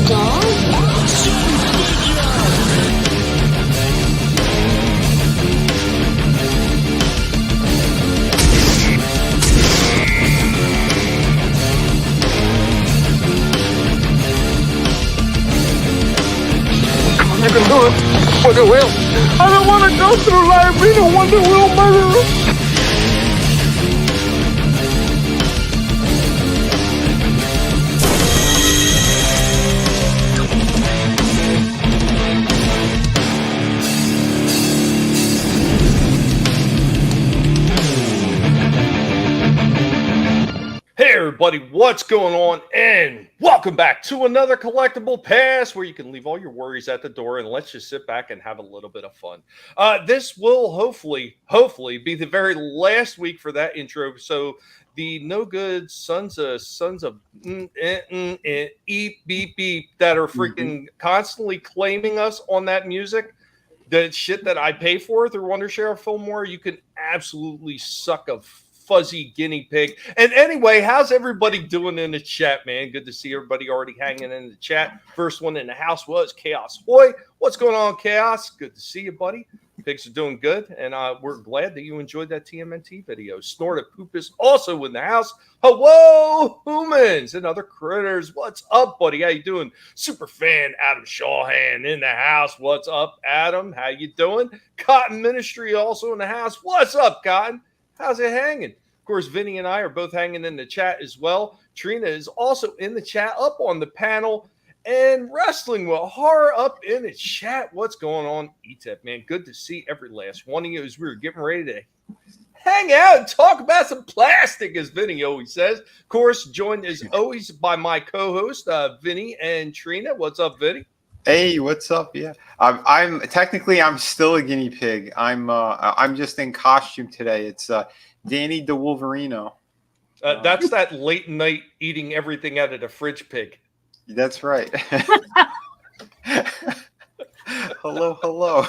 You can do it. Wonder Wheel. I don't want to go through life being a Wonder Wheel murderer. Hey everybody, what's going on? And welcome back to another Collectable Past where you can leave all your worries at the door and let's just sit back and have a little bit of fun. This will hopefully be the very last week for that intro. So the no good sons of eep beep beep that are freaking constantly claiming us on that music, the shit that I pay for through Wondershare Filmora, you can absolutely suck a fuzzy guinea pig. And anyway, how's everybody doing in the chat, man? Good to see everybody already hanging in the chat. First one in the house was Chaos Boy. What's going on, Chaos? Good to see you, buddy. Pigs are doing good, and we're glad that you enjoyed that TMNT video. Snorted Poop is also in the house. Hello, humans and other critters. What's up, buddy? How you doing? Super fan Adam Shawhan in the house. What's up, Adam? How you doing? Cotton Ministry also in the house. What's up, Cotton? How's it hanging? Of course, Vinnie and I are both hanging in the chat as well. Trina is also in the chat, up on the panel, and Wrestling with Horror up in the chat. What's going on, ETEP, man? Good to see every last one of you as we were getting ready to hang out and talk about some plastic, as Vinnie always says. Of course, joined as always by my co-host, Vinnie and Trina. What's up, Vinnie? Hey, what's up? Yeah, I'm still a guinea pig. I'm just in costume today. It's Danny the Wolverino. That's that late night eating everything out of the fridge pig. That's right. Hello.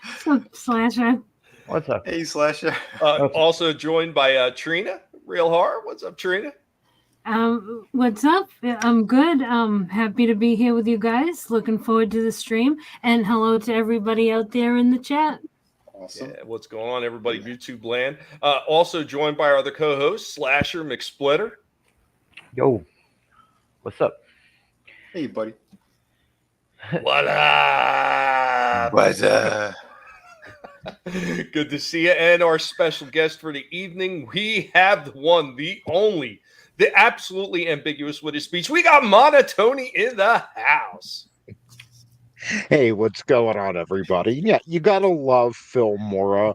What's up, Slasher? What's up? Hey, Slasher. Also joined by Trina, Real Horror. What's up, Trina? What's up? I'm good. Happy to be here with you guys. Looking forward to the stream. And hello to everybody out there in the chat. Awesome. Yeah, what's going on, everybody? YouTube land. Also joined by our other co-host, Slasher McSplitter. Yo, what's up? Hey, buddy. What up? What's up? Good to see you. And our special guest for the evening, we have the one, the only, the absolutely ambiguous with his speech. We got Monotony in the house. Hey, what's going on, everybody? Yeah, you gotta love Filmora.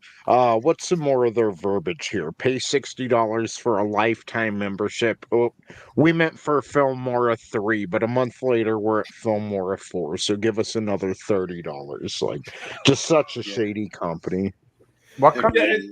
What's some more of their verbiage here? Pay $60 for a lifetime membership. Oh, we meant for Filmora 3, but a month later we're at Filmora 4, so give us another $30. Like, just such a shady company. What company?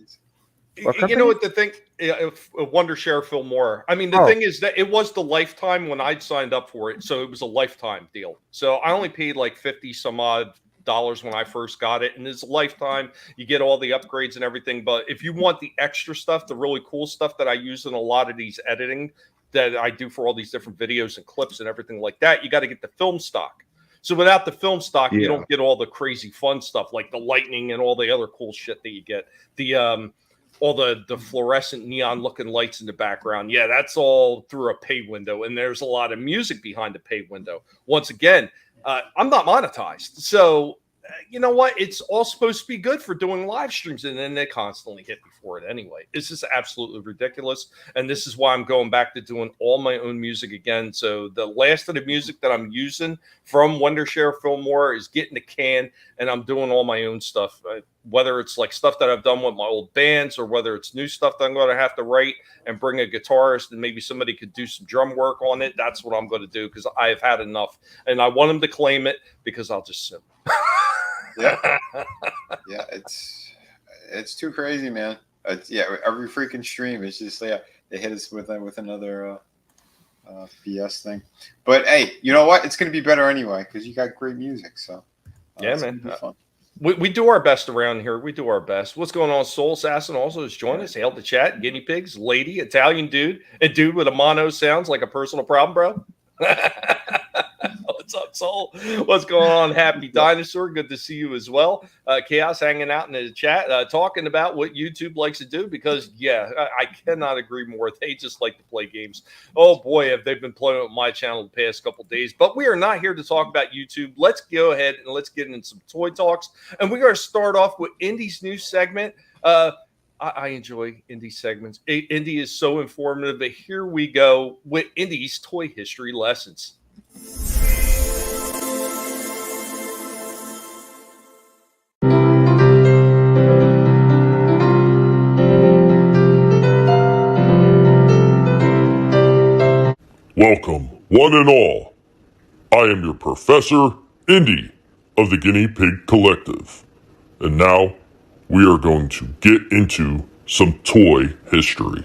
You know what the thing? Wondershare Filmora. I mean, the thing is that it was the lifetime when I'd signed up for it, so it was a lifetime deal. So I only paid like 50 some odd dollars when I first got it, and it's a lifetime. You get all the upgrades and everything. But if you want the extra stuff, the really cool stuff that I use in a lot of these editing that I do for all these different videos and clips and everything like that, you got to get the film stock. So without the film stock, you don't get all the crazy fun stuff like the lightning and all the other cool shit that you get. All the fluorescent neon looking lights in the background. Yeah, that's all through a pay window. And there's a lot of music behind the pay window. Once again, I'm not monetized. So, you know what? It's all supposed to be good for doing live streams. And then they constantly hit me for it anyway. This is absolutely ridiculous. And this is why I'm going back to doing all my own music again. So the last of the music that I'm using from Wondershare Filmora is getting the can. And I'm doing all my own stuff. Whether it's like stuff that I've done with my old bands or whether it's new stuff that I'm going to have to write and bring a guitarist and maybe somebody could do some drum work on it. That's what I'm going to do because I have had enough. And I want them to claim it because I'll just sue. Yeah, it's too crazy, man. Every freaking stream is just they hit us with another BS thing. But hey, you know what? It's going to be better anyway because you got great music. So yeah, man. Fun. We do our best around here. We do our best. What's going on? Soul Assassin also has joined us. Hail to chat. Guinea pigs, lady, Italian dude, a dude with a mono sounds like a personal problem, bro. What's up, Soul? What's going on? Happy Dinosaur. Good to see you as well. Chaos hanging out in the chat, talking about what YouTube likes to do because, yeah, I cannot agree more. They just like to play games. Oh, boy, have they been playing with my channel the past couple days. But we are not here to talk about YouTube. Let's go ahead and let's get into some toy talks. And we're going to start off with Indy's new segment. I enjoy Indy segments. Indy is so informative. But here we go with Indy's toy history lessons. Welcome, one and all. I am your Professor Indy of the Guinea Pig Collective. And now, we are going to get into some toy history.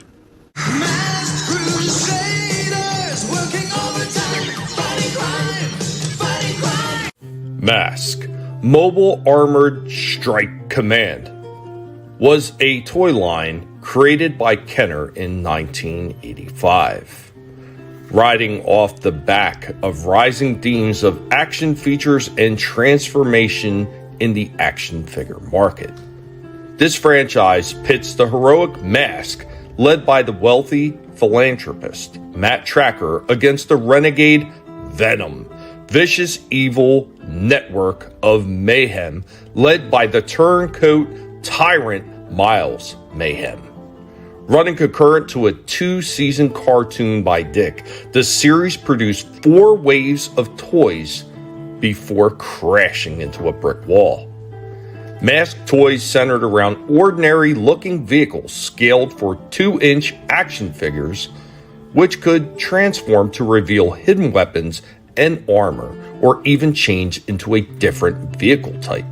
Mask, Mobile Armored Strike Command, was a toy line created by Kenner in 1985. Riding off the back of rising themes of action features and transformation in the action figure market. This franchise pits the heroic Mask, led by the wealthy philanthropist Matt Tracker, against the renegade Venom, vicious evil network of mayhem, led by the turncoat tyrant Miles Mayhem. Running concurrent to a 2-season cartoon by Dick, the series produced 4 waves of toys before crashing into a brick wall. Mask toys centered around ordinary-looking vehicles scaled for 2-inch action figures, which could transform to reveal hidden weapons and armor, or even change into a different vehicle type.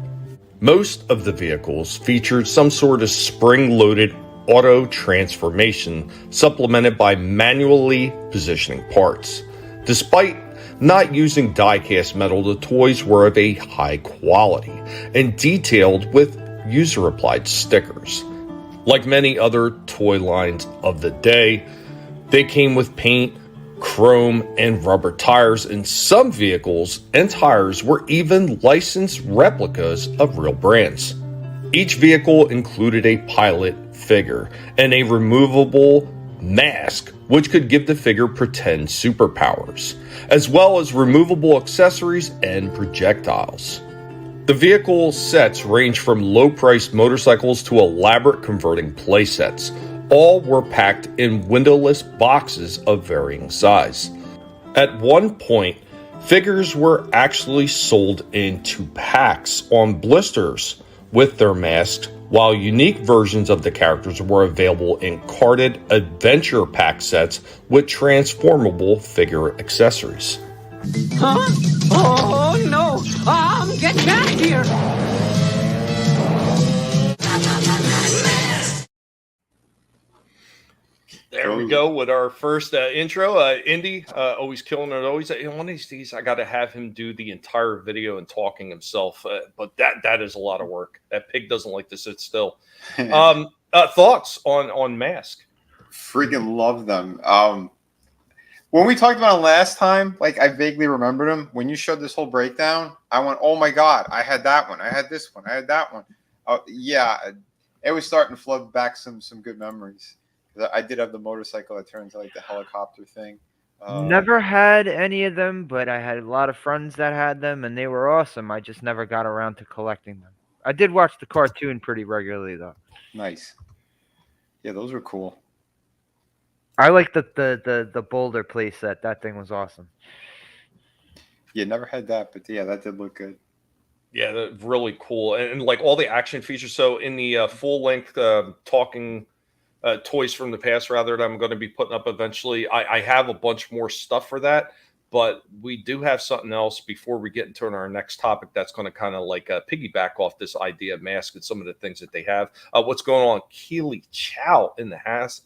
Most of the vehicles featured some sort of spring-loaded auto transformation supplemented by manually positioning parts. Despite not using die-cast metal, the toys were of a high quality and detailed with user-applied stickers. Like many other toy lines of the day, they came with paint, chrome, and rubber tires, and some vehicles and tires were even licensed replicas of real brands. Each vehicle included a pilot figure and a removable mask, which could give the figure pretend superpowers, as well as removable accessories and projectiles. The vehicle sets range from low-priced motorcycles to elaborate converting playsets. All were packed in windowless boxes of varying size. At one point, figures were actually sold into packs on blisters with their masks, while unique versions of the characters were available in carded adventure pack sets with transformable figure accessories. Huh? Oh, no. Get back here. There we go with our first intro. Indy, always killing it. Always, one of these days, I got to have him do the entire video and talking himself. But that is a lot of work. That pig doesn't like to sit still. Thoughts on Mask? Freaking love them. When we talked about it last time, like I vaguely remembered them. When you showed this whole breakdown, I went, "Oh my god, I had that one. I had this one. I had that one." Yeah, it was starting to flood back some good memories. I did have the motorcycle that turned into like the helicopter thing. Never had any of them, but I had a lot of friends that had them, and they were awesome. I just never got around to collecting them. I did watch the cartoon pretty regularly, though. Nice. Yeah, those were cool. I like the Boulder playset. That thing was awesome. Yeah, never had that, but yeah, that did look good. Yeah, that's really cool. And like all the action features. So in the full-length talking toys from the past, rather, that I'm going to be putting up eventually, I have a bunch more stuff for that. But we do have something else before we get into our next topic that's going to kind of like piggyback off this idea of Mask and some of the things that they have. What's going on? Keely Chow in the house.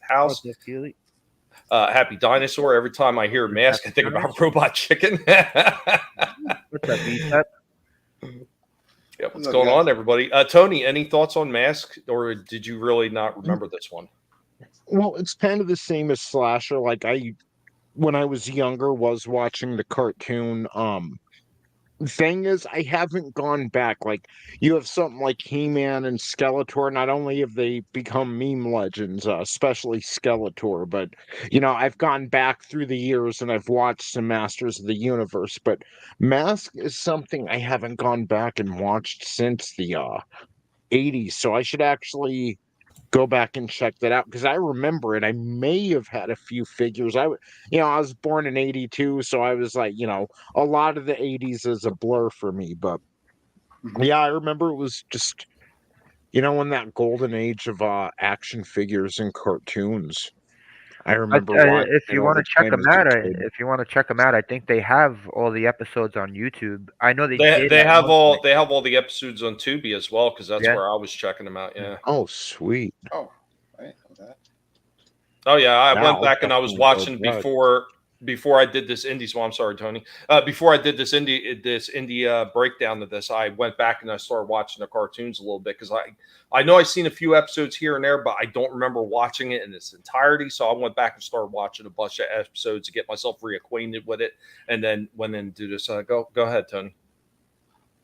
Keely. Happy Dinosaur. Every time I hear Mask, I think about Robot Chicken. What's up, B-Tep? Yeah, what's going on, everybody? Tony, any thoughts on Mask, or did you really not remember this one? Well, it's kind of the same as Slasher. Like, I when I was younger was watching the cartoon. Thing is, I haven't gone back. Like, you have something like He-Man and Skeletor. Not only have they become meme legends, especially Skeletor, but I've gone back through the years and I've watched some Masters of the Universe. But Mask is something I haven't gone back and watched since the '80s. So I should actually go back and check that out because I remember it. I may have had a few figures. I was born in '82, so I was like, a lot of the '80s is a blur for me. But yeah, I remember it was just, in that golden age of action figures and cartoons. I remember watching If it you all want the to check time them as a out, kid. I think they have all the episodes on YouTube. I know they did. They at have one all point. they have all the episodes on Tubi as well because that's Yeah. where I was checking them out. Yeah. Oh, sweet. Oh, I didn't know that. Oh yeah, I Yeah, went I'll back and I was definitely go watching back. before I did this indies. Well, I'm sorry, Tony. Before I did this indie breakdown of this, I went back and I started watching the cartoons a little bit because I know I've seen a few episodes here and there, but I don't remember watching it in its entirety. So I went back and started watching a bunch of episodes to get myself reacquainted with it, and then went in and do this. Go ahead, Tony.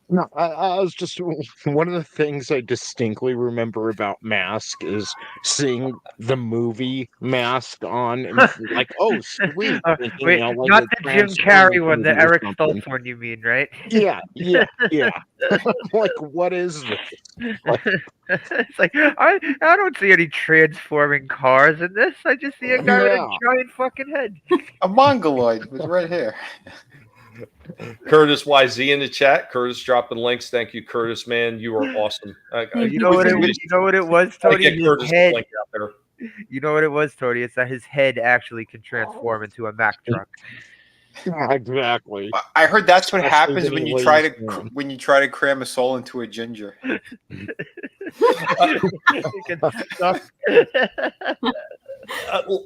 No, I was just one of the things I distinctly remember about Mask is seeing the movie Mask on and like, oh, sweet, thinking, Wait, like not a the Jim Transformers Carrey one, the movie or Eric something. Stoltz one, you mean, right? Yeah. Like, what is this? Like, It's like I don't see any transforming cars in this. I just see a guy with a Yeah. giant fucking head. A mongoloid with red hair. Curtis YZ in the chat. Curtis dropping links. Thank you, Curtis. Man, you are awesome. You know what it was, Gotta Tony? get Curtis' His link head. out there. You know what it was, Tony? It's that his head actually can transform into a Mack truck. Exactly. I heard that's what Especially happens when when he you try lays to down. cram a soul into a ginger. It can suck.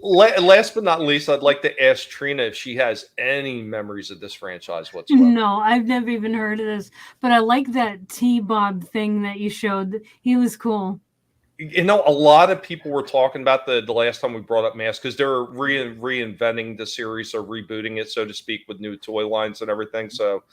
Last but not least, I'd like to ask Trina if she has any memories of this franchise whatsoever. No, I've never even heard of this, but I like that T-Bob thing that you showed. He was cool. A lot of people were talking about the last time we brought up Mask because they're reinventing the series or rebooting it, so to speak, with new toy lines and everything. So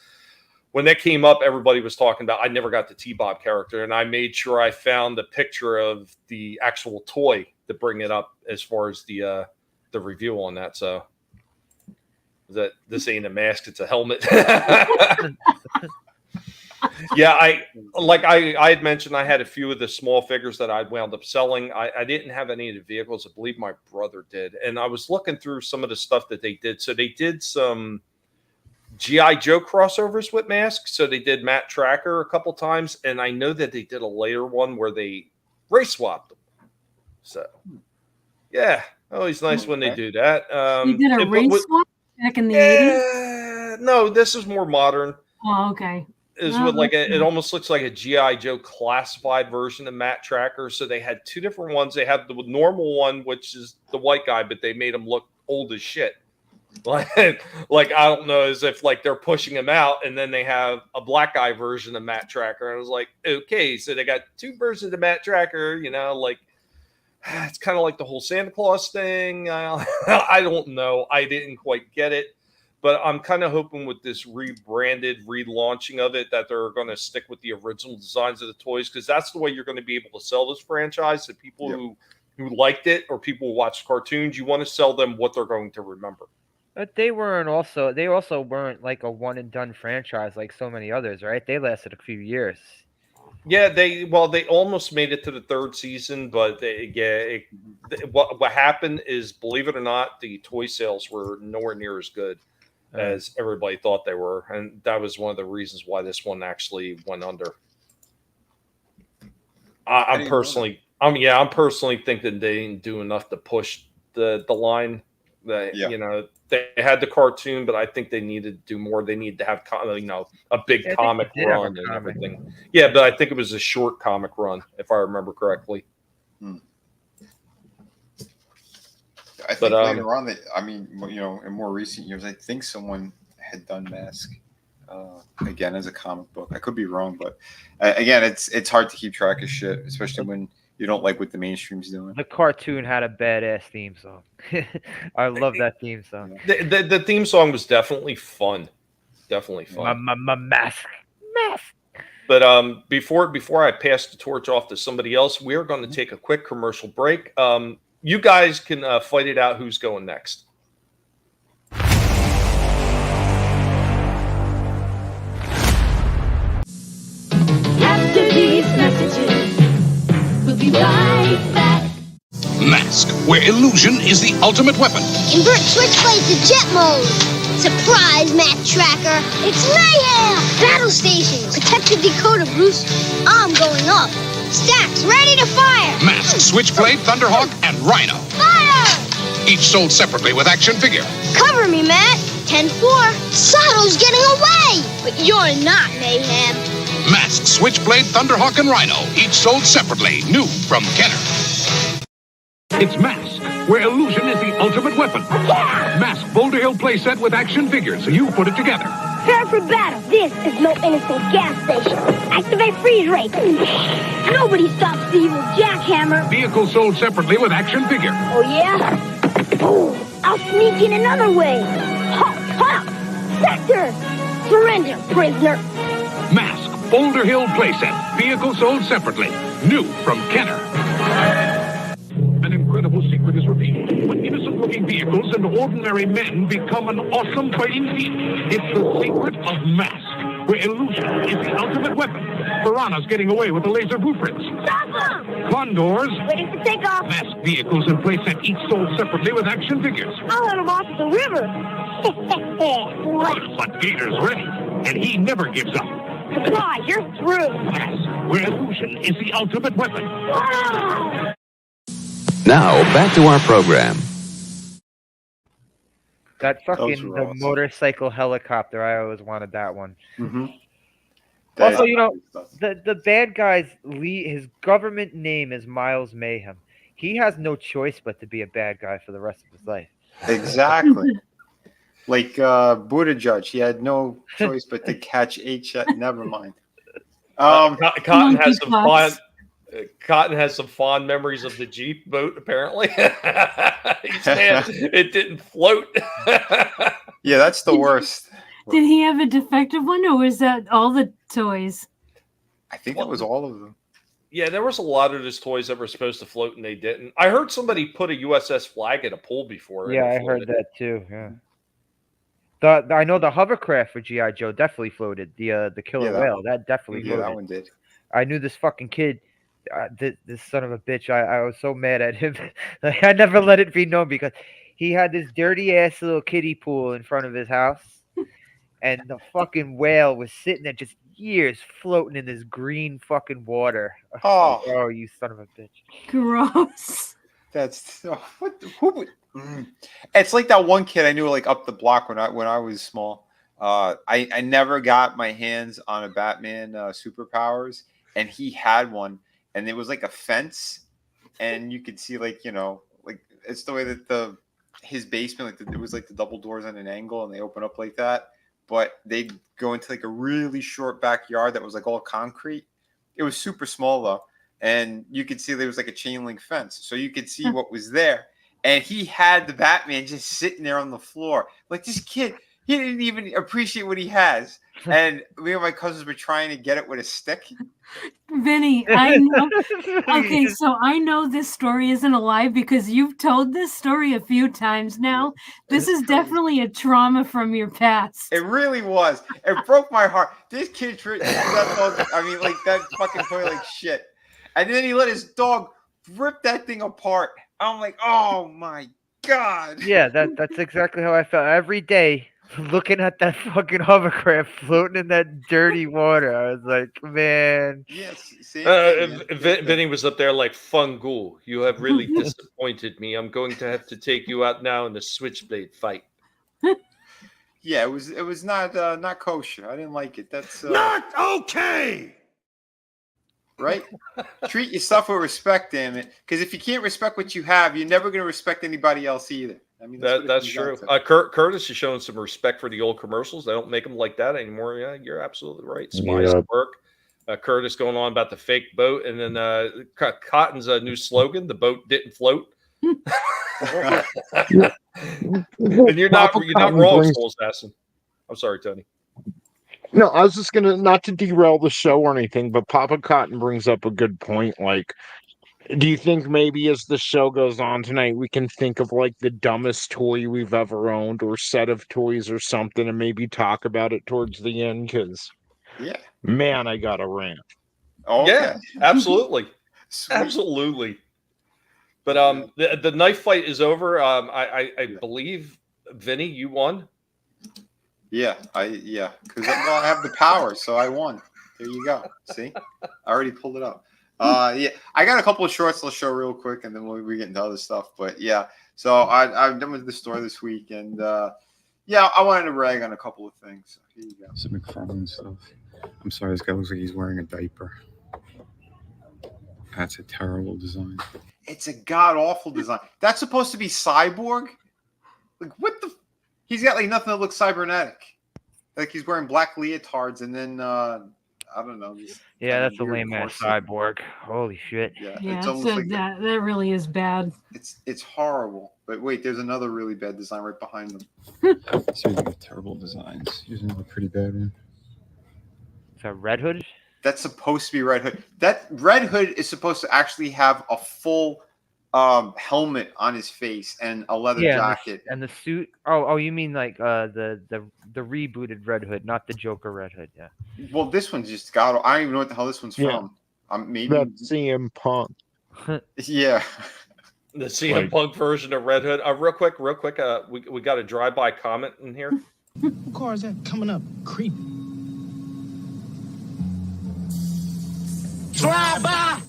when that came up, everybody was talking about. I never got the T-Bob character, and I made sure I found the picture of the actual toy to bring it up as far as the review on that. So that this ain't a mask; it's a helmet. Yeah, I had mentioned I had a few of the small figures that I wound up selling. I didn't have any of the vehicles. I believe my brother did, and I was looking through some of the stuff that they did. So they did some G.I. Joe crossovers with Mask. So they did Matt Tracker a couple times, and I know that they did a later one where they race swapped them. So yeah, always nice when they do that. You did a race swap back in the 80s? No, this is more modern. Oh, okay. Is with like it almost looks like a G.I. Joe classified version of Matt Tracker. So they had two different ones. They had the normal one, which is the white guy, but they made him look old as shit. Like I don't know, as if like they're pushing him out, and then they have a black guy version of Matt Tracker. And I was like, okay, so they got two versions of Matt Tracker. Like it's kind of like the whole Santa Claus thing. I don't know. I didn't quite get it. But I'm kind of hoping with this rebranded relaunching of it that they're going to stick with the original designs of the toys, because that's the way you're going to be able to sell this franchise to people who liked it or people who watched cartoons. You want to sell them what they're going to remember. But they also weren't like a one and done franchise like so many others, right? They lasted a few years. Yeah, they almost made it to the third season, but what happened is, believe it or not, the toy sales were nowhere near as good as everybody thought they were, and that was one of the reasons why this one actually went under. I'm personally think that they didn't do enough to push the line. They had the cartoon, but I think they needed to do more. They needed to have a big comic run and everything. Yeah, but I think it was a short comic run, if I remember correctly. I think later on, in more recent years, I think someone had done Mask again as a comic book. I could be wrong, but again, it's hard to keep track of shit, especially when You don't like what the mainstream's doing. The cartoon had a badass theme song. I love that theme song. The theme song was definitely fun. Definitely fun. My mask. But before I pass the torch off to somebody else, we're going to take a quick commercial break. You guys can fight it out who's going next. After these messages, we'll be right back. Mask, where illusion is the ultimate weapon. Convert switchblade to jet mode. Surprise, Mac Tracker. It's mayhem. Battle stations. Protect the decoder, Bruce. I'm going up. Stacks ready to fire. Mask, Switchblade, Thunderhawk, and Rhino. Fire! Each sold separately with action figure. Cover me, Matt. 10-4. Sato's getting away. But you're not, Mayhem. Mask, Switchblade, Thunderhawk, and Rhino. Each sold separately. New from Kenner. It's Mask, where illusion is the ultimate weapon. Yeah! Mask Boulder Hill playset with action figures, so you put it together. Prepare for battle. This is no innocent gas station. Activate freeze rate. Nobody stops the evil jackhammer. Vehicle sold separately with action figure. Oh, yeah? Ooh, I'll sneak in another way. Hop, hop. Sector. Surrender, prisoner. Mask Boulder Hill playset. Vehicle sold separately. New from Kenner. An incredible secret is revealed. When innocent-looking vehicles and ordinary men become an awesome fighting team. It's the secret of Mask, where illusion is the ultimate weapon. Piranha's getting away with the laser blueprints. Stop them! Condors. Waiting for takeoff. Mask vehicles and playset each sold separately with action figures. I'll let him off at the river. But Gator's ready, and he never gives up. Goodbye, you're through. Mask, where illusion is the ultimate weapon. Ah! Now, back to our program. That fucking Those were the awesome. motorcycle helicopter. I always wanted that one. Mm-hmm. Also, you know, the bad guy's his government name is Miles Mayhem. He has no choice but to be a bad guy for the rest of his life. Exactly. Like Buddha Judge, he had no choice but to catch H. Never mind. Cotton has some fun. Monkey Cotton has some fond memories of the Jeep boat, apparently. He's mad it didn't float. Yeah, that's the worst. Did he have a defective one, or was that all the toys? I think it was all of them. Yeah, there was a lot of those toys that were supposed to float and they didn't. I heard somebody put a USS flag in a pool before. and Yeah, it I heard floated. that too. Yeah. I know the hovercraft for GI Joe definitely floated. The killer Yeah, whale that definitely Yeah, floated. that one did. I knew this fucking kid. This son of a bitch. I was so mad at him. Like, I never let it be known because he had this dirty ass little kiddie pool in front of his house, and the fucking whale was sitting there just years floating in this green fucking water. Oh, You son of a bitch. Gross. that's what? Who would? It's like that one kid I knew, like up the block when I was small. I never got my hands on a Batman superpowers, and he had one, and it was like a fence, and you could see like like it's the way that his basement it was like the double doors on an angle, and they open up like that. But they'd go into like a really short backyard that was like all concrete. It was super small though, and you could see there was like a chain link fence, so you could see what was there. And he had the Batman just sitting there on the floor. Like this kid, he didn't even appreciate what he has. And me and my cousins were trying to get it with a stick. Vinnie, I know. Okay, so I know this story isn't a lie because you've told this story a few times now. This is definitely a trauma from your past. It really was. It broke my heart. This kid treated that dog. I mean, like that fucking toy like shit. And then he let his dog rip that thing apart. I'm like, oh my god. Yeah, that's exactly how I felt every day looking at that fucking hovercraft floating in that dirty water. I was like, man. Yes. Vinny was up there like, Fungool, you have really disappointed me. I'm going to have to take you out now in the switchblade fight. Yeah, it was not kosher. I didn't like it. That's Not okay. right. Treat your stuff with respect, damn it. Because if you can't respect what you have, you're never going to respect anybody else either. I mean, That's true. Curtis is showing some respect for the old commercials. They don't make them like that anymore. Yeah, you're absolutely right. Spice Yeah. work. Curtis going on about the fake boat, and then Cotton's new slogan: "The boat didn't float." And you're not wrong, Soul Assassin. I'm sorry, Tony. No, I was just gonna, not to derail the show or anything, but Papa Cotton brings up a good point. Like, do you think maybe as the show goes on tonight, we can think of like the dumbest toy we've ever owned or set of toys or something, and maybe talk about it towards the end? Because, yeah, man, I got a rant. Oh, yeah, absolutely, Sweet. absolutely. But the knife fight is over. I believe Vinnie, you won. Yeah, because I have the power, so I won. There you go. See, I already pulled it up. Yeah, I got a couple of shorts I'll show real quick, and then we get into other stuff. But yeah, so I'm done with the store this week, and yeah, I wanted to brag on a couple of things. So here you go. Some McFarlane stuff. I'm sorry, this guy looks like he's wearing a diaper. That's a terrible design. It's a god awful design. That's supposed to be Cyborg. Like what the? He's got like nothing that looks cybernetic. Like he's wearing black leotards, and then I don't know. Yeah, that's a lame ass Cyborg. Holy shit. Yeah, Yeah, it's so almost like that really is bad. it's horrible. But wait, there's another really bad design right behind them. So you got terrible designs. Here's another pretty bad one. It's a Red Hood? That's supposed to be Red Hood. That Red Hood is supposed to actually have a full helmet on his face and a leather jacket. And the suit. Oh, you mean like the rebooted Red Hood, not the Joker Red Hood, yeah. Well, this one's just got. I don't even know what the hell this one's from. Maybe That's CM Punk. Yeah. The CM Punk version of Red Hood. Real quick. We got a drive-by comment in here. What car is that coming up? Creep. Drive-by.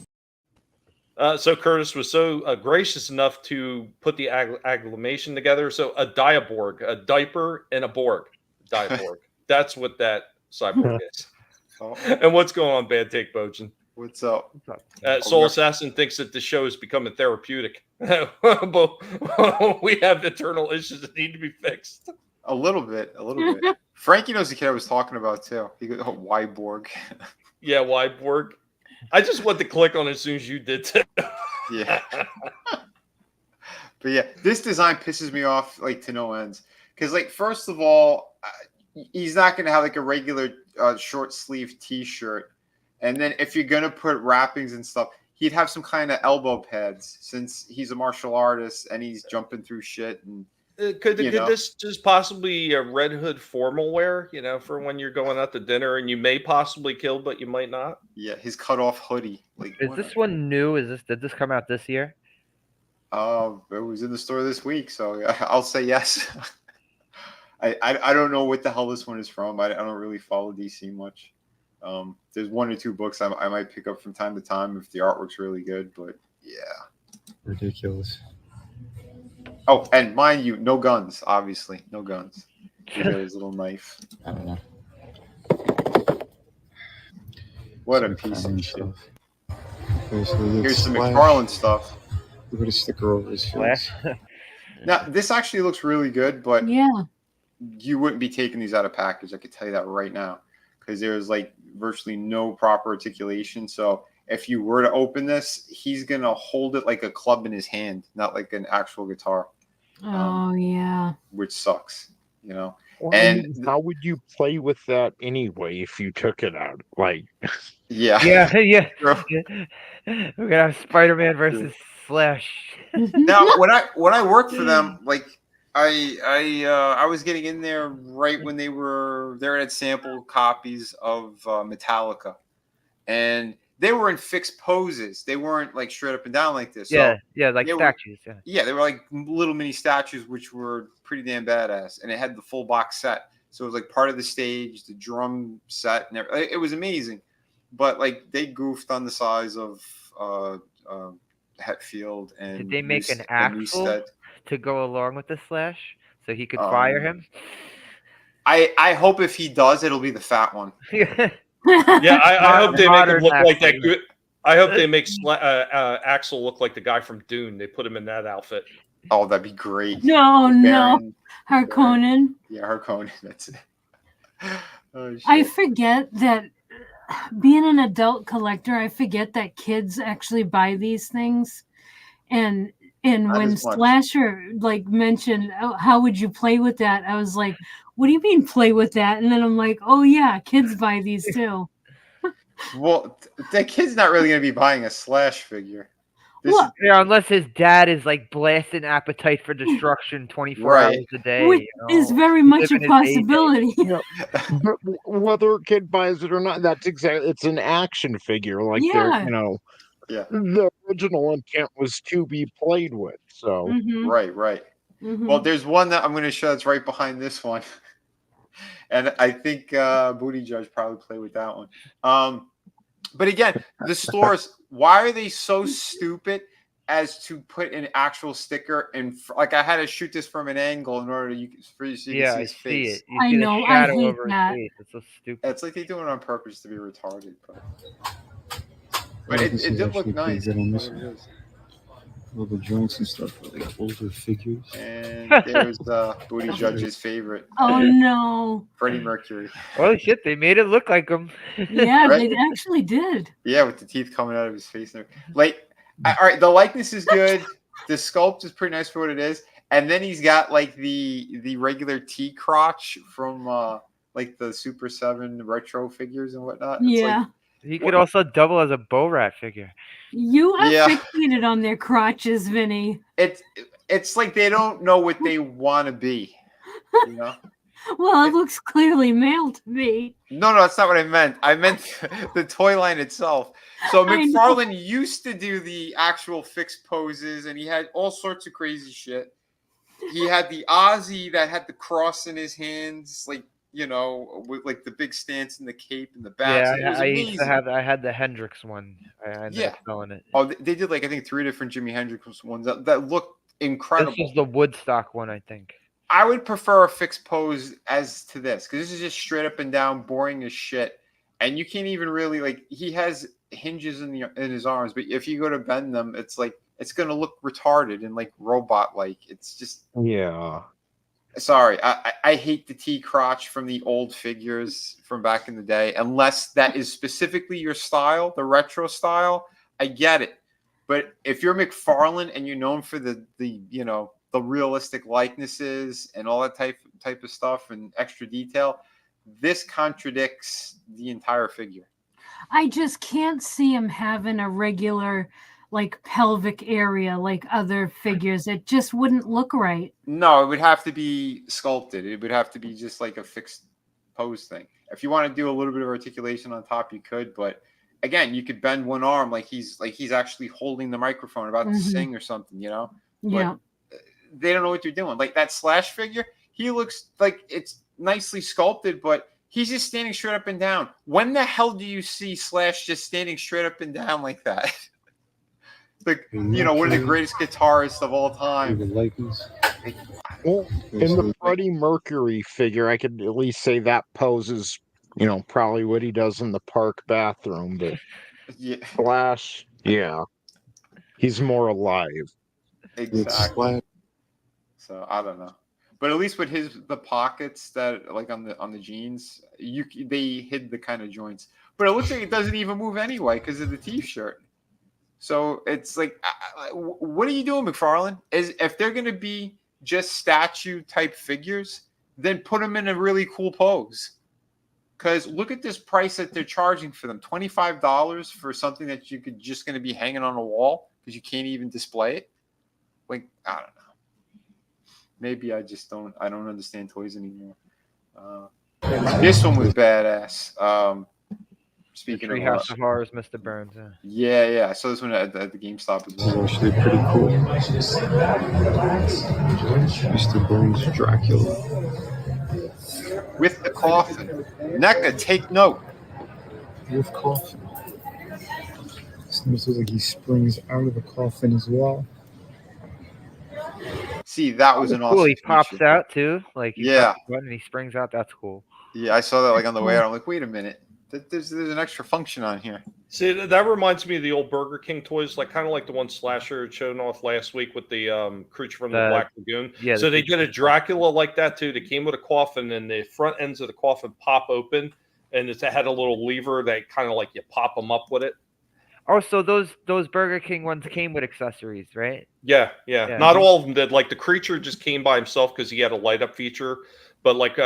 So Curtis was so gracious enough to put the agglomeration together. So a diaborg, a diaper, and a Borg. Diaborg. That's what that cyborg is. Oh. And what's going on, Bad Take Bojan? What's up? Soul Assassin thinks that the show is becoming therapeutic. But we have internal issues that need to be fixed. A little bit. Frankie knows the kid I was talking about too. He goes, "Why Borg?" Yeah, why Borg? I just went to click on it as soon as you did too. Yeah. But yeah, this design pisses me off like to no ends. Because like, first of all, he's not going to have like a regular short sleeve T-shirt. And then if you're going to put wrappings and stuff, he'd have some kind of elbow pads since he's a martial artist and he's jumping through shit. And could this just possibly a Red Hood formal wear, for when you're going out to dinner and you may possibly kill, but you might not? Yeah, his cutoff hoodie. Like, is this one new? Did this come out this year? It was in the store this week, so I'll say yes. I don't know what the hell this one is from. I don't really follow DC much. There's one or two books I might pick up from time to time if the artwork's really good, but yeah. Ridiculous. Oh, and mind you, no guns, obviously. No guns. He got his little knife. I don't know. What a piece of shit. Okay, so here's some McFarlane stuff. We put a sticker over his face. Now, this actually looks really good, but yeah, you wouldn't be taking these out of package. I could tell you that right now. Because there's like virtually no proper articulation. So if you were to open this, he's going to hold it like a club in his hand, not like an actual guitar. Yeah. Which sucks, Well, and how would you play with that anyway if you took it out? Like, yeah. We're gonna have Spider-Man versus Slash. Now, when I worked for them, like I was getting in there right when they had sample copies of Metallica, and they were in fixed poses. They weren't like straight up and down like this. Yeah, so like statues. They were like little mini statues, which were pretty damn badass, and it had the full box set. So it was like part of the stage, the drum set, and everything. It was amazing. But like they goofed on the size of Hetfield and. Did they make an axle to go along with the Slash so he could fire him? I hope if he does, it'll be the fat one. Yeah, I hope they make him look like that. Good. I hope they make Axel look like the guy from Dune. They put him in that outfit. Oh, that'd be great. No, Harkonnen. Yeah, Harkonnen. That's it. I forget that being an adult collector, I forget that kids actually buy these things. And Not when as much. Slasher like mentioned, oh, how would you play with that? I was like, what do you mean play with that? And then I'm like, oh yeah, kids buy these too. Well, the kid's not really going to be buying a Slash figure. This Well, Yeah, unless his dad is like blasting Appetite for Destruction 24 Right. hours a day. which You know? is very He's much a living his heyday. possibility. Yeah, but whether a kid buys it or not, that's exactly. It's an action figure, like they're Yeah. Yeah. the original intent was to be played with. So Mhm. Right. Mhm. Well, there's one that I'm going to show that's right behind this one. And I think Booty Judge probably played with that one. But again, the stores, why are they so stupid as to put an actual sticker in? Like I had to shoot this from an angle in order for you so you can see I his see face. it. You I see know, the I shadow hate over that. his face. It's so stupid. It's like they do it on purpose to be retarded. Yeah, But it this is did look actually pretty nice. good on It this really one. is. All the joints and stuff are like older figures. And there's Booty Judge's favorite, Oh no. Freddie Mercury. Holy shit, they made it look like him. Yeah, Right? they actually did. Yeah, with the teeth coming out of his face. And everything. Like, all right, the likeness is good. The sculpt is pretty nice for what it is. And then he's got like the regular T crotch from like the Super 7 retro figures and whatnot. It's Yeah. like, He could also double as a Bo Rat figure. You are Yeah. fixated on their crotches, Vinny. it's like they don't know what they want to be. You know? Well, it looks clearly male to me. No, that's not what I meant. I meant the toy line itself. So I know. McFarlane used to do the actual fixed poses, and he had all sorts of crazy shit. He had the Ozzy that had the cross in his hands, like, you know, with like the big stance and the cape and the bats. Yeah, and it was I amazing. used to have. I had the Hendrix one. I ended up selling it. Oh, they did like I think 3 different Jimi Hendrix ones that looked incredible. This was the Woodstock one, I think. I would prefer a fixed pose as to this because this is just straight up and down, boring as shit, and you can't even really like. He has hinges in his arms, but if you go to bend them, it's like it's gonna look retarded and like robot like. It's just Sorry, I hate the T crotch from the old figures from back in the day. Unless that is specifically your style, the retro style, I get it. But if you're McFarlane and you're known for the you know the realistic likenesses and all that type of stuff and extra detail, this contradicts the entire figure. I just can't see him having a regular like pelvic area like other figures. It just wouldn't look right. No, it would have to be sculpted. It would have to be just like a fixed pose thing. If you want to do a little bit of articulation on top, you could, but again, you could bend one arm like he's actually holding the microphone about to sing or something, you know? Yeah. But they don't know what they're doing. Like that Slash figure, he looks like it's nicely sculpted, but he's just standing straight up and down. When the hell do you see Slash just standing straight up and down like that? Like, you know, one of the greatest guitarists of all time. Well, in the Freddie Mercury figure, I could at least say that pose is, you know, probably what he does in the park bathroom. But Slash, he's more alive. Exactly. So I don't know, but at least with the pockets that like on the jeans, they hid the kind of joints. But it looks like it doesn't even move anyway because of the T-shirt. So it's like, what are you doing, McFarlane? If they're going to be just statue type figures, then put them in a really cool pose. Because look at this price that they're charging for them, $25 for something that you could just going to be hanging on a wall because you can't even display it. Like, I don't know. Maybe I don't understand toys anymore. This one was badass. Speaking of Treehouse of Horrors, Mr. Burns. Yeah. I saw this one at the GameStop as well. It's actually pretty cool. Mr. Burns Dracula. With the coffin. NECA, take note. With coffin. This looks like he springs out of the coffin as well. See, that was an cool. awesome He pops feature. out too. Like you press the button and he springs out. That's cool. Yeah, I saw that like on the way out. I'm like, wait a minute. There's an extra function on here. See, that reminds me of the old Burger King toys, like kind of like the one Slasher had shown off last week with the creature from the Black Lagoon. Yeah, so they did a Dracula like that too. They came with a coffin, and the front ends of the coffin pop open, and it had a little lever that kind of like you pop them up with it. Oh, so those Burger King ones came with accessories, right? Yeah. Yeah. Not all of them did. Like the creature just came by himself because he had a light up feature. But like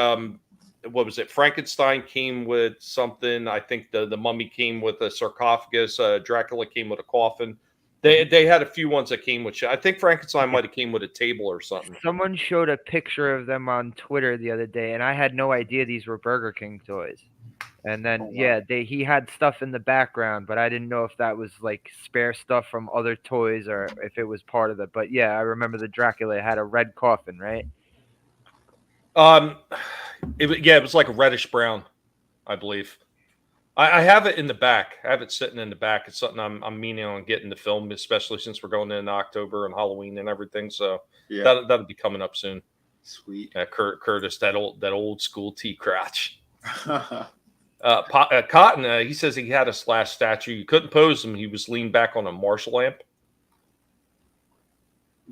what was it? Frankenstein came with something. I think the mummy came with a sarcophagus. Dracula came with a coffin. They had a few ones that came with shit. I think Frankenstein might have came with a table or something. Someone showed a picture of them on Twitter the other day, and I had no idea these were Burger King toys. And then he had stuff in the background, but I didn't know if that was like spare stuff from other toys or if it was part of it. But yeah, I remember the Dracula had a red coffin, right? It was like a reddish brown, I believe. I have it in the back. I have it sitting in the back. It's something I'm meaning on getting the film, especially since we're going into October and Halloween and everything. So that'll be coming up soon. Sweet. Curtis, that old school T crotch. Cotton, he says he had a Slash statue. You couldn't pose him. He was leaned back on a Marshall lamp.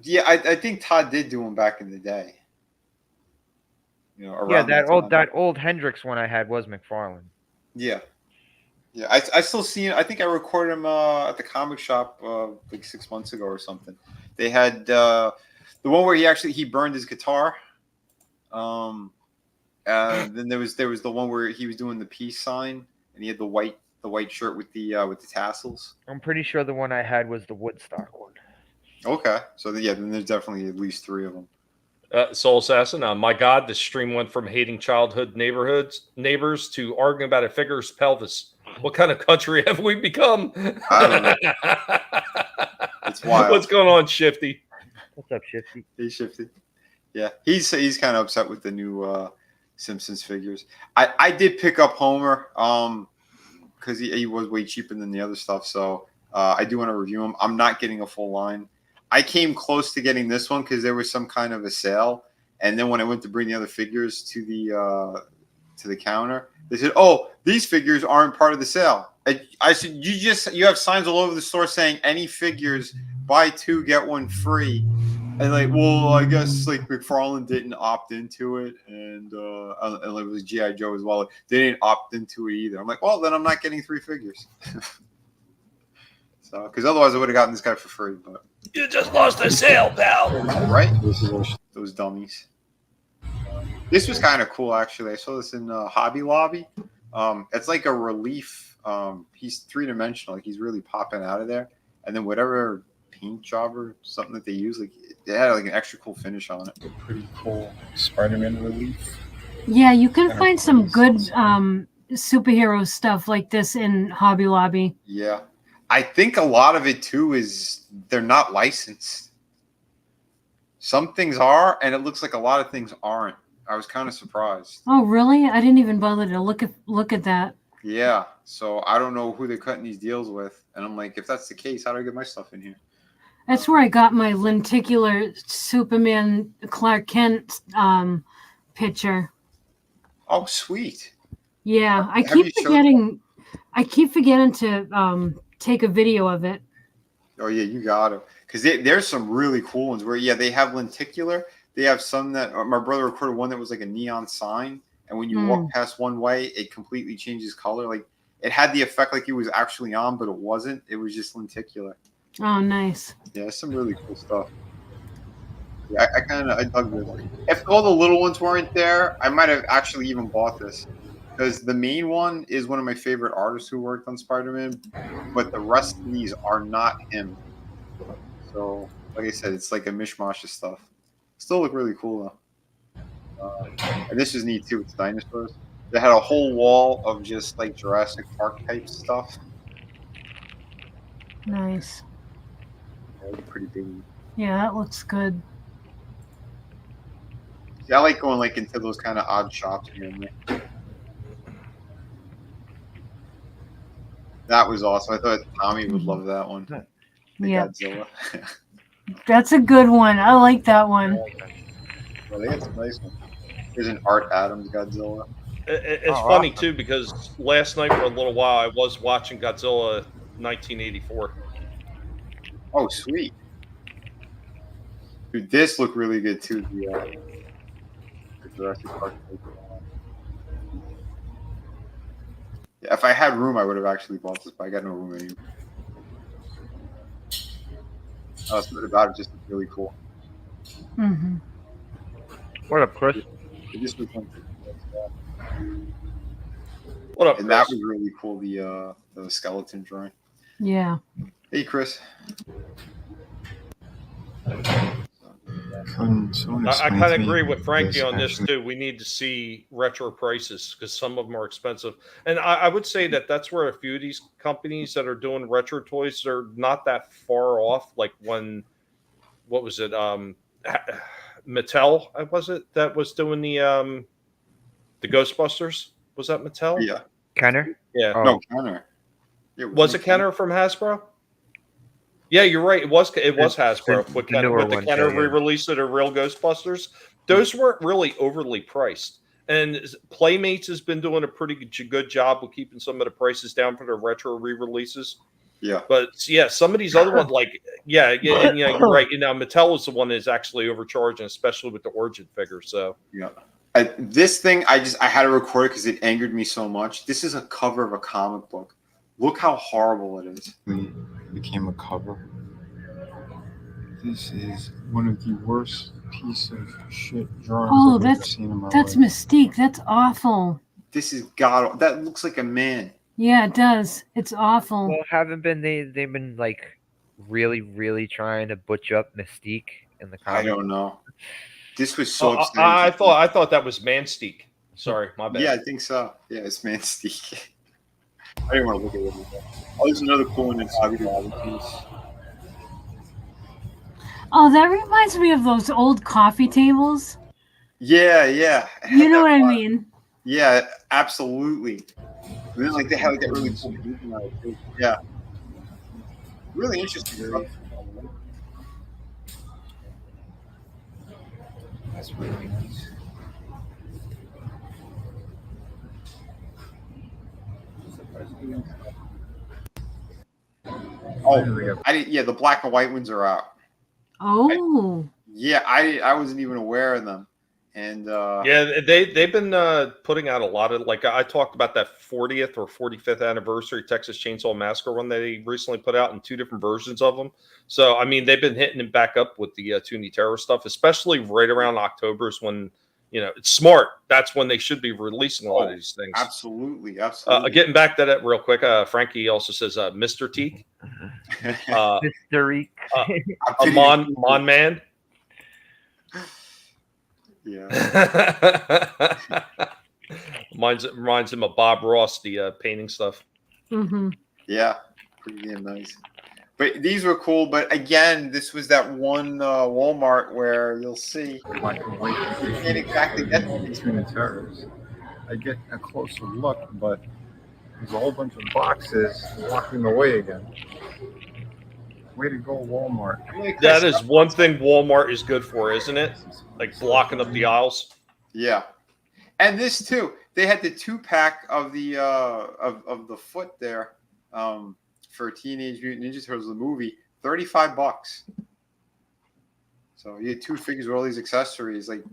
Yeah, I think Todd did do them back in the day. You know, around that old Hendrix one I had was McFarlane. Yeah. Yeah, I still see him. I think I recorded him at the comic shop like 6 months ago or something. They had the one where he burned his guitar. Then there was the one where he was doing the peace sign, and he had the white shirt with the tassels. I'm pretty sure the one I had was the Woodstock one. Okay, so then there's definitely at least 3 of them. Soul Assassin, my God, this stream went from hating childhood neighbors to arguing about a figure's pelvis. What kind of country have we become? I don't know. It's wild. What's going on, Shifty? What's up, Shifty? Hey, Shifty. Yeah, he's kind of upset with the new Simpsons figures. I did pick up Homer because he was way cheaper than the other stuff. So I do want to review him. I'm not getting a full line. I came close to getting this one because there was some kind of a sale, and then when I went to bring the other figures to the counter, they said, "Oh, these figures aren't part of the sale." I said, "You have signs all over the store saying any figures buy 2 get 1 free," and like, well, I guess like McFarlane didn't opt into it, and it was GI Joe as well. They didn't opt into it either. I'm like, well, then I'm not getting 3 figures. So, because otherwise I would have gotten this guy for free, but you just lost a sale, pal. Right? Those dummies. This was kind of cool, actually. I saw this in Hobby Lobby. It's like a relief. He's 3-dimensional. Like he's really popping out of there. And then whatever paint job or something that they use, like it had like an extra cool finish on it. Pretty cool Spider-Man relief. Yeah, you can find some good superhero stuff like this in Hobby Lobby. Yeah. I think a lot of it too is they're not licensed. Some things are, and it looks like a lot of things aren't. I was kind of surprised. Oh, really? I didn't even bother to look at that. Yeah, so I don't know who they're cutting these deals with, and I'm like, if that's the case, how do I get my stuff in here? That's where I got my lenticular Superman Clark Kent picture. Oh, sweet. Yeah, I keep forgetting to take a video of it. Oh yeah, you got it. Because there's some really cool ones where they have lenticular. They have some that my brother recorded one that was like a neon sign, and when you walk past one way, it completely changes color. Like it had the effect like it was actually on, but it wasn't. It was just lenticular. Oh, nice. Yeah, some really cool stuff. Yeah, I dug this. If all the little ones weren't there, I might have actually even bought this. Because the main one is one of my favorite artists who worked on Spider-Man, but the rest of these are not him. So, like I said, it's like a mishmash of stuff. Still look really cool, though. And this is neat, too. It's dinosaurs. They had a whole wall of just, like, Jurassic Park type stuff. Nice. Yeah, pretty big. Yeah, that looks good. Yeah, I like going, like, into those kind of odd shops here and there. That was awesome. I thought Tommy would love that one. Yeah. Godzilla. That's a good one. I like that one. Well, they got some nice ones. There's an Art Adams Godzilla. It's funny, too, because last night for a little while I was watching Godzilla 1984. Oh, sweet. Dude, this looked really good, too. The Jurassic Park. If I had room, I would have actually bought this, but I got no room anymore. Something about it just looked really cool. Mm-hmm. What up, Chris? It just looked like What up, and Chris? that was really cool. The skeleton drawing. Yeah. Hey, Chris. I kind of agree with Frankie on this too. We need to see retro prices because some of them are expensive, and I would say that that's where a few of these companies that are doing retro toys are not that far off. Like when, what was it? Mattel was it that was doing the Ghostbusters? Was that Mattel? Yeah. Kenner? Yeah. Oh. No, Kenner. Was it Kenner from Hasbro? Yeah, you're right. It was Hasbro with Kenner, with the Kenner re-release of the real Ghostbusters. Those weren't really overly priced, and Playmates has been doing a pretty good job with keeping some of the prices down for their retro re-releases. Yeah, but yeah, some of these other ones, like and, you're right. Mattel is the one that's actually overcharging, especially with the Origin figure. So yeah, this thing I had to record it because it angered me so much. This is a cover of a comic book. Look how horrible it is. Became a cover. This is one of the worst piece of shit drawings I've ever seen in my that's life. Mystique. That's awful. This is god. That looks like a man. Yeah, it does. It's awful. Well, haven't been they've been like really trying to butch up Mystique in the comics? I don't know. This was so upsetting. I thought that was Manstique. Sorry, my bad. Yeah, I think so. Yeah, it's Manstique. I didn't want to look at it. Oh, there's another cool one in Avid piece. Oh, that reminds me of those old coffee tables. Yeah. You know what I mean? Yeah, absolutely. And then, like, they had like that really cool movie on it. Yeah. Really interesting stuff. That's really nice. Oh, the black and white ones are out. Oh. I wasn't even aware of them. And yeah, they've been putting out a lot of, like, I talked about that 40th or 45th anniversary Texas Chainsaw Massacre one they recently put out in 2 different versions of them. So I mean, they've been hitting it back up with the Toonie Terror stuff, especially right around October is when, it's smart. That's when they should be releasing a lot of these things. Absolutely. Getting back to that real quick, Frankie also says Mr. Teak. Mr. Eek. A Mon Man. Yeah. reminds him of Bob Ross, the painting stuff. Mm-hmm. Yeah, pretty damn nice. But these were cool. But again, this was that one Walmart where you'll see you can't exactly get these Toonie Terrors. I get a closer look, but there's a whole bunch of boxes walking away again. Way to go, Walmart. That is one thing Walmart is good for, isn't it? Like blocking up the aisles. Yeah. And this too. They had the 2-pack of the of the foot there for Teenage Mutant Ninja Turtles the movie, $35. So you had 2 figures with all these accessories. Like,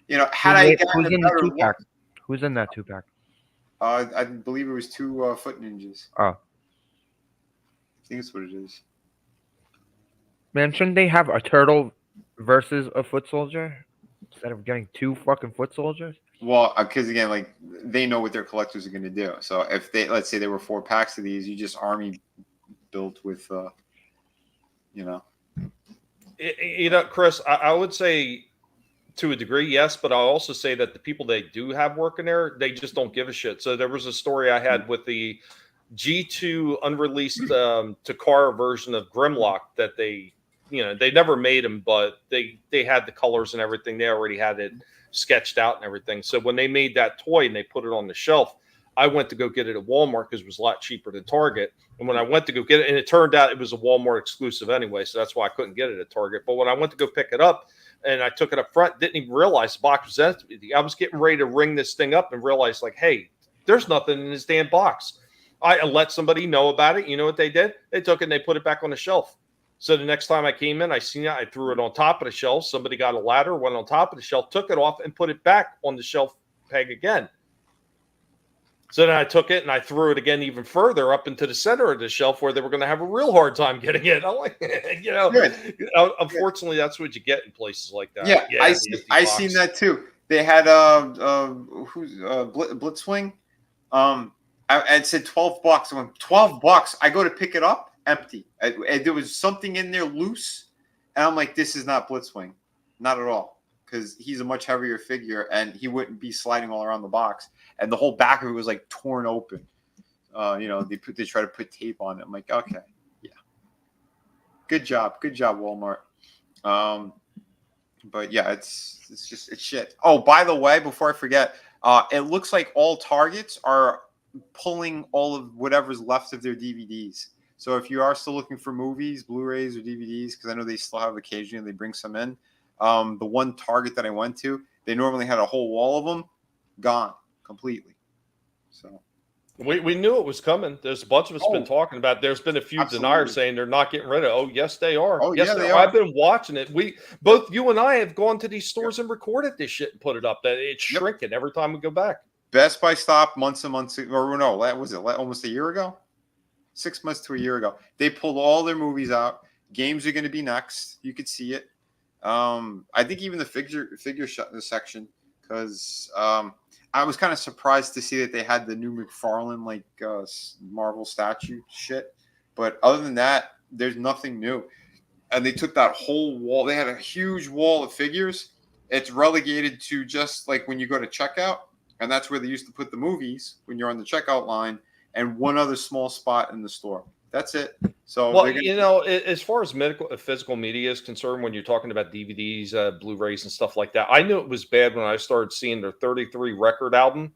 had I gotten a better look. Who's in that 2-pack? I believe it was 2 foot ninjas. Oh. I think that's what it is. Man, shouldn't they have a turtle versus a foot soldier instead of getting 2 fucking foot soldiers? Well, because again, like, they know what their collectors are going to do. So if let's say there were 4 packs of these, you just army built with, Chris, I would say to a degree, yes, but I'll also say that the people they do have working there, they just don't give a shit. So there was a story I had with the G2 unreleased Takara version of Grimlock that they never made them, but they had the colors and everything. They already had it sketched out and everything. So when they made that toy and they put it on the shelf, I went to go get it at Walmart because it was a lot cheaper than Target. And when I went to go get it, and it turned out it was a Walmart exclusive anyway, so that's why I couldn't get it at Target. But when I went to go pick it up and I took it up front, didn't even realize the box was empty. I was getting ready to ring this thing up and realized, like, hey, there's nothing in this damn box. I let somebody know about it. You know what they did? They took it and they put it back on the shelf. So the next time I came in, I seen it. I threw it on top of the shelf. Somebody got a ladder, went on top of the shelf, took it off, and put it back on the shelf peg again. So then I took it and I threw it again even further up into the center of the shelf where they were going to have a real hard time getting it. I'm like, unfortunately, that's what you get in places like that. Yeah, I seen that too. They had Blitzwing. It said $12. I went $12. I go to pick it up, empty. There was something in there loose, and I'm like, this is not Blitzwing, not at all, because he's a much heavier figure, and he wouldn't be sliding all around the box. And the whole back of it was like torn open. They try to put tape on it. I'm like, okay, yeah, good job, Walmart. But yeah, it's shit. Oh, by the way, before I forget, it looks like all Targets are pulling all of whatever's left of their DVDs. So if you are still looking for movies, Blu-rays, or DVDs, because I know they still have occasionally they bring some in. The one Target that I went to, they normally had a whole wall of them, gone completely. So we knew it was coming. There's a bunch of us been talking about it. There's been a few deniers saying they're not getting rid of it. Oh, yes, they are. Oh, yes, yeah, they are. are. I've been watching it. Both you and I have gone to these stores and recorded this shit and put it up. That it's shrinking every time we go back. Best Buy stopped months and months, or no, was it almost a year ago? 6 months to a year ago. They pulled all their movies out. Games are going to be next. You could see it. I think even the figure section, because I was kind of surprised to see that they had the new McFarlane Marvel statue shit. But other than that, there's nothing new. And they took that whole wall. They had a huge wall of figures. It's relegated to just like when you go to checkout, and that's where they used to put the movies when you're on the checkout line, and one other small spot in the store. That's it. So, well, as far as physical media is concerned, when you're talking about DVDs, Blu-rays, and stuff like that, I knew it was bad when I started seeing their 33 record album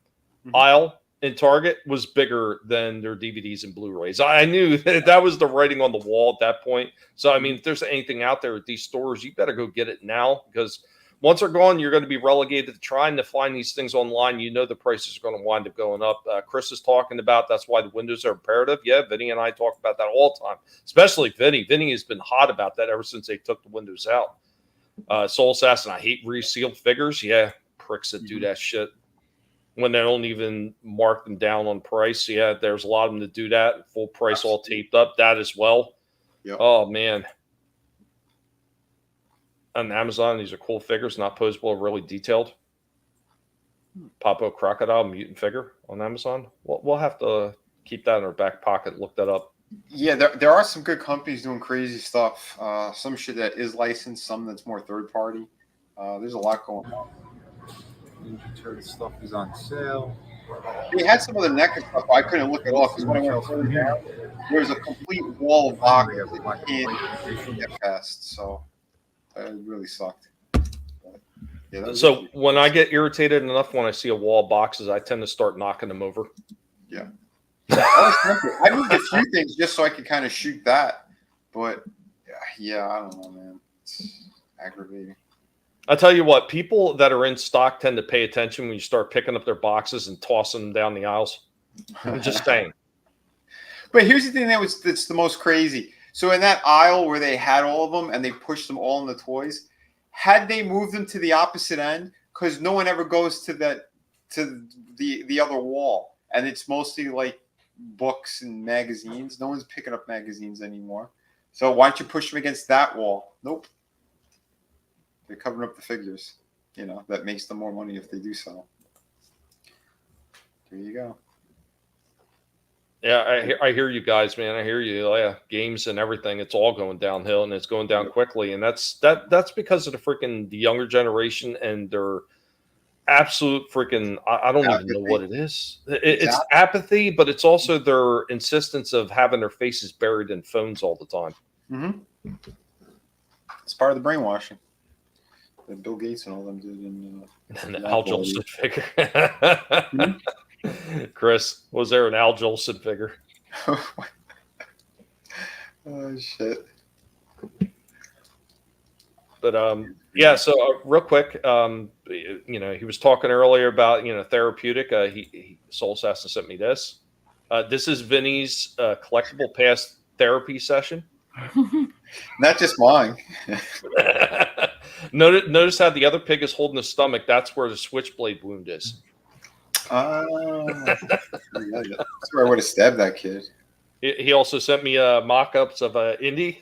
aisle in Target was bigger than their DVDs and Blu-rays. I knew that was the writing on the wall at that point. So, I mean, if there's anything out there at these stores, you better go get it now, because once they're gone, you're going to be relegated to trying to find these things online. You know the prices are going to wind up going up. Chris is talking about that's why the windows are imperative. Yeah, Vinnie and I talk about that all the time, especially Vinnie. Vinnie has been hot about that ever since they took the windows out. Soul Assassin, I hate resealed figures. Yeah, pricks that do that shit when they don't even mark them down on price. Yeah, there's a lot of them that do that. Full price, all taped up. That as well. Yep. Oh, man. On Amazon, these are cool figures, not posable, really detailed. Popo Crocodile mutant figure on Amazon. We'll have to keep that in our back pocket. Look that up. Yeah, there are some good companies doing crazy stuff. Some shit that is licensed, some that's more third party. There's a lot going on. Ninja Turtle stuff is on sale. They had some of the NECA stuff. I couldn't look it off because when I went further down, there was a complete wall of boxes that you can't get past. So it really sucked. Yeah, so when I get irritated enough when I see a wall of boxes, I tend to start knocking them over. Yeah. I moved a few things just so I could kind of shoot that. But yeah, I don't know, man. It's aggravating. I tell you what, people that are in stock tend to pay attention when you start picking up their boxes and tossing them down the aisles. I'm just saying. But here's the thing that's the most crazy. So in that aisle where they had all of them and they pushed them all in the toys, had they moved them to the opposite end, because no one ever goes to the other wall, and it's mostly like books and magazines. No one's picking up magazines anymore. So why don't you push them against that wall? Nope. They're covering up the figures. You know, that makes them more money if they do so. There you go. Yeah, I hear you guys, man. I hear you. Yeah, games and everything, it's all going downhill, and it's going down quickly. And that's because of the younger generation and their absolute freaking, I don't even know what it is. It's apathy, but it's also their insistence of having their faces buried in phones all the time. Mm-hmm. It's part of the brainwashing that Bill Gates and all them did. And the Al Jolson figure. Chris, was there an Al Jolson figure? Oh shit! But yeah. So real quick, he was talking earlier about therapeutic. Soul Assassin sent me this. This is Vinnie's collectible past therapy session. Not just mine. Notice how the other pig is holding the stomach. That's where the switchblade wound is. Oh, that's where I would have stabbed that kid. He also sent me mock-ups of Indy.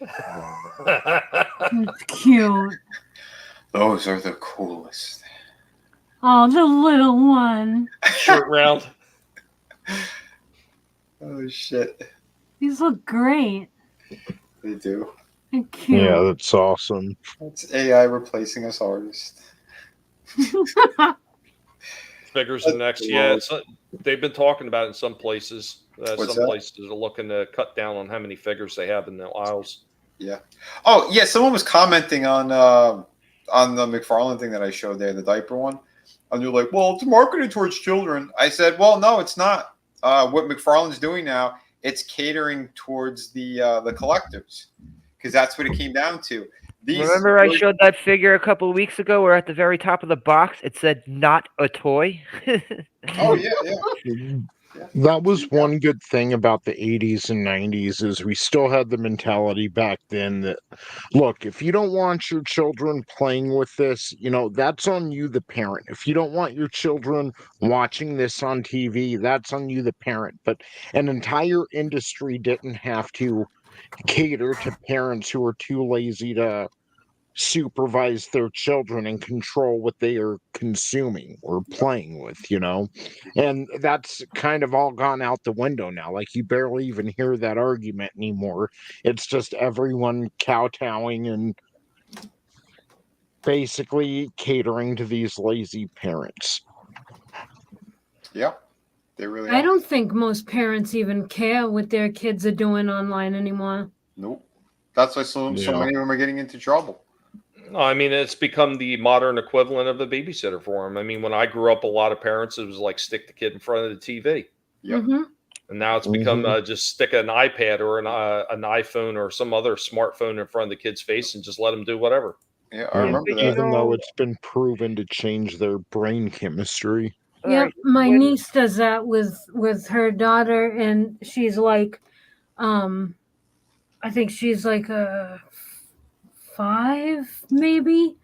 It's cute. Those are the coolest. Oh, the little one. Short round. Oh shit. These look great. They do. They're cute. Yeah, that's awesome. It's AI replacing us artists. Figures are next. Yeah, they've been talking about it in some places. What's some that? places are looking to cut down on how many figures they have in the aisles. Yeah. Oh yeah, someone was commenting on the McFarlane thing that I showed there, the diaper one. And they're like, well, it's marketed towards children. I said, well, no, it's not. What McFarlane's doing now, it's catering towards the collectors, because that's what it came down to. Remember I showed that figure a couple of weeks ago where at the very top of the box it said not a toy? Oh, yeah. That was one good thing about the 80s and 90s is we still had the mentality back then that, look, if you don't want your children playing with this, that's on you, the parent. If you don't want your children watching this on TV, that's on you, the parent. But an entire industry didn't have to cater to parents who are too lazy to supervise their children and control what they are consuming or playing with, and that's kind of all gone out the window now. Like, you barely even hear that argument anymore. It's just everyone kowtowing and basically catering to these lazy parents. Yeah, they really I don't think most parents even care what their kids are doing online anymore. Nope. That's why so many of them are getting into trouble. No, I mean, it's become the modern equivalent of the babysitter for them. I mean, when I grew up, a lot of parents, it was like stick the kid in front of the TV. Yep. And now it's become just stick an iPad or an iPhone or some other smartphone in front of the kid's face and just let them do whatever. Yeah, I remember that. Even though it's been proven to change their brain chemistry. Yep, my niece does that with her daughter, and she's like, I think she's like a 5 maybe,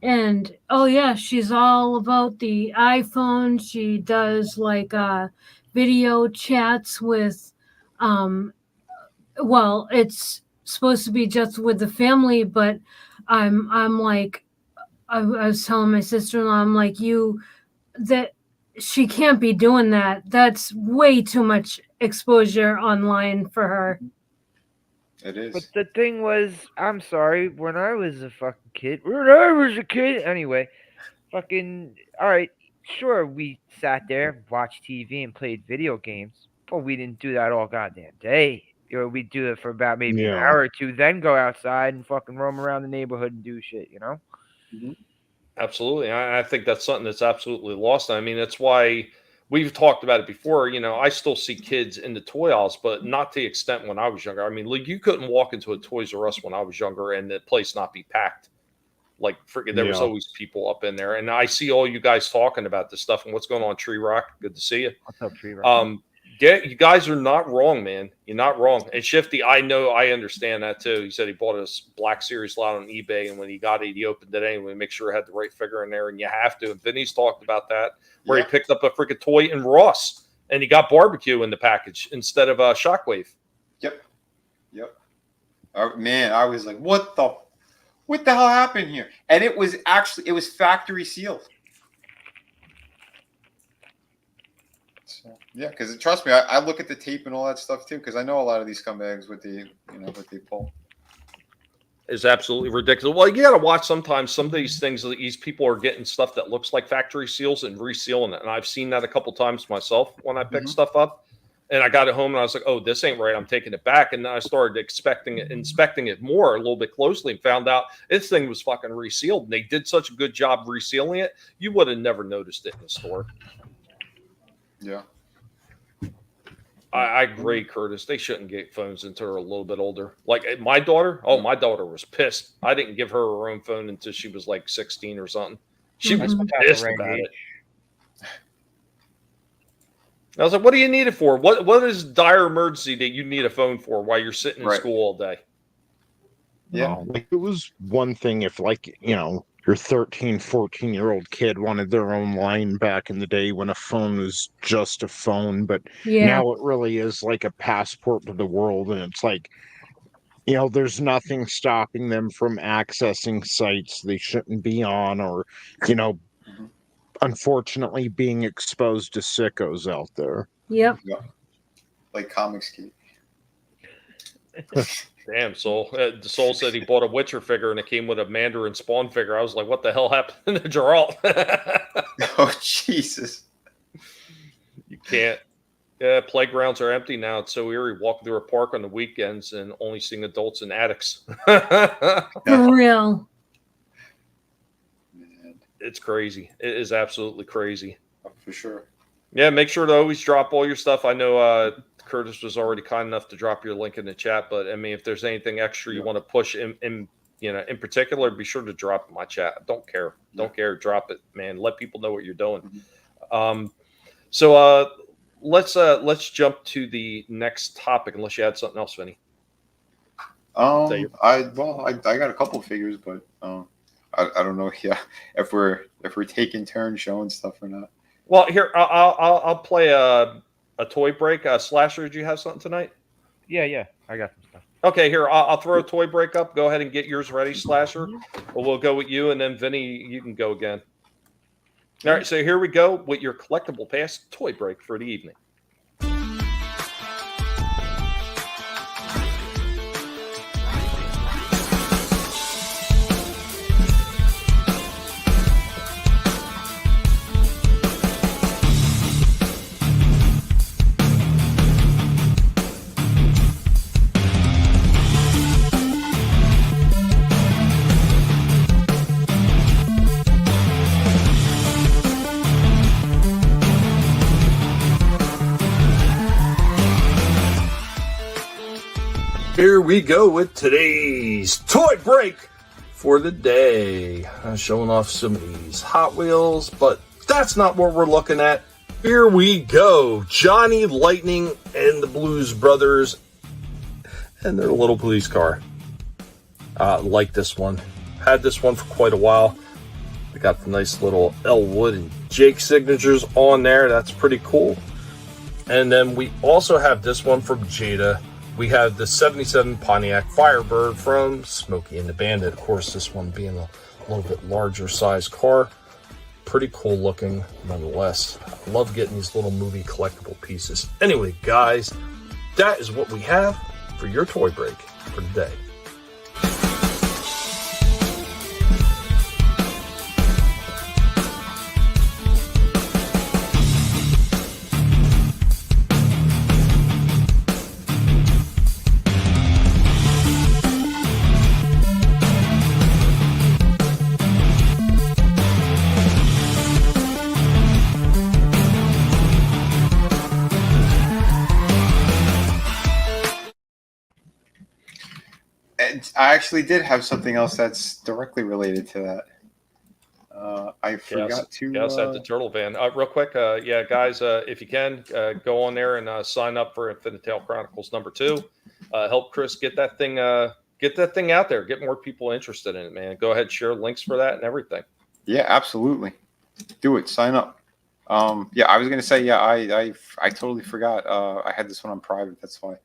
and oh yeah, she's all about the iPhone. She does like video chats with well, it's supposed to be just with the family, but I'm like, I was telling my sister-in-law, I'm like, that she can't be doing that. That's way too much exposure online for her. It is. But the thing was, I'm sorry, when I was a kid, anyway, all right, sure, we sat there, watched TV, and played video games, but we didn't do that all goddamn day. We'd do it for about maybe an hour or two, then go outside and fucking roam around the neighborhood and do shit, Absolutely. I think that's something that's absolutely lost. I mean, that's why we've talked about it before. I still see kids in the toy aisles, but not to the extent when I was younger. I mean, you couldn't walk into a Toys R Us when I was younger and the place not be packed. Like, freaking, there was always people up in there. And I see all you guys talking about this stuff and what's going on, Tree Rock. Good to see you. What's up, Tree Rock? Yeah, you guys are not wrong, man. You're not wrong. And Shifty, I understand that too. He said he bought a Black Series lot on eBay, and when he got it, he opened it anyway, make sure it had the right figure in there, and you have to. And Vinnie's talked about that, where he picked up a freaking toy in Ross, and he got barbecue in the package instead of Shockwave. Yep. Man, I was like, what the hell happened here? And it was factory sealed. Yeah, because trust me, I look at the tape and all that stuff too, because I know a lot of these scumbags what they pull. Is absolutely ridiculous. Well, you got to watch sometimes some of these things. These people are getting stuff that looks like factory seals and resealing it, and I've seen that a couple times myself when I pick stuff up. And I got it home and I was like, "Oh, this ain't right. I'm taking it back." And then I started inspecting it more a little bit closely, and found out this thing was fucking resealed. And they did such a good job resealing it, you would have never noticed it in the store. Yeah. I agree, Curtis. They shouldn't get phones until they're a little bit older. Like my daughter, my daughter was pissed. I didn't give her her own phone until she was like 16 or something. She was pissed about it. I was like, "What do you need it for? What is dire emergency that you need a phone for while you're sitting in school all day?" Yeah, like it was one thing if your 13, 14-year-old kid wanted their own line back in the day when a phone was just a phone, but now it really is like a passport to the world, and it's like, there's nothing stopping them from accessing sites they shouldn't be on, or, unfortunately being exposed to sickos out there. Yep. Like Comics Key. Damn, Soul. Soul said he bought a Witcher figure and it came with a Mandarin Spawn figure. I was like, what the hell happened to Geralt? Oh, Jesus. You can't. Yeah, playgrounds are empty now. It's so eerie walking through a park on the weekends and only seeing adults in attics. For real. It's crazy. It is absolutely crazy. For sure. Yeah, make sure to always drop all your stuff. I know Curtis was already kind enough to drop your link in the chat, but I mean, if there's anything extra you want to push in particular, be sure to drop it in my chat. Don't care. Don't care. Drop it, man. Let people know what you're doing. So let's jump to the next topic, unless you had something else, Vinnie. I got a couple of figures, but I don't know. Yeah, if we're taking turns showing stuff or not. Well, here I'll play a toy break. Slasher, did you have something tonight? Yeah, I got some stuff. Okay, here I'll throw a toy break up. Go ahead and get yours ready, Slasher. Well, we'll go with you, and then Vinnie, you can go again. All right, so here we go with your Collectable Past toy break for the evening. Here we go with today's toy break for the day. Showing off some of these Hot Wheels, but that's not what we're looking at. Here we go. Johnny Lightning and the Blues Brothers and their little police car. Like this one. Had this one for quite a while. We got the nice little Elwood and Jake signatures on there. That's pretty cool. And then we also have this one from Jada. We have the 77 Pontiac Firebird from Smokey and the Bandit. Of course, this one being a little bit larger size car. Pretty cool looking nonetheless. I love getting these little movie collectible pieces. Anyway, guys, that is what we have for your toy break for today. I actually did have something else that's directly related to that. I forgot to. Yes, at the Turtle Van. Real quick, yeah, guys, if you can, go on there and sign up for Infinite Tale Chronicles #2. Help Chris get that thing out there. Get more people interested in it, man. Go ahead, share links for that and everything. Yeah, absolutely. Do it. Sign up. Yeah, I was gonna say, yeah, I totally forgot. I had this one on private. That's why.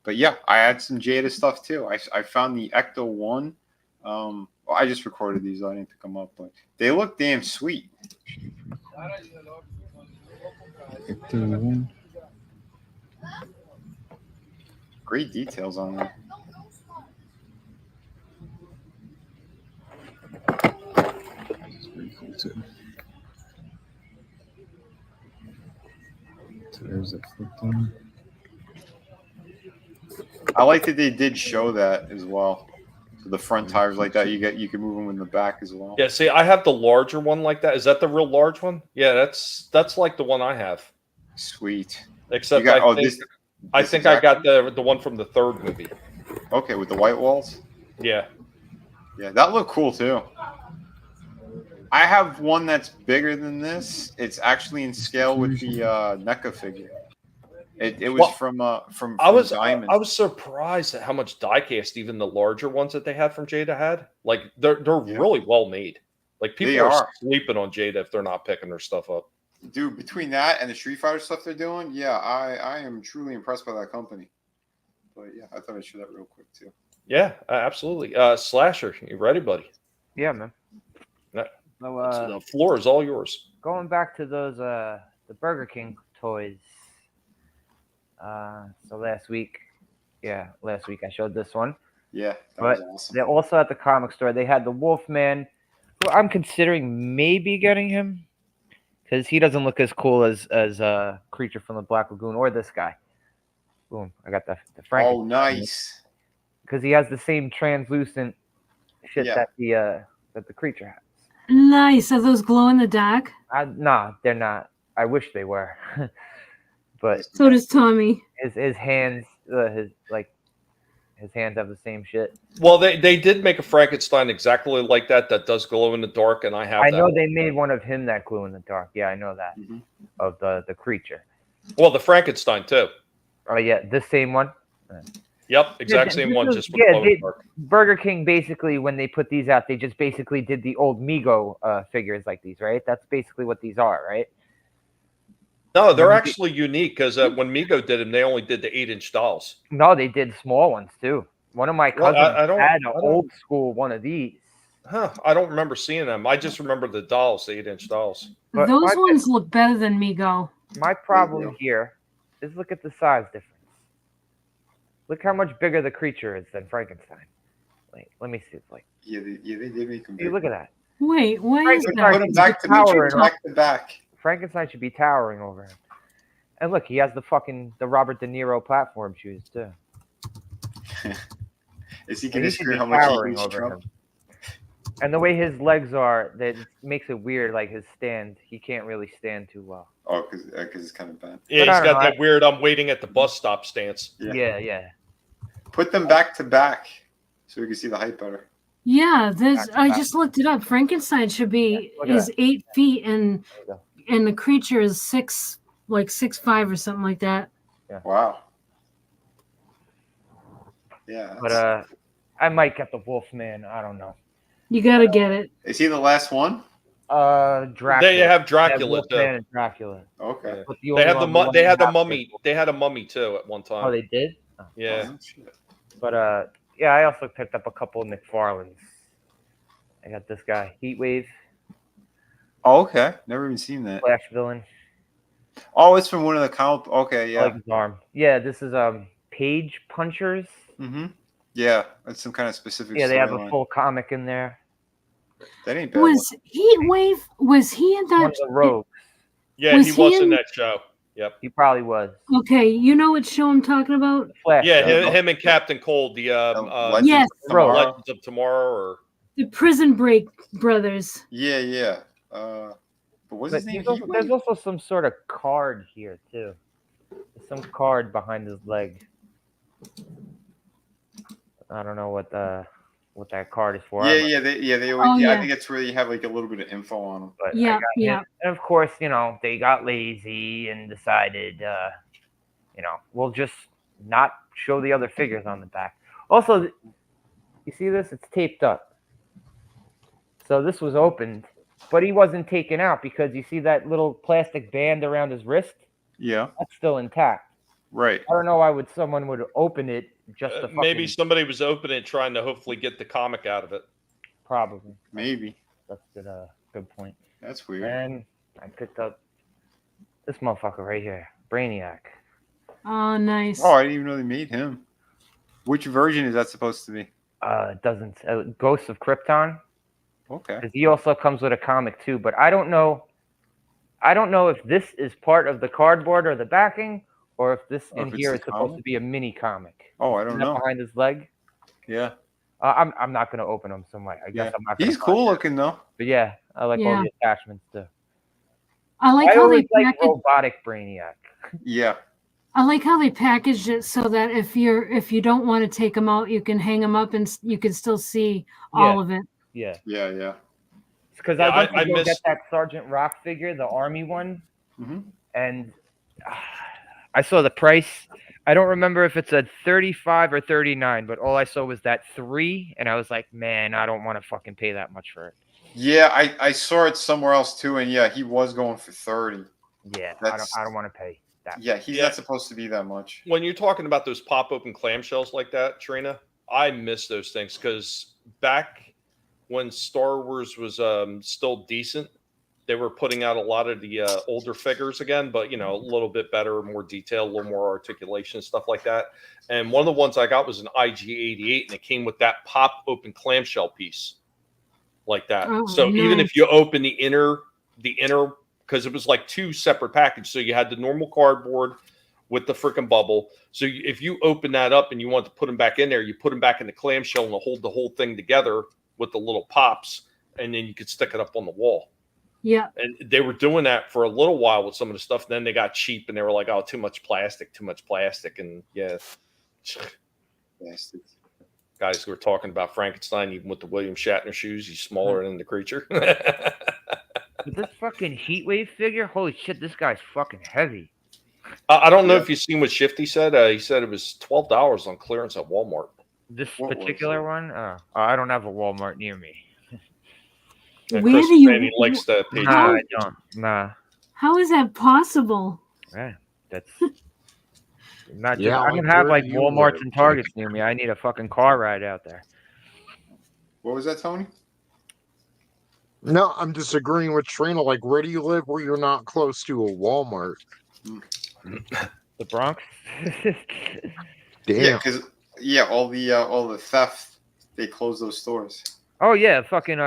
But yeah, I had some Jada stuff too. I found the Ecto 1. Well, I just recorded these. I didn't pick them up, but they look damn sweet. Great details on them. So there's a flip down. I like that they did show that as well. So the front tires like that, you can move them in the back as well. Yeah, see, I have the larger one like that. Is that the real large one? Yeah, that's like the one I have. Sweet. Except I think I got the one from the third movie. Okay, with the white walls? Yeah. Yeah, that looked cool too. I have one that's bigger than this. It's actually in scale with the NECA figure. It was from I was Diamond. I was surprised at how much diecast even the larger ones that they had from Jada had. Like they're really well made. Like people are sleeping on Jada if they're not picking their stuff up. Dude, between that and the Street Fighter stuff they're doing, yeah, I am truly impressed by that company. But yeah, I thought I'd show that real quick too. Yeah, absolutely. Slasher, you ready, buddy? Yeah, man. No, So, the floor is all yours. Going back to those the Burger King toys. So last week I showed this one. Yeah, that but was awesome. They're also at the comic store. They had the Wolfman, who I'm considering maybe getting him because he doesn't look as cool as Creature from the Black Lagoon or this guy. Boom! I got the Frankenstein. Oh, nice. Because he has the same translucent shit that the creature has. Nice. Are those glow in the dark? Nah, they're not. I wish they were. But so does Tommy. His hands, his hands have the same shit. Well, they did make a Frankenstein exactly like that does glow in the dark, and I know they made one of him that glow in the dark. Yeah, I know that. Mm-hmm. Of the creature. Well, the Frankenstein too. Oh yeah, this same one. Yep, exact same one. Just with glow in the dark. Burger King basically, when they put these out, they just basically did the old Mego figures like these, right? That's basically what these are, right? No, they're actually unique because when Mego did them, they only did the 8-inch dolls. No, they did small ones too. One of my cousins had an old school one of these. Huh? I don't remember seeing them. I just remember the dolls, the 8-inch dolls. But those ones look better than Mego. My problem here is look at the size difference. Look how much bigger the creature is than Frankenstein. Wait, let me see. Yeah, they did make them. See, look at that. Wait, why is that? Put them back to back. Frankenstein should be towering over him. And look, he has the Robert De Niro platform shoes too. Is he going to screw how much he needs Trump? And the way his legs are, that makes it weird. Like his stand, he can't really stand too well. Oh, because it's kind of bad. Yeah, he's got that weird I'm waiting at the bus stop stance. Yeah. Put them back to back so we can see the height better. Yeah, I just looked it up. Frankenstein should be 8 feet and the creature is 6'5" or something like that. Yeah. Wow. Yeah. But I might get the Wolfman. I don't know. You gotta get it. Is he the last one? Dracula. They have Dracula too. And Dracula. Okay. They had the mummy. They had a mummy too at one time. Oh, they did. Oh. Yeah. But I also picked up a couple of McFarlanes. I got this guy, Heatwave. Oh, okay. Never even seen that. Flash villain. Oh, it's from one of the comic. Okay, yeah. I like his arm. Yeah, this is Page Punchers. Mm-hmm. Yeah, that's some kind of specific. Yeah, they have a full comic in there. That ain't bad. Was Heatwave? Was he in that? One of the Rogues. Yeah, he was in that show. Yep. He probably was. Okay, you know what show I'm talking about? Flash yeah, him and Captain Cold, the yes, Legends of Tomorrow, or the Prison Break brothers. Yeah. But what's his name? There's also some sort of card here too. There's some card behind his leg. I don't know what that card is for. Yeah. They always. I think it's where you have like a little bit of info on them. But yeah. And of course, they got lazy and decided, we'll just not show the other figures on the back. Also, you see this? It's taped up. So this was opened, but he wasn't taken out because you see that little plastic band around his wrist? Yeah. That's still intact. Right. I don't know why someone would open it just to maybe somebody was opening it trying to hopefully get the comic out of it. Probably. Maybe. That's a good point. That's weird. And I picked up this motherfucker right here, Brainiac. Oh, nice. Oh, I didn't even know they made him. Which version is that supposed to be? It doesn't. Ghosts of Krypton. Okay. Because he also comes with a comic too, but I don't know if this is part of the cardboard or the backing, or if this in here is supposed to be a mini comic. Oh, I don't know. Behind his leg. Yeah. I'm not gonna open him some way. I guess I'm not. He's cool looking though. But yeah, I like all the attachments too. I always like robotic Brainiac. Yeah. I like how they packaged it so that if you don't want to take them out, you can hang them up and you can still see all of it. Yeah. Because I went to get that Sergeant Rock figure, the army one, mm-hmm. and I saw the price. I don't remember if it said 35 or 39, but all I saw was that 3, and I was like, man, I don't want to fucking pay that much for it. Yeah, I saw it somewhere else too, and yeah, he was going for 30. Yeah, I don't want to pay that. Yeah, he's not supposed to be that much. When you're talking about those pop open clamshells like that, Trina, I miss those things because back when Star Wars was still decent, they were putting out a lot of the older figures again, but a little bit better, more detail, a little more articulation, stuff like that. And one of the ones I got was an IG-88, and it came with that pop open clamshell piece like that. Oh, so nice. even if you open the inner, because it was like 2 separate packages. So you had the normal cardboard with the freaking bubble. So if you open that up and you want to put them back in there, you put them back in the clamshell and hold the whole thing together with the little pops, and then you could stick it up on the wall. Yeah. And they were doing that for a little while with some of the stuff. Then they got cheap and they were like, oh, too much plastic. And yeah. Guys were talking about Frankenstein, even with the William Shatner shoes. He's smaller than the creature. This fucking Heatwave figure? Holy shit, this guy's fucking heavy. I don't know if you've seen what Shifty said. He said it was $12 on clearance at Walmart. This particular one? I don't have a Walmart near me. Where do you? He likes to pay. Nah, I don't. Nah. How is that possible? Yeah, that's not. Yeah, I don't like, have where like do you Walmarts live? and Targets near me. I need a fucking car ride out there. What was that, Tony? No, I'm disagreeing with Trina. Like, where do you live where you're not close to a Walmart? The Bronx. Damn. Yeah, because all the theft, they closed those stores. Oh yeah, fucking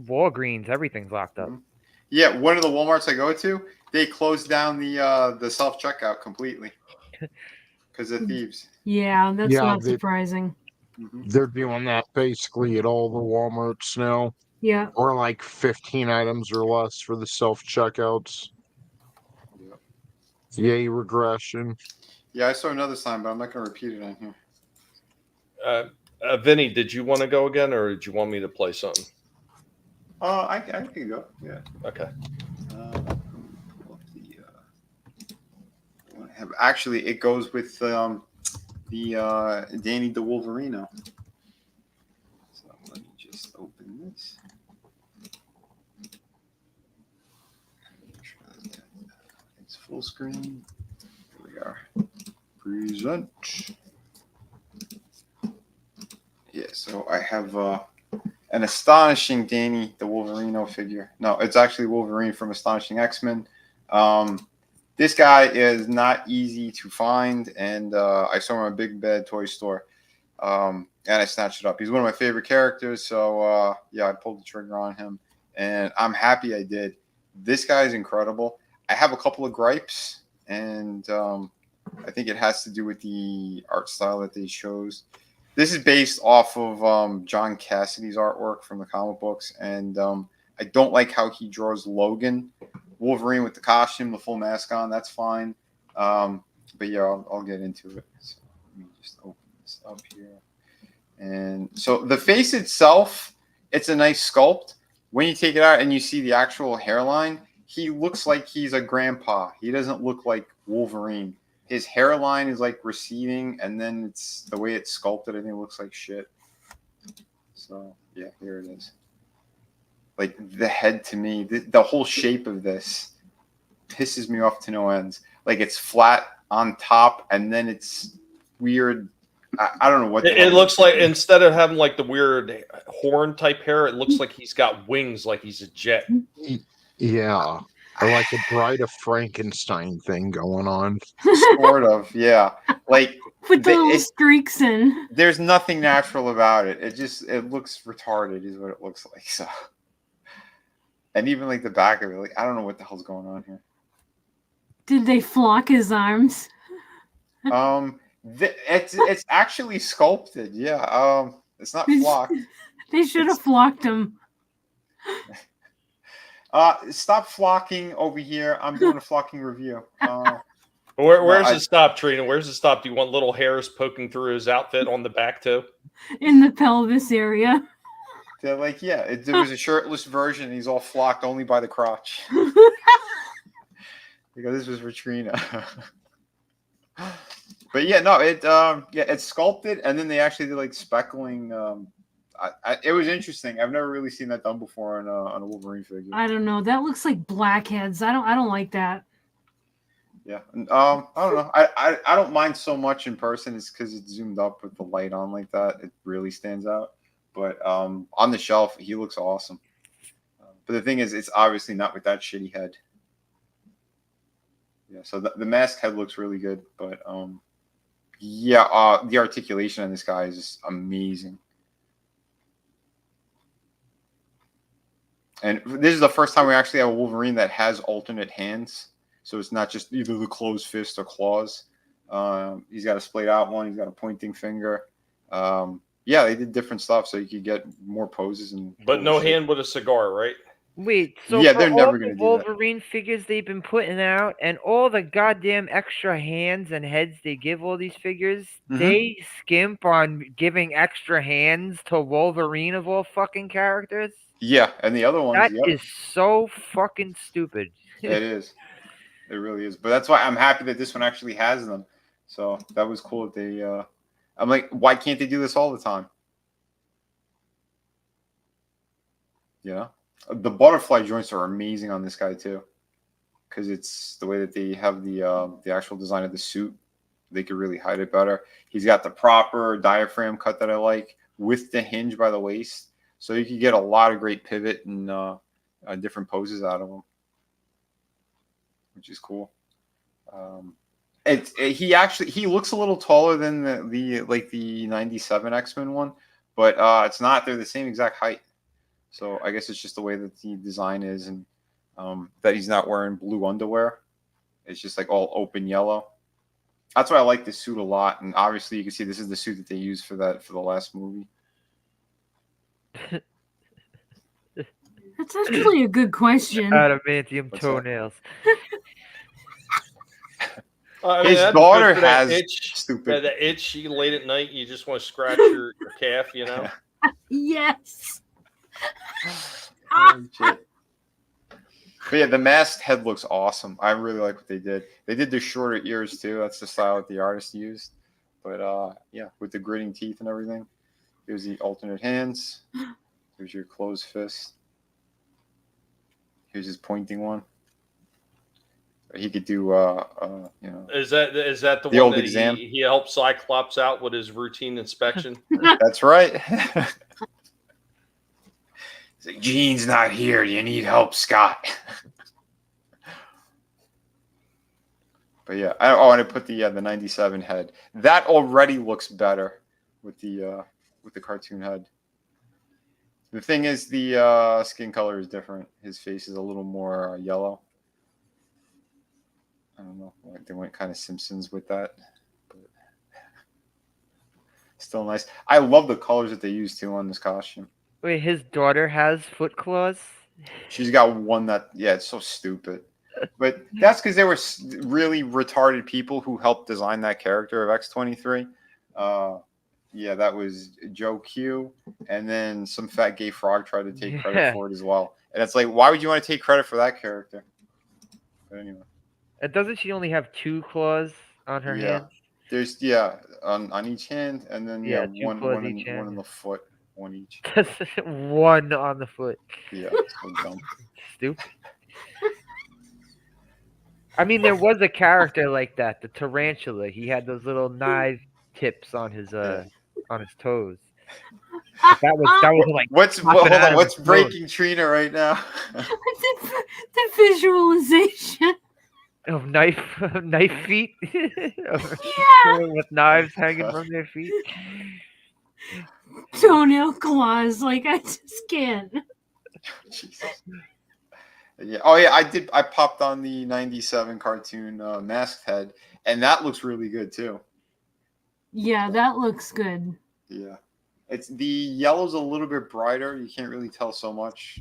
Walgreens. Everything's locked up. Yeah, one of the Walmarts I go to, they closed down the self checkout completely because of thieves. Yeah, that's not surprising. They're doing that basically at all the Walmarts now. Yeah. Or like 15 items or less for the self checkouts. Yay, regression. Yeah, I saw another sign, but I'm not going to repeat it on here. Vinnie, did you want to go again, or did you want me to play something? I can go. Yeah. Okay. Actually, it goes with the Danny the Wolverino. So let me just open this. It's full screen. Here we are. Present. Yeah, so I have an astonishing Danny the Wolverino figure. No, it's actually Wolverine from Astonishing X-Men. This guy is not easy to find, and I saw him at a Big Bad Toy Store, and I snatched it up. He's one of my favorite characters, so yeah, I pulled the trigger on him, and I'm happy I did. This guy is incredible. I have a couple of gripes, and I think it has to do with the art style that they chose. This is based off of John Cassidy's artwork from the comic books, and I don't like how he draws Logan. Wolverine with the costume, the full mask on, that's fine. But yeah, I'll get into it. So let me just open this up here. And so the face itself, it's a nice sculpt. When you take it out and you see the actual hairline, he looks like he's a grandpa. He doesn't look like Wolverine. His hairline is like receding, and then it's the way it's sculpted, I think it looks like shit. So yeah, here it is. Like the head to me, the whole shape of this pisses me off to no ends. Like it's flat on top, and then it's weird. I don't know what it looks like. Instead of having like the weird horn type hair, it looks like he's got wings, like he's a jet. Yeah, or like a Bride of Frankenstein thing going on. Sort of, yeah. Like with the little streaks in. There's nothing natural about it. It looks retarded, is what it looks like. So. And even like the back of it, like I don't know what the hell's going on here. Did they flock his arms? It's actually sculpted. Yeah. It's not flocked. They should have flocked him. Stop flocking over here. I'm doing a flocking review. Where's it stop, Trina? Where's it stop? Do you want little hairs poking through his outfit on the back too? In the pelvis area. They're like, yeah, there was a shirtless version. And he's all flocked only by the crotch. Because this was for Trina. But yeah, no, it's sculpted, and then they actually did like speckling. It was interesting. I've never really seen that done before on a Wolverine figure. I don't know. That looks like blackheads. I don't like that. Yeah. I don't know. I don't mind so much in person. It's because it's zoomed up with the light on like that. It really stands out. But on the shelf, he looks awesome. But the thing is, it's obviously not with that shitty head. Yeah. So the masked head looks really good. But the articulation on this guy is just amazing. And this is the first time we actually have a Wolverine that has alternate hands. So it's not just either the closed fist or claws. He's got a splayed out one. He's got a pointing finger. Yeah, they did different stuff so you could get more poses. But no hand with a cigar, right? Wait, so yeah, for they're all never the going to do that. Wolverine figures they've been putting out and all the goddamn extra hands and heads they give all these figures, they skimp on giving extra hands to Wolverine of all fucking characters? Yeah, and the other ones, That is so fucking stupid. It is. It really is. But that's why I'm happy that this one actually has them. So that was cool that they I'm like, why can't they do this all the time? You know? The butterfly joints are amazing on this guy too. Because it's the way that they have the actual design of the suit. They could really hide it better. He's got the proper diaphragm cut that I like with the hinge by the waist. So you can get a lot of great pivot and different poses out of him, which is cool. He looks a little taller than the 97 X-Men one, but it's not. They're the same exact height. So I guess it's just the way that the design is, and that he's not wearing blue underwear. It's just like all open yellow. That's why I like this suit a lot. And obviously, you can see this is the suit that they used for the last movie. That's actually a good question. Adamantium toenails. His daughter has itch, stupid. That itch you late at night, you just want to scratch your calf, you know? Yes. Oh, shit. But yeah, the masked head looks awesome. I really like what they did. They did the shorter ears too. That's the style that the artist used. But yeah, with the gritting teeth and everything. Here's the alternate hands. Here's your closed fist. Here's his pointing one. He could do, you know. Is that the one old that exam? He helped Cyclops out with his routine inspection? That's right. He's like, Gene's not here. You need help, Scott. But yeah, I want to put the 97 head. That already looks better with the cartoon head. The thing is, the skin color is different. His face is a little more yellow. I don't know. They went kind of Simpsons with that. But still nice. I love the colors that they used too on this costume. Wait, his daughter has foot claws? She's got one that, yeah, it's so stupid. But that's because they were really retarded people who helped design that character of X-23. Yeah, that was Joe Q. And then some fat gay frog tried to take credit for it as well. And it's like, why would you want to take credit for that character? But anyway. Doesn't she only have 2 claws on her hands? There's, on each hand. And then, one in the foot. One each. One on the foot. Yeah, so dumb. Stupid. I mean, there was a character like that, the tarantula. He had those little knife tips on his toes. That was like what's breaking Trina right now? the visualization of knife feet. With knives hanging from their feet. Toenail claws, like I just can't. Jesus. Yeah. Oh yeah, I popped on the 97 cartoon masked head, and that looks really good too. Yeah, that looks good. Yeah. It's the yellow's a little bit brighter. You can't really tell so much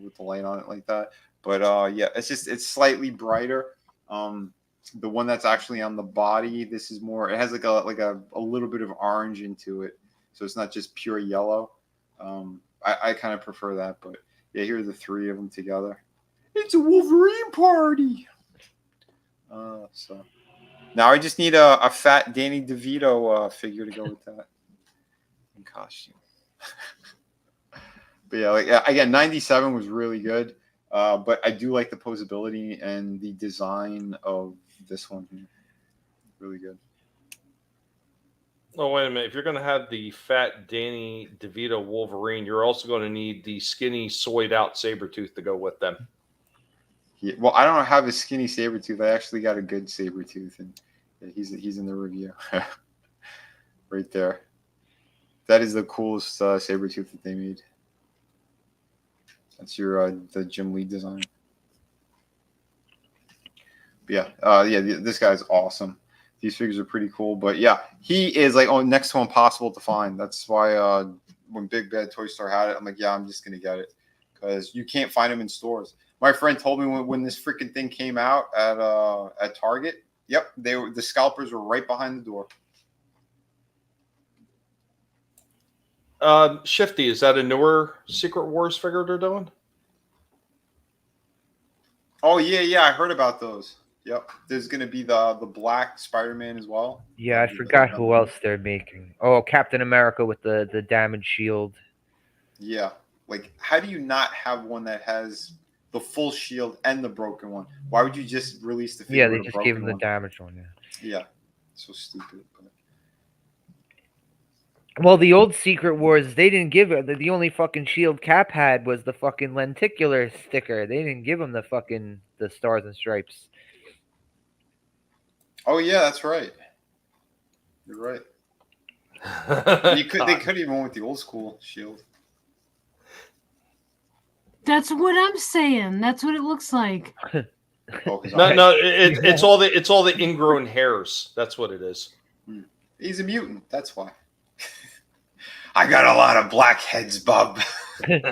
with the light on it like that. But yeah, it's slightly brighter. The one that's actually on the body, this is more. It has like a little bit of orange into it, so it's not just pure yellow. I kind of prefer that, but yeah, here are the 3 of them together. It's a Wolverine party. So Now I just need a fat Danny DeVito figure to go with that in costume. But yeah, like again, 97 was really good. But I do like the posability and the design of this one here. Really good. Oh, wait a minute. If you're going to have the fat Danny DeVito Wolverine, you're also going to need the skinny, soyed out Sabretooth to go with them. Yeah, well, I don't have a skinny Sabretooth. I actually got a good Sabretooth, and yeah, he's in the review. Right there. That is the coolest Sabretooth that they made. That's your the Jim Lee design. But yeah, this guy's awesome. These figures are pretty cool, but yeah, he is like next to impossible to find. That's why when Big Bad Toy Store had it, I'm like, yeah, I'm just gonna get it because you can't find them in stores. My friend told me when this freaking thing came out at Target. Yep, the scalpers were right behind the door. Shifty, is that a newer Secret Wars figure they're doing? Oh yeah, I heard about those. Yep, there's gonna be the black Spider-Man as well. Yeah, I forgot who else they're making. Oh, Captain America with the damaged shield. Yeah, like how do you not have one that has the full shield and the broken one? Why would you just release the figure? Yeah, they just gave him the damaged one. Yeah, so stupid. But... Well, the old Secret Wars, they didn't give it. The only fucking shield Cap had was the fucking lenticular sticker. They didn't give him the stars and stripes. Oh yeah, that's right. You're right. They could even went with the old school shield. That's what I'm saying. That's what it looks like. No, it's all the ingrown hairs. That's what it is. He's a mutant. That's why. I got a lot of blackheads, Bob. But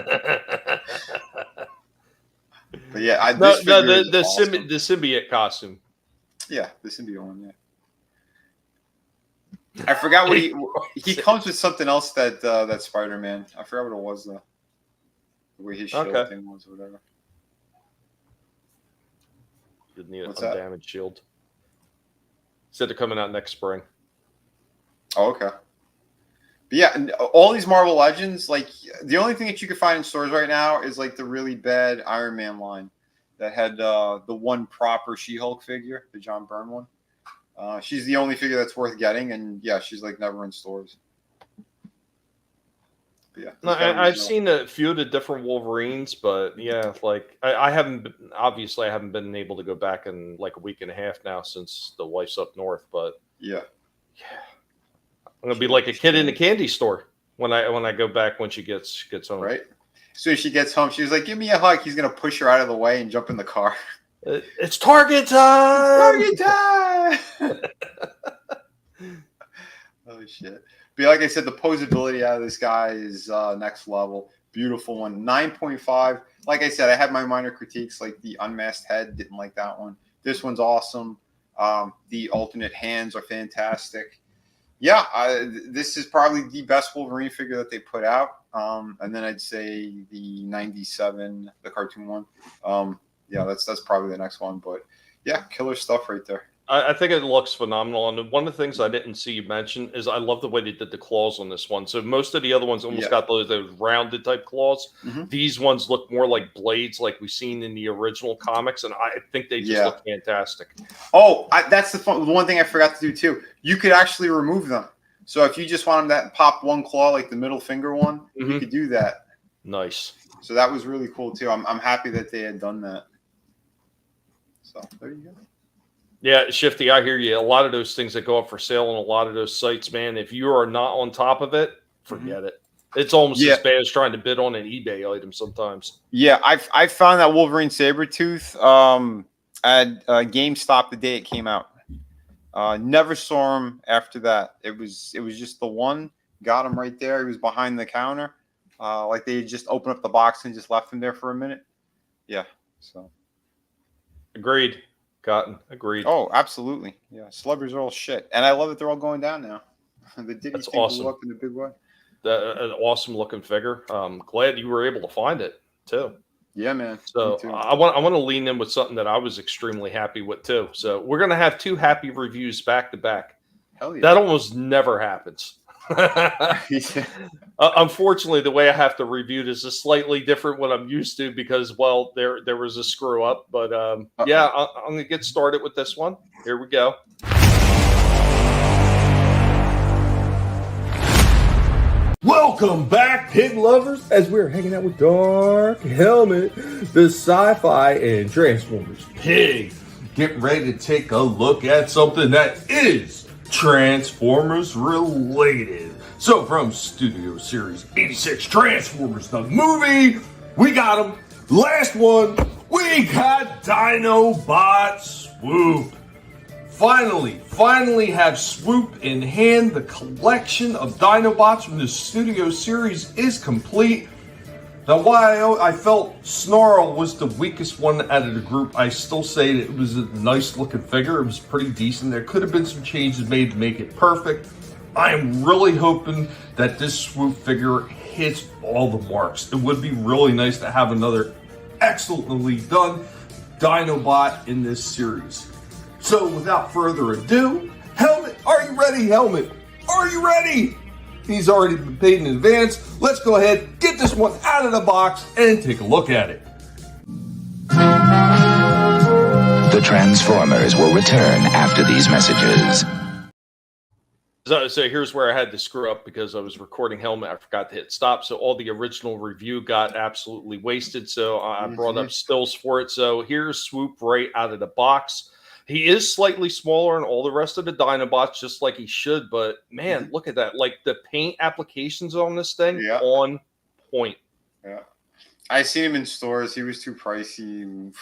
yeah, the symbiote costume. Yeah, the symbiote one. Yeah. I forgot what he comes with something else that Spider-Man. I forgot what it was though. The way his shield thing was, or whatever. Didn't need a damaged shield. Said they're coming out next spring. Oh, okay. But yeah, and all these Marvel Legends, like the only thing that you can find in stores right now is like the really bad Iron Man line that had the one proper She-Hulk figure, the John Byrne one. She's the only figure that's worth getting, and yeah, she's like never in stores. But yeah, I've seen a few of the different Wolverines, but yeah, like I haven't been able to go back in like a week and a half now since the wife's up north. But yeah. I'm gonna be like a kid in a candy store when I go back when she gets home. Right. As soon as she gets home, she's like, "Give me a hug." He's gonna push her out of the way and jump in the car. It's Target time. Target time. Oh shit! But like I said, the posability out of this guy is next level. Beautiful one. 9.5. Like I said, I had my minor critiques, like the unmasked head. Didn't like that one. This one's awesome. The alternate hands are fantastic. Yeah, this is probably the best Wolverine figure that they put out. And then I'd say the 97, the cartoon one. Yeah, that's probably the next one. But yeah, killer stuff right there. I think it looks phenomenal. And one of the things I didn't see you mention is I love the way they did the claws on this one. So most of the other ones almost got those rounded type claws. Mm-hmm. These ones look more like blades like we've seen in the original comics. And I think they just look fantastic. Oh, that's the one thing I forgot to do too. You could actually remove them. So if you just want them to pop one claw, like the middle finger one, you could do that. Nice. So that was really cool too. I'm happy that they had done that. So there you go. Yeah, Shifty, I hear you. A lot of those things that go up for sale on a lot of those sites, man, if you are not on top of it, forget it. It's almost as bad as trying to bid on an eBay item sometimes. Yeah, I found that Wolverine Sabretooth at GameStop the day it came out. Never saw him after that. It was just the one. Got him right there. He was behind the counter. Like they just opened up the box and just left him there for a minute. Yeah, so. Agreed. Cotton. Agreed. Oh, absolutely. Yeah, celebrities are all shit. And I love that they're all going down now. The Diddy thing awesome. blew up in a big way. An awesome looking figure. Glad you were able to find it, too. Yeah, man. So I want to lean in with something that I was extremely happy with too. So we're gonna have 2 happy reviews back to back. Hell yeah. That almost never happens. Unfortunately, the way I have to review this is slightly different what I'm used to because, well, there was a screw up. But yeah, I'm gonna get started with this one. Here we go. Welcome back, pig lovers, as we're hanging out with Dark Helmet, the sci-fi and Transformers pig. Get ready to take a look at something that is Transformers related. So from Studio Series 86 Transformers, the movie, we got them. Last one, we got Dinobot Swoop. Finally have Swoop in hand. The collection of Dinobots from the Studio Series is complete. Now, while I felt Snarl was the weakest one out of the group, I still say that it was a nice looking figure. It was pretty decent. There could have been some changes made to make it perfect. I am really hoping that this Swoop figure hits all the marks. It would be really nice to have another excellently done Dinobot in this series. So without further ado, Helmet, are you ready, Helmet? Are you ready? He's already been paid in advance. Let's go ahead, get this one out of the box, and take a look at it. The Transformers will return after these messages. So here's where I had to screw up because I was recording Helmet. I forgot to hit stop. So all the original review got absolutely wasted. So I brought up stills for it. So here's Swoop right out of the box. He is slightly smaller than all the rest of the Dinobots, just like he should. But, man, look at that. Like, the paint applications on this thing, on point. Yeah. I seen him in stores. He was too pricey.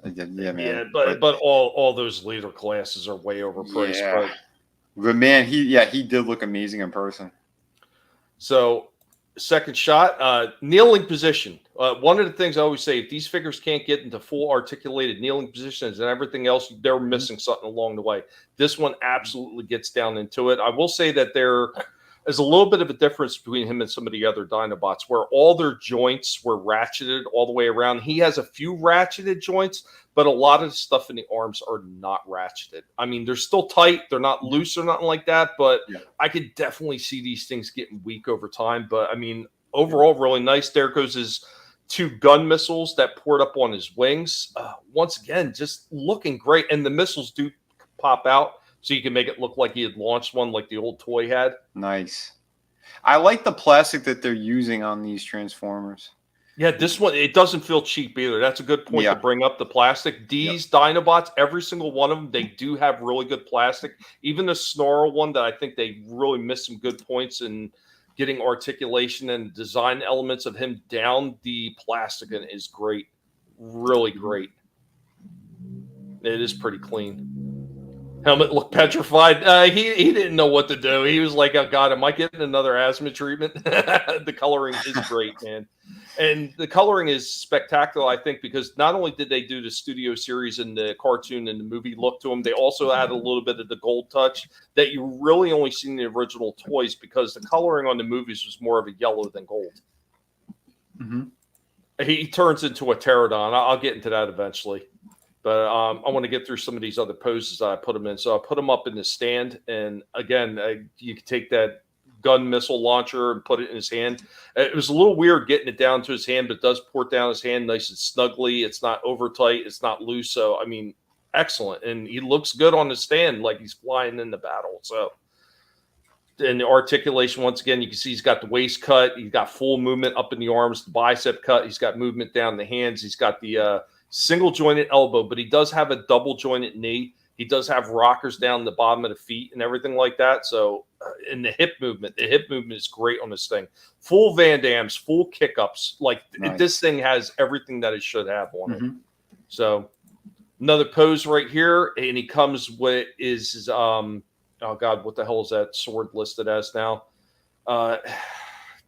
Yeah, man. Yeah, but all those later classes are way overpriced. Yeah. But, man, he did look amazing in person. So, second shot, kneeling position. One of the things I always say, if these figures can't get into full articulated kneeling positions and everything else, they're missing something along the way. This one absolutely gets down into it. I will say that there is a little bit of a difference between him and some of the other Dinobots where all their joints were ratcheted all the way around. He has a few ratcheted joints, but a lot of the stuff in the arms are not ratcheted. I mean, they're still tight. They're not loose or nothing like that, but I could definitely see these things getting weak over time. But, I mean, overall, really nice. There goes his 2 gun missiles that poured up on his wings. Once again, just looking great. And the missiles do pop out, so you can make it look like he had launched one like the old toy had. Nice. I like the plastic that they're using on these Transformers. Yeah, this one, it doesn't feel cheap either. That's a good point to bring up, the plastic. These Dinobots, every single one of them, they do have really good plastic. Even the Snarl one that I think they really missed some good points in getting articulation and design elements of him down. The plastic is great. Really great. It is pretty clean. Helmet looked petrified. He didn't know what to do. He was like, oh, God, am I getting another asthma treatment? The coloring is great, man. And the coloring is spectacular, I think, because not only did they do the Studio Series and the cartoon and the movie look to them, they also added a little bit of the gold touch that you really only see in the original toys because the coloring on the movies was more of a yellow than gold. He turns into a pterodon. I'll get into that eventually. But I want to get through some of these other poses that I put him in. So I put him up in the stand. And, again, you can take that gun missile launcher and put it in his hand. It was a little weird getting it down to his hand, but it does port down his hand nice and snugly. It's not over tight. It's not loose. So, I mean, excellent. And he looks good on the stand like he's flying in the battle. So, and the articulation, once again, you can see he's got the waist cut. He's got full movement up in the arms, the bicep cut. He's got movement down the hands. He's got the single jointed elbow, but he does have a double jointed knee. He does have rockers down the bottom of the feet and everything like that. So, in the hip movement is great on this thing. Full Van Dams, full kick-ups. Like, this thing has everything that it should have on it. So, another pose right here, and he comes with his, oh, God, what the hell is that sword listed as now?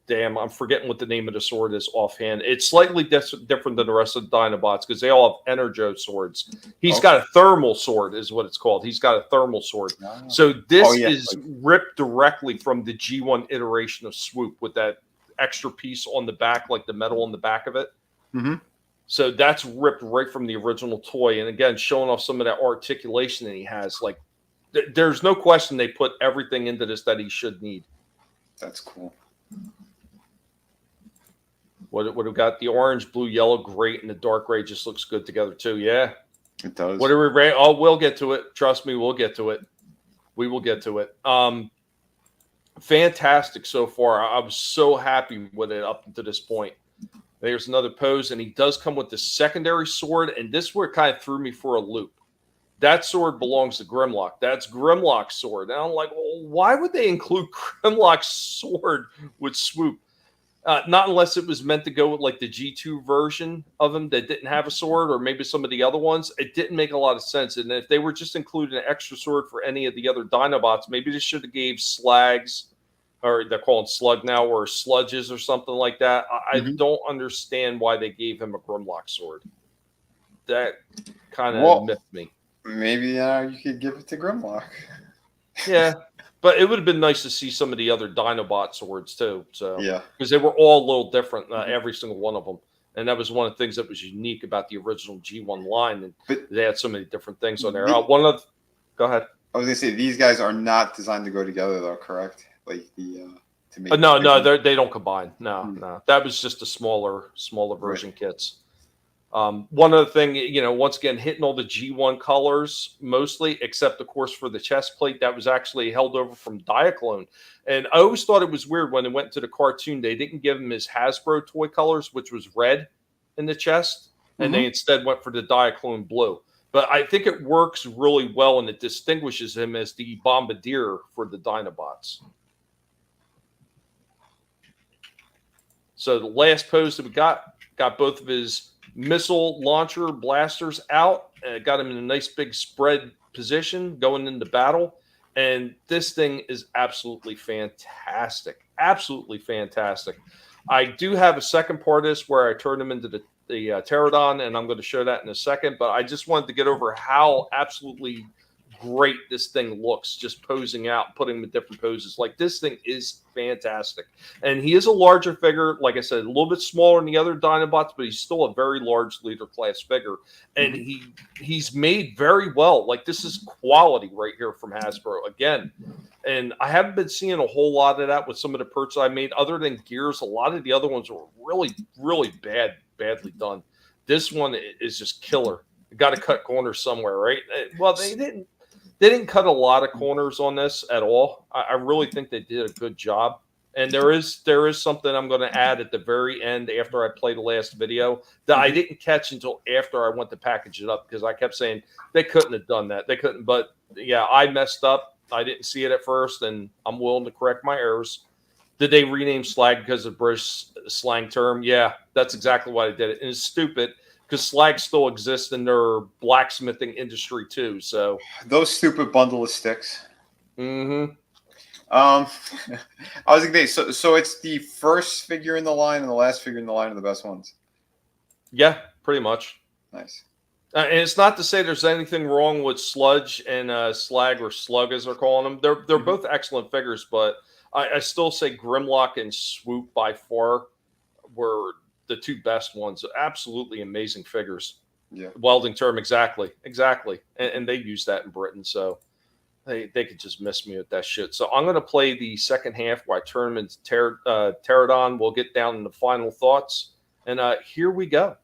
Damn, I'm forgetting what the name of the sword is offhand. It's slightly different than the rest of the Dinobots because they all have Energo swords. He's got a thermal sword is what it's called. He's got a thermal sword. So this is ripped directly from the G1 iteration of Swoop with that extra piece on the back, like the metal on the back of it. So that's ripped right from the original toy. And again, showing off some of that articulation that he has. Like, there's no question they put everything into this that he should need. That's cool. What have got? The orange, blue, yellow, great, and the dark gray just looks good together too. Yeah, it does. What are we rate? Oh, we'll get to it. Trust me, we'll get to it. We will get to it. Fantastic so far. I was so happy with it up to this point. There's another pose, and he does come with the secondary sword, and this is where it kind of threw me for a loop. That sword belongs to Grimlock. That's Grimlock's sword. And I'm like, well, why would they include Grimlock's sword with Swoop? Not unless it was meant to go with like the G2 version of him that didn't have a sword, or maybe some of the other ones. It didn't make a lot of sense. And if they were just including an extra sword for any of the other Dinobots, maybe they should have gave Slags, or they're called Slug now, or Sludges or something like that. I don't understand why they gave him a Grimlock sword. That kind of miffed me. Maybe you could give it to Grimlock. Yeah. But it would have been nice to see some of the other Dinobot swords too. So yeah, because they were all a little different, every single one of them, and that was one of the things that was unique about the original G1 line. And they had so many different things on there. Go ahead. I was gonna say these guys are not designed to go together, though, correct? Like the to make. No, they don't combine. No, that was just the smaller version kits. One other thing, once again, hitting all the G1 colors mostly, except of course for the chest plate that was actually held over from Diaclone. And I always thought it was weird when they went to the cartoon, they didn't give him his Hasbro toy colors, which was red in the chest, and they instead went for the Diaclone blue. But I think it works really well, and it distinguishes him as the Bombardier for the Dinobots. So the last pose that we got both of his missile launcher blasters out, and got him in a nice big spread position going into battle. And this thing is absolutely fantastic. Absolutely fantastic. I do have a second part of this where I turn him into the Pterodon, and I'm going to show that in a second. But I just wanted to get over how absolutely great this thing looks, just posing out, putting him in different poses. Like, this thing is fantastic. And he is a larger figure, like I said, a little bit smaller than the other Dinobots, but he's still a very large leader class figure. And he's made very well. Like, this is quality right here from Hasbro again. And I haven't been seeing a whole lot of that with some of the purchases I made. Other than Gears, a lot of the other ones were really, really badly done. This one is just killer. You got to cut corners somewhere, right? Well, they didn't cut a lot of corners on this at all. I really think they did a good job. And there is something I'm going to add at the very end after I play the last video that I didn't catch until after I went to package it up, because I kept saying they couldn't have done that. They couldn't. But yeah, I messed up. I didn't see it at first, and I'm willing to correct my errors. Did they rename Slag because of British slang term? Yeah, that's exactly why they did it. And it's stupid, because Slag still exists in their blacksmithing industry too. So those stupid bundle of sticks. Mm-hmm. I was gonna say, so it's the first figure in the line and the last figure in the line are the best ones. Yeah, pretty much. Nice. And it's not to say there's anything wrong with Sludge and Slag, or Slug as they're calling them. They're both excellent figures, but I still say Grimlock and Swoop by far were the two best ones. Absolutely amazing figures. Yeah. Welding term, exactly. And they use that in Britain, so they could just miss me with that shit. So I'm going to play the second half where I turn them into Pterodon. We'll get down to the final thoughts, and here we go.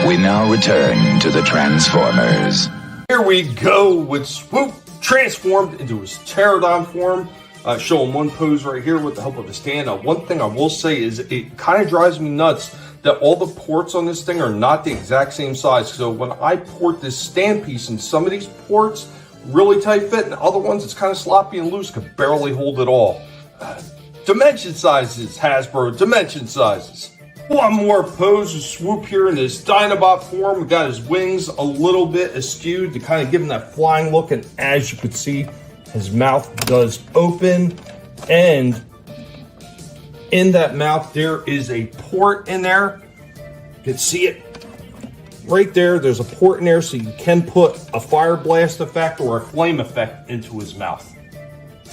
We now return to the Transformers. Here we go with Swoop transformed into his Pterodon form. Showing one pose right here with the help of his hand. One thing I will say is it kind of drives me nuts that all the ports on this thing are not the exact same size. So when I port this stand piece, and some of these ports really tight fit, and other ones it's kind of sloppy and loose, could barely hold it all. Dimension sizes, Hasbro, dimension sizes. One more pose of Swoop here in this Dinobot form. We got his wings a little bit askewed to kind of give him that flying look, and as you can see, his mouth does open, and in that mouth there is a port in there. You can see it right there. There's a port in there, so you can put a fire blast effect or a flame effect into his mouth.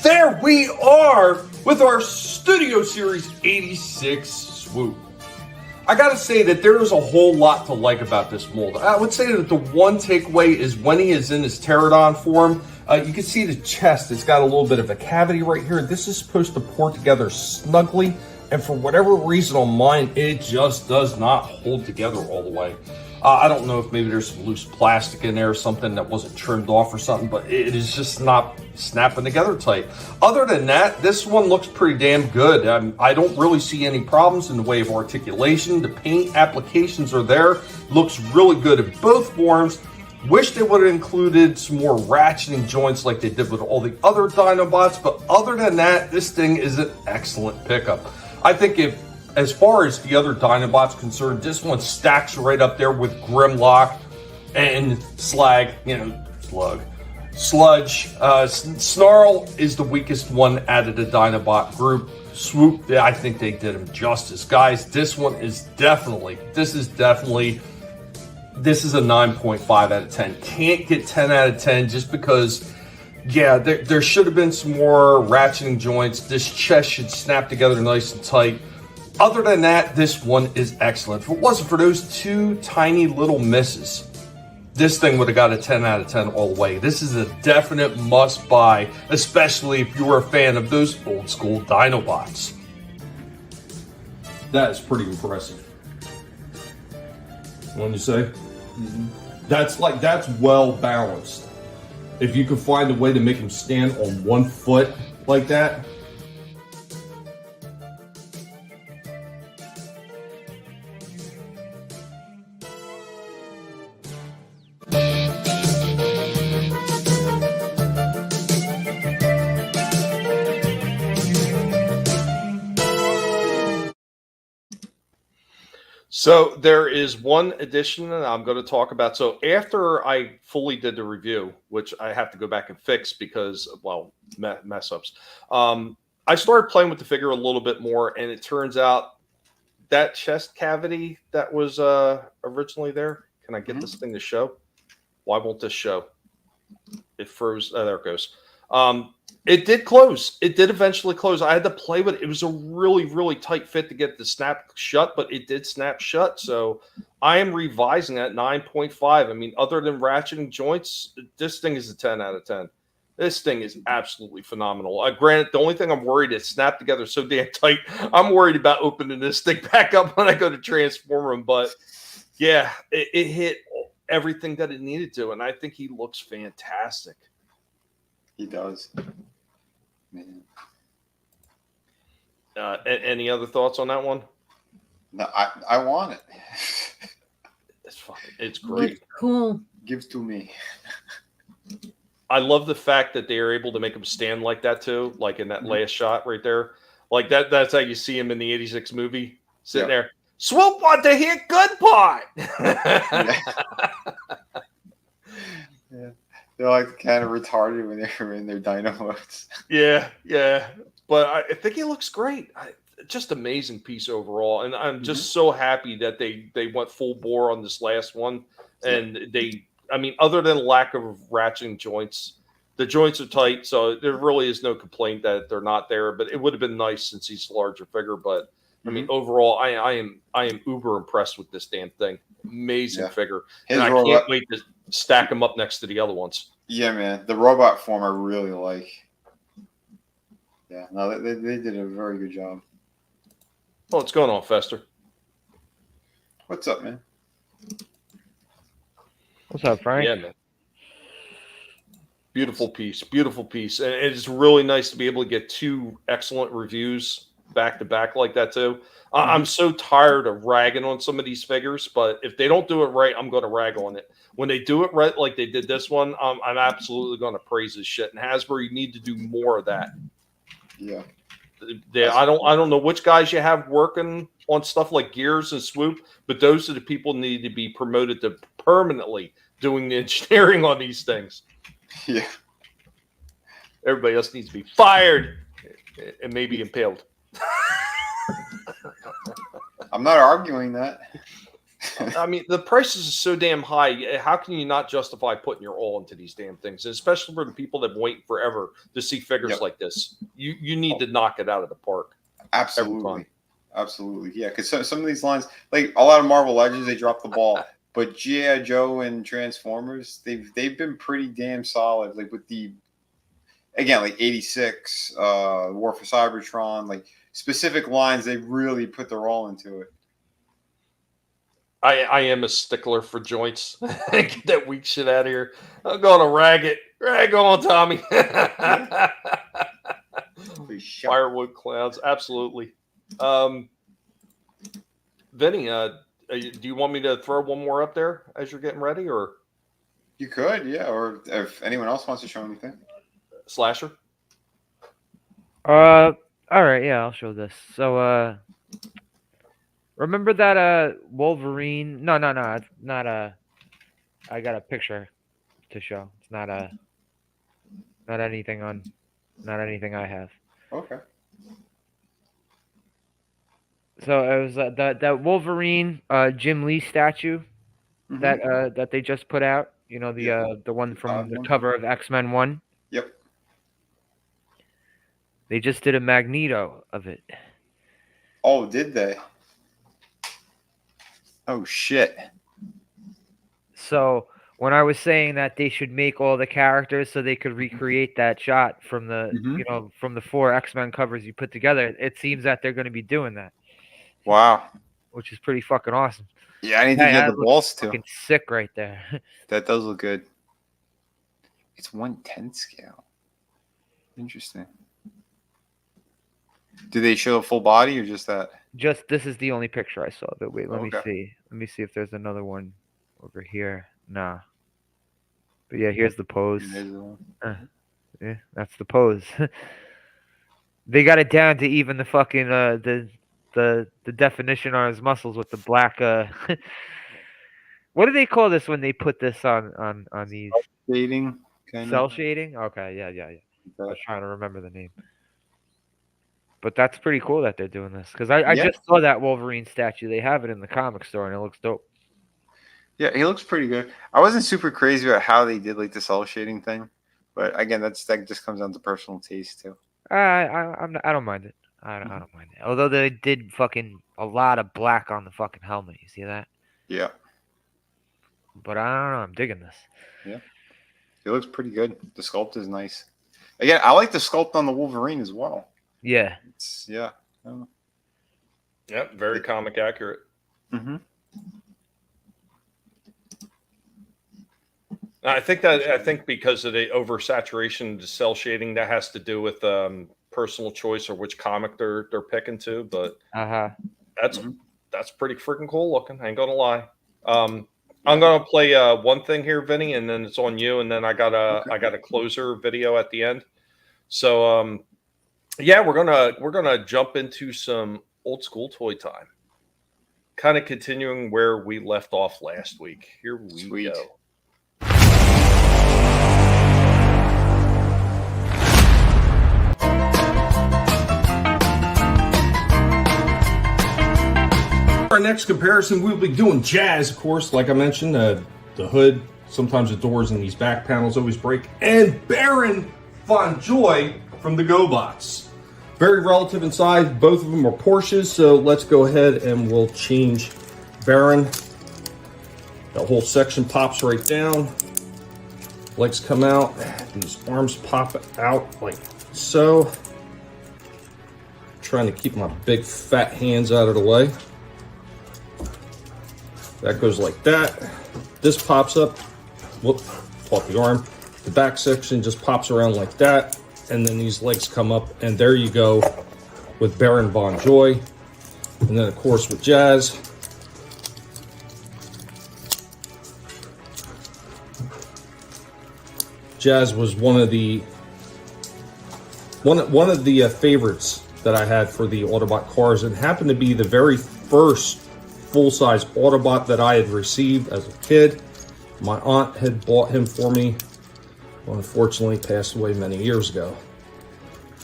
There we are with our Studio Series 86 Swoop. I gotta say that there is a whole lot to like about this mold. I would say that the one takeaway is when he is in his pterodon form, you can see the chest. It's got a little bit of a cavity right here. This is supposed to pour together snugly, and for whatever reason on mine, it just does not hold together all the way. I don't know if maybe there's some loose plastic in there or something that wasn't trimmed off or something, but it is just not snapping together tight. Other than that, this one looks pretty damn good. I don't really see any problems in the way of articulation. The paint applications are there. Looks really good in both forms. Wish they would have included some more ratcheting joints like they did with all the other Dinobots, but other than that, this thing is an excellent pickup. I think as far as the other Dinobots concerned, this one stacks right up there with Grimlock and Sludge. Snarl is the weakest one out of the Dinobot group. Swoop, I think they did him justice. Guys, this is definitely this is a 9.5 out of 10. Can't get 10 out of 10 just because, yeah, there should have been some more ratcheting joints. This chest should snap together nice and tight. Other than that, this one is excellent. If it wasn't for those two tiny little misses, this thing would have got a 10 out of 10 all the way. This is a definite must buy, especially if you're a fan of those old school Dinobots. That is pretty impressive. What do you say? Mm-hmm. That's well balanced. If you could find a way to make him stand on one foot like that. So there is one addition that I'm going to talk about. So after I fully did the review, which I have to go back and fix because, well, mess ups, I started playing with the figure a little bit more, and it turns out that chest cavity that was originally there. Can I get this thing to show? Why won't this show? It froze. Oh, there it goes. It did close. It did eventually close. I had to play with it. It was a really, really tight fit to get the snap shut, but it did snap shut. So I am revising at 9.5. I mean, other than ratcheting joints, this thing is a 10 out of 10. This thing is absolutely phenomenal. Granted, the only thing I'm worried is snapped together so damn tight. I'm worried about opening this thing back up when I go to transform him. But yeah, it hit everything that it needed to, and I think he looks fantastic. He does. Man. Any other thoughts on that one? No, I want it. It's fine. It's great. Cool. Gives to me. I love the fact that they are able to make him stand like that too, like in that last shot right there. Like that's how you see him in the 86 movie, sitting there. Swoop want to hit good part. Yeah. They're like kind of retarded when they're in their dino modes. Yeah. But I think he looks great. Just amazing piece overall. And I'm just so happy that they went full bore on this last one. And other than lack of ratcheting joints, the joints are tight. So there really is no complaint that they're not there. But it would have been nice since he's a larger figure. But I mean, overall, I am uber impressed with this damn thing. Amazing figure. And I can't wait to stack them up next to the other ones. Yeah, man. The robot form I really like. Yeah, no, they did a very good job. Oh, what's going on, Fester? What's up, man? What's up, Frank? Yeah, man. Beautiful piece. And it's really nice to be able to get two excellent reviews back to back like that too. I'm so tired of ragging on some of these figures, but if they don't do it right, I'm going to rag on it. When they do it right, like they did this one, I'm absolutely going to praise this shit. And Hasbro, you need to do more of that. Yeah. I don't know which guys you have working on stuff like Gears and Swoop, but those are the people need to be promoted to permanently doing the engineering on these things. Yeah. Everybody else needs to be fired and maybe impaled. I'm not arguing that. I mean, the prices are so damn high. How can you not justify putting your all into these damn things? And especially for the people that wait forever to see figures like this. You need to knock it out of the park. Absolutely. absolutely. Yeah, because some of these lines, like a lot of Marvel Legends, they drop the ball. But G.I. Joe and Transformers, they've been pretty damn solid. Like with the, again, like 86, War for Cybertron, like specific lines, they really put their all into it. I am a stickler for joints. Get that weak shit out of here. I'm going to rag it. Rag on, Tommy. Firewood clouds, absolutely. Vinny, do you want me to throw one more up there as you're getting ready, or you could, yeah, or if anyone else wants to show anything. Slasher. All right, yeah, I'll show this. So, remember that Wolverine? No, it's not I got a picture to show. It's not anything I have. Okay. So it was that Wolverine Jim Lee statue that they just put out. You know, the one from the cover of X-Men 1. Yep. They just did a Magneto of it. Oh, did they? Oh shit. So when I was saying that they should make all the characters so they could recreate that shot from the from the 4 X-Men covers you put together, it seems that they're going to be doing that. Wow. Which is pretty fucking awesome. Yeah, I need to get the balls too. Fucking sick right there. That does look good. It's 1/10 scale. Interesting. Do they show a full body or just that? Just this is the only picture I saw of it. Wait, let me see. Let me see if there's another one over here. Nah. But yeah, here's the pose. Yeah, that's the pose. They got it down to even the fucking the definition on his muscles with the black what do they call this when they put this on these shading? Cell shading? Okay, yeah. I was trying to remember the name. But that's pretty cool that they're doing this because I just saw that Wolverine statue. They have it in the comic store and it looks dope. Yeah, he looks pretty good. I wasn't super crazy about how they did like the cell shading thing, but again, that just comes down to personal taste too. I don't mind it. I don't mind it. Although they did fucking a lot of black on the fucking helmet. You see that? Yeah. But I don't know. I'm digging this. Yeah. It looks pretty good. The sculpt is nice. Again, I like the sculpt on the Wolverine as well. Yeah. Yeah, very comic accurate. Mm-hmm. I think because of the oversaturation, the cell shading, that has to do with personal choice or which comic they're picking to. But that's pretty freaking cool looking. I ain't gonna lie. I'm gonna play one thing here, Vinny, and then it's on you. And then I got a closer video at the end. So yeah, we're gonna jump into some old school toy time. Kind of continuing where we left off last week. Here we go. Our next comparison, we'll be doing Jazz, of course, like I mentioned, the hood, sometimes the doors and these back panels always break, and Baron Von Joy from the GoBots. Very relative in size, both of them are Porsches, so let's go ahead and we'll change Baron. That whole section pops right down, legs come out, these arms pop out like so. Trying to keep my big fat hands out of the way. That goes like that. This pops up. Whoop, caught the arm. The back section just pops around like that. And then these legs come up. And there you go with Baron Von Joy. And then, of course, with Jazz. Jazz was one of the favorites that I had for the Autobot cars. And happened to be the very first full-size Autobot that I had received as a kid. My aunt had bought him for me. Well, unfortunately, passed away many years ago.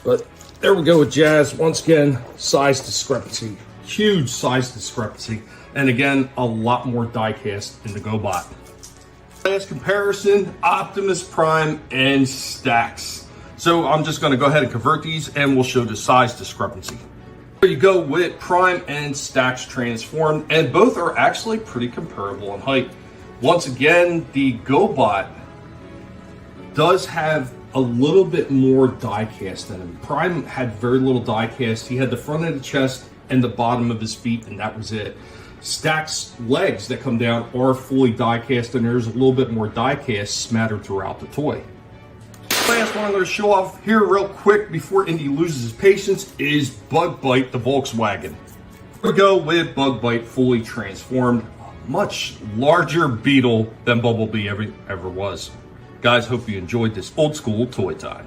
But there we go with Jazz. Once again, size discrepancy. Huge size discrepancy. And again, a lot more die-cast in the GoBot. Last comparison, Optimus Prime and Stax. So I'm just going to go ahead and convert these and we'll show the size discrepancy. There you go with Prime and Stax Transformed, and both are actually pretty comparable in height. Once again, the GoBot does have a little bit more die cast in him. Prime had very little die cast. He had the front of the chest and the bottom of his feet, and that was it. Stack's legs that come down are fully die cast, and there's a little bit more die cast smattered throughout the toy. Last one I'm going to show off here real quick before Indy loses his patience is Bug Bite, the Volkswagen. Here we go with Bug Bite fully transformed. A much larger beetle than Bumblebee ever was. Guys, hope you enjoyed this old school toy time.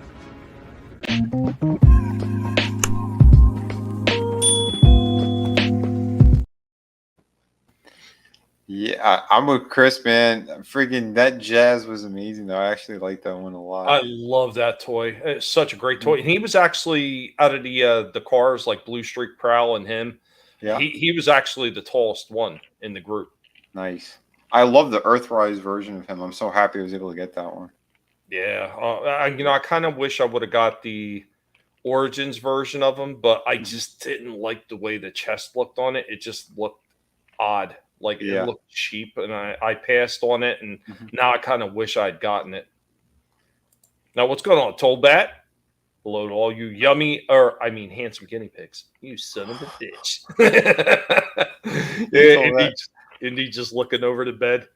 Yeah, I'm with Chris, man. Freaking that Jazz was amazing, though. I actually like that one a lot. I love that toy. It's such a great toy. And he was actually out of the cars like Blue Streak Prowl and him. Yeah, he was actually the tallest one in the group. Nice. I love the Earthrise version of him. I'm so happy I was able to get that one. Yeah, I kind of wish I would have got the Origins version of him, but I just didn't like the way the chest looked on it. It just looked odd. Like it looked cheap, and I passed on it, and now I kind of wish I'd gotten it. Now, what's going on, Tollbat? Hello to all you handsome guinea pigs. You son of a bitch. Yeah, Indy just looking over the bed.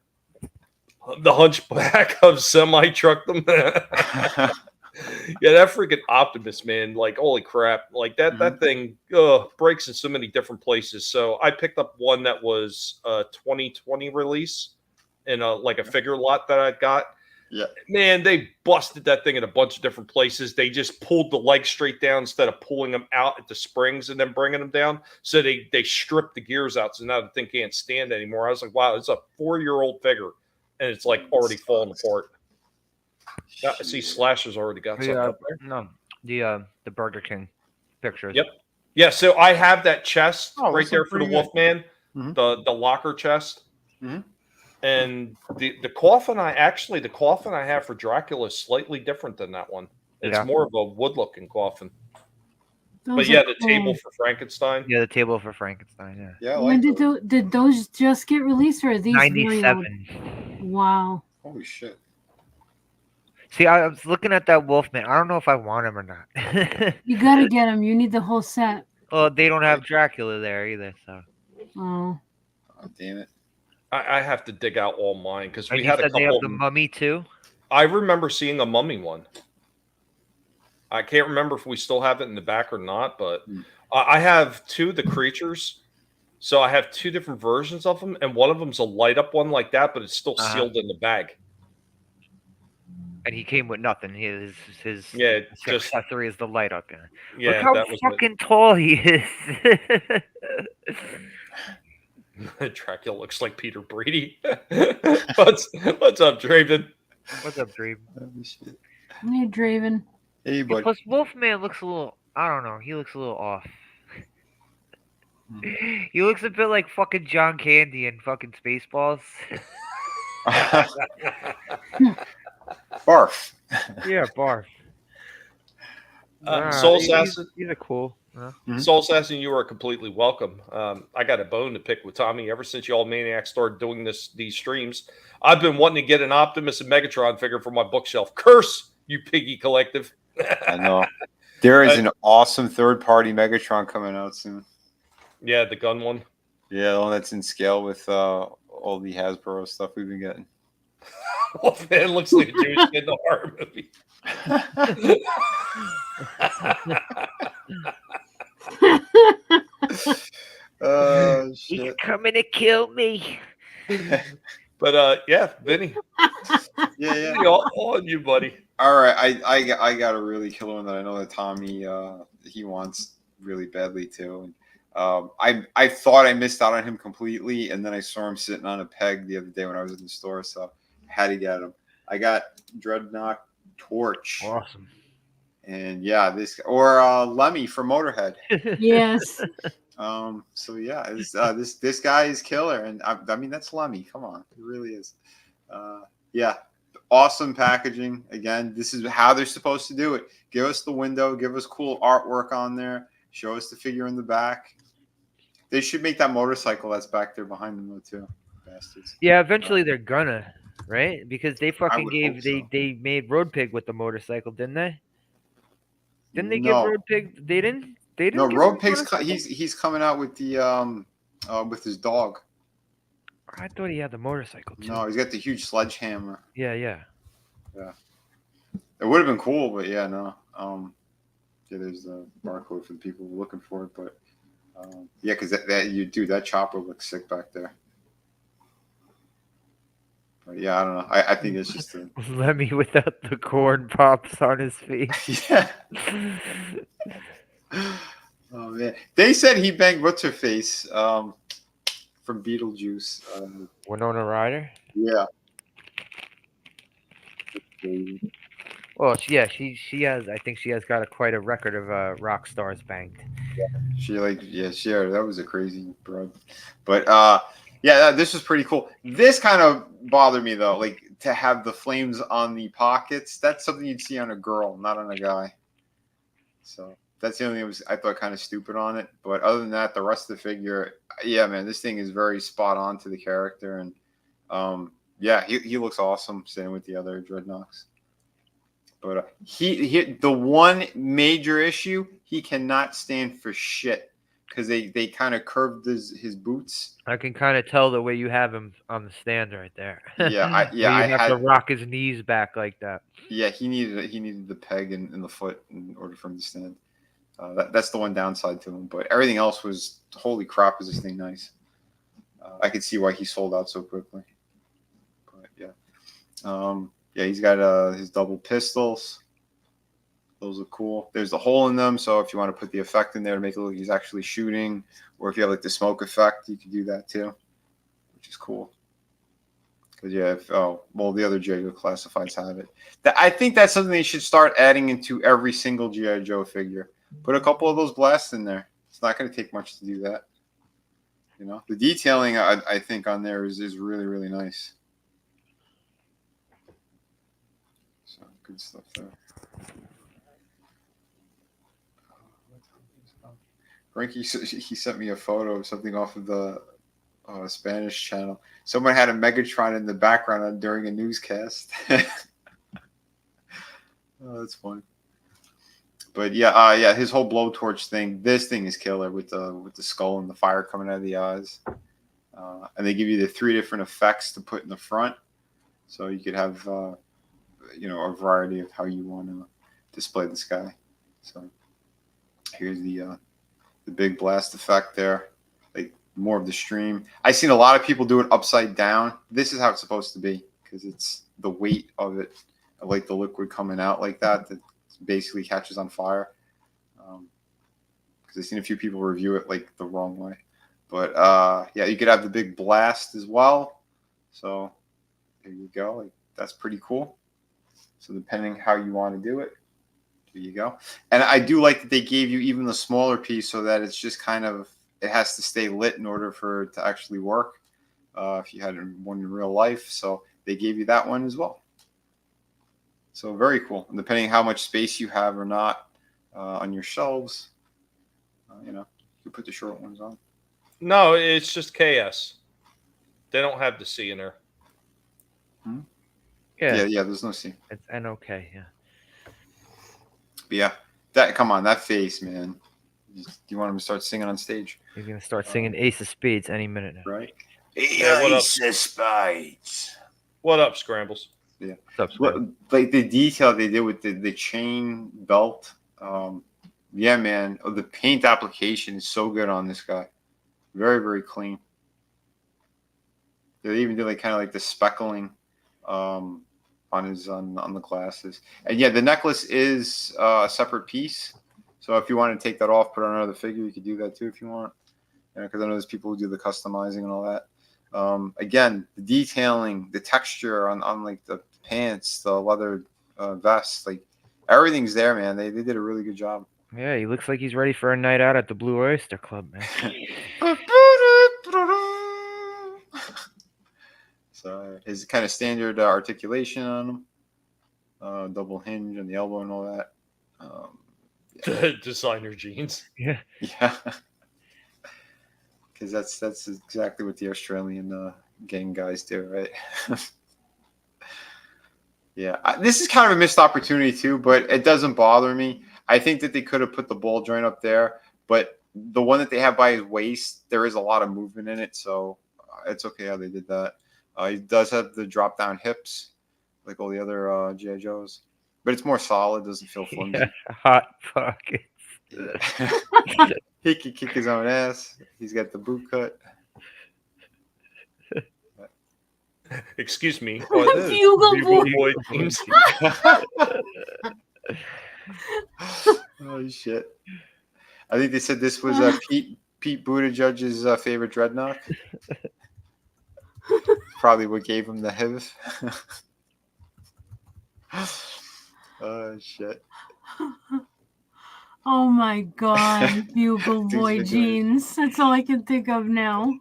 The hunchback of semi-truck them. Yeah, that freaking Optimus, man. Like, holy crap. Like, that thing breaks in so many different places. So I picked up one that was a 2020 release in a figure lot that I'd got. Yeah. Man, they busted that thing in a bunch of different places. They just pulled the legs straight down instead of pulling them out at the springs and then bringing them down. So they stripped the gears out. So now the thing can't stand anymore. I was like, wow, it's a 4-year-old figure. And it's like already falling apart. I see Slasher's already got something up there. No, the Burger King pictures. Yep. Yeah, so I have that chest Oh, right there for the Wolfman, Mhm. the locker chest. Mhm. And the coffin I have for Dracula is slightly different than that one. It's more of a wood looking coffin. But yeah, the table for Frankenstein. Yeah, the table for Frankenstein. Yeah. Yeah. I When like did those just get released, or are these very old? 97. Wow. Holy shit. See, I was looking at that Wolfman. I don't know if I want him or not. You gotta get them. You need the whole set. Well, they don't have Dracula there either, so. Oh. Oh, damn it. I have to dig out all mine because we You had a said they couple. have the Mummy too. I remember seeing a mummy one. I can't remember if we still have it in the back or not, but I have two of the creatures. So I have two different versions of them, and one of them's a light up one like that, but it's still sealed in the bag. And he came with nothing. His just accessory is the light up guy. Yeah, Look how that was fucking tall he is. Dracula looks like Peter Brady. What's up, Draven? What's up, Draven? Hey, Draven. Hey, buddy. Plus, Wolfman looks a little. I don't know. He looks a little off. He looks a bit like fucking John Candy in fucking Spaceballs. Barf. Yeah, barf. Soul Assassin. These are cool. Soul Assassin, you are completely welcome. I got a bone to pick with Tommy ever since y'all maniacs started doing these streams. I've been wanting to get an Optimus and Megatron figure for my bookshelf. Curse you, Piggy Collective. I know. There is an awesome third-party Megatron coming out soon. Yeah, the gun one. Yeah, the one that's in scale with all the Hasbro stuff we've been getting. Wolfman looks like a Jewish kid in the horror movie. Oh, He's shit. coming to kill me. But yeah, Vinnie. Yeah. All on you, buddy. All right, I got a really killer one that I know that Tommy he wants really badly too. And I thought I missed out on him completely, and then I saw him sitting on a peg the other day when I was in the store, so I had to get him. I got Dreadnought Torch. Awesome. And yeah, Lemmy from Motorhead. Yes. So yeah, this guy is killer, and I mean that's Lemmy. Come on, it really is. Yeah, awesome packaging. Again, this is how they're supposed to do it. Give us the window, give us cool artwork on there. Show us the figure in the back. They should make that motorcycle that's back there behind them though too. Bastards. Yeah, eventually they're gonna, right? Because they fucking would gave hope so. they made Road Pig with the motorcycle, didn't they? Didn't they give No. Road Pig? They didn't. They didn't. No, give Road him a Pig's motorcycle? he's coming out with the with his dog. I thought he had the motorcycle too. No, he's got the huge sledgehammer. Yeah, yeah. Yeah. It would have been cool, but yeah, no. Yeah, there's the barcode for the people who are looking for it, but yeah, because that chopper looks sick back there. But yeah, I don't know. I think it's just a Lemmy without the corn pops on his face. yeah. Oh man, they said he banged what's her face from Beetlejuice. Winona Ryder. Yeah. Well, yeah, she has. I think she has got quite a record of rock stars banged. That was a crazy broad. But yeah, this was pretty cool. This kind of bothered me though, like to have the flames on the pockets. That's something you'd see on a girl, not on a guy. So that's the only thing I thought kind of stupid on it. But other than that, the rest of the figure, yeah, man, this thing is very spot on to the character, and yeah, he looks awesome sitting with the other Dreadnoks. But he the one major issue, he cannot stand for shit because they kind of curved his boots. I can kind of tell the way you have him on the stand right there. Yeah, you have to rock his knees back like that. Yeah, he needed the peg in the foot in order for him to stand. That's the one downside to him. But everything else was, holy crap, is this thing nice. I could see why he sold out so quickly. But yeah. Yeah, he's got his double pistols. Those are cool. There's a hole in them, so if you want to put the effect in there to make it look like he's actually shooting, or if you have like the smoke effect, you can do that too, which is cool. Because yeah, the other G.I. Joe classifieds have it. I think that's something they should start adding into every single G.I. Joe figure. Put a couple of those blasts in there. It's not going to take much to do that. You know, the detailing I think on there is really, really nice. So good stuff there. Frankie, he sent me a photo of something off of the Spanish channel. Someone had a Megatron in the background during a newscast. Oh, that's funny. But yeah, his whole blowtorch thing. This thing is killer with the skull and the fire coming out of the eyes. And they give you the 3 different effects to put in the front, so you could have a variety of how you want to display this guy. So here's the big blast effect there, like more of the stream. I've seen a lot of people do it upside down. This is how it's supposed to be because it's the weight of it, like the liquid coming out like that basically catches on fire. Because I've seen a few people review it like the wrong way. But yeah, you could have the big blast as well. So there you go. Like, that's pretty cool. So depending how you want to do it, there you go. And I do like that they gave you even the smaller piece so that it's just kind of, it has to stay lit in order for it to actually work. If you had one in real life. So they gave you that one as well. So very cool. And depending how much space you have or not on your shelves, you can put the short ones on. No, it's just KS. They don't have the C in there. Hmm? Yeah, there's no C. It's NOK, yeah. But yeah, come on, that face, man. Do you want him to start singing on stage? He's gonna start singing Ace of Spades any minute now. Right? Ace of Spades. What up, Scrambles? Yeah. Well, like the detail they did with the chain belt. Yeah, man. The paint application is so good on this guy. Very, very clean. They even did like kind of like the speckling on the glasses. And yeah, the necklace is a separate piece. So if you want to take that off, put on another figure, you could do that too if you want. Because I know there's people who do the customizing and all that. Again, the detailing, the texture on like the pants, the leather vest, like everything's there, man. They did a really good job. Yeah, he looks like he's ready for a night out at the Blue Oyster Club, man. So his kind of standard articulation on him, double hinge on the elbow and all that. Designer jeans. Yeah. Yeah. Because that's exactly what the Australian gang guys do, right? Yeah, this is kind of a missed opportunity too, but it doesn't bother me. I think that they could have put the ball joint up there, but the one that they have by his waist, there is a lot of movement in it, so it's okay how they did that. He does have the drop down hips, like all the other G.I. Joes, but it's more solid. Doesn't feel flimsy. Yeah, hot pockets. Yeah. He can kick his own ass. He's got the boot cut. Excuse me. Bugle Boy jeans. Oh shit! I think they said this was Pete Buttigieg's favorite dreadnought. Probably what gave him the HIV. Oh shit! Oh my god, Bugle Boy jeans. That's all I can think of now.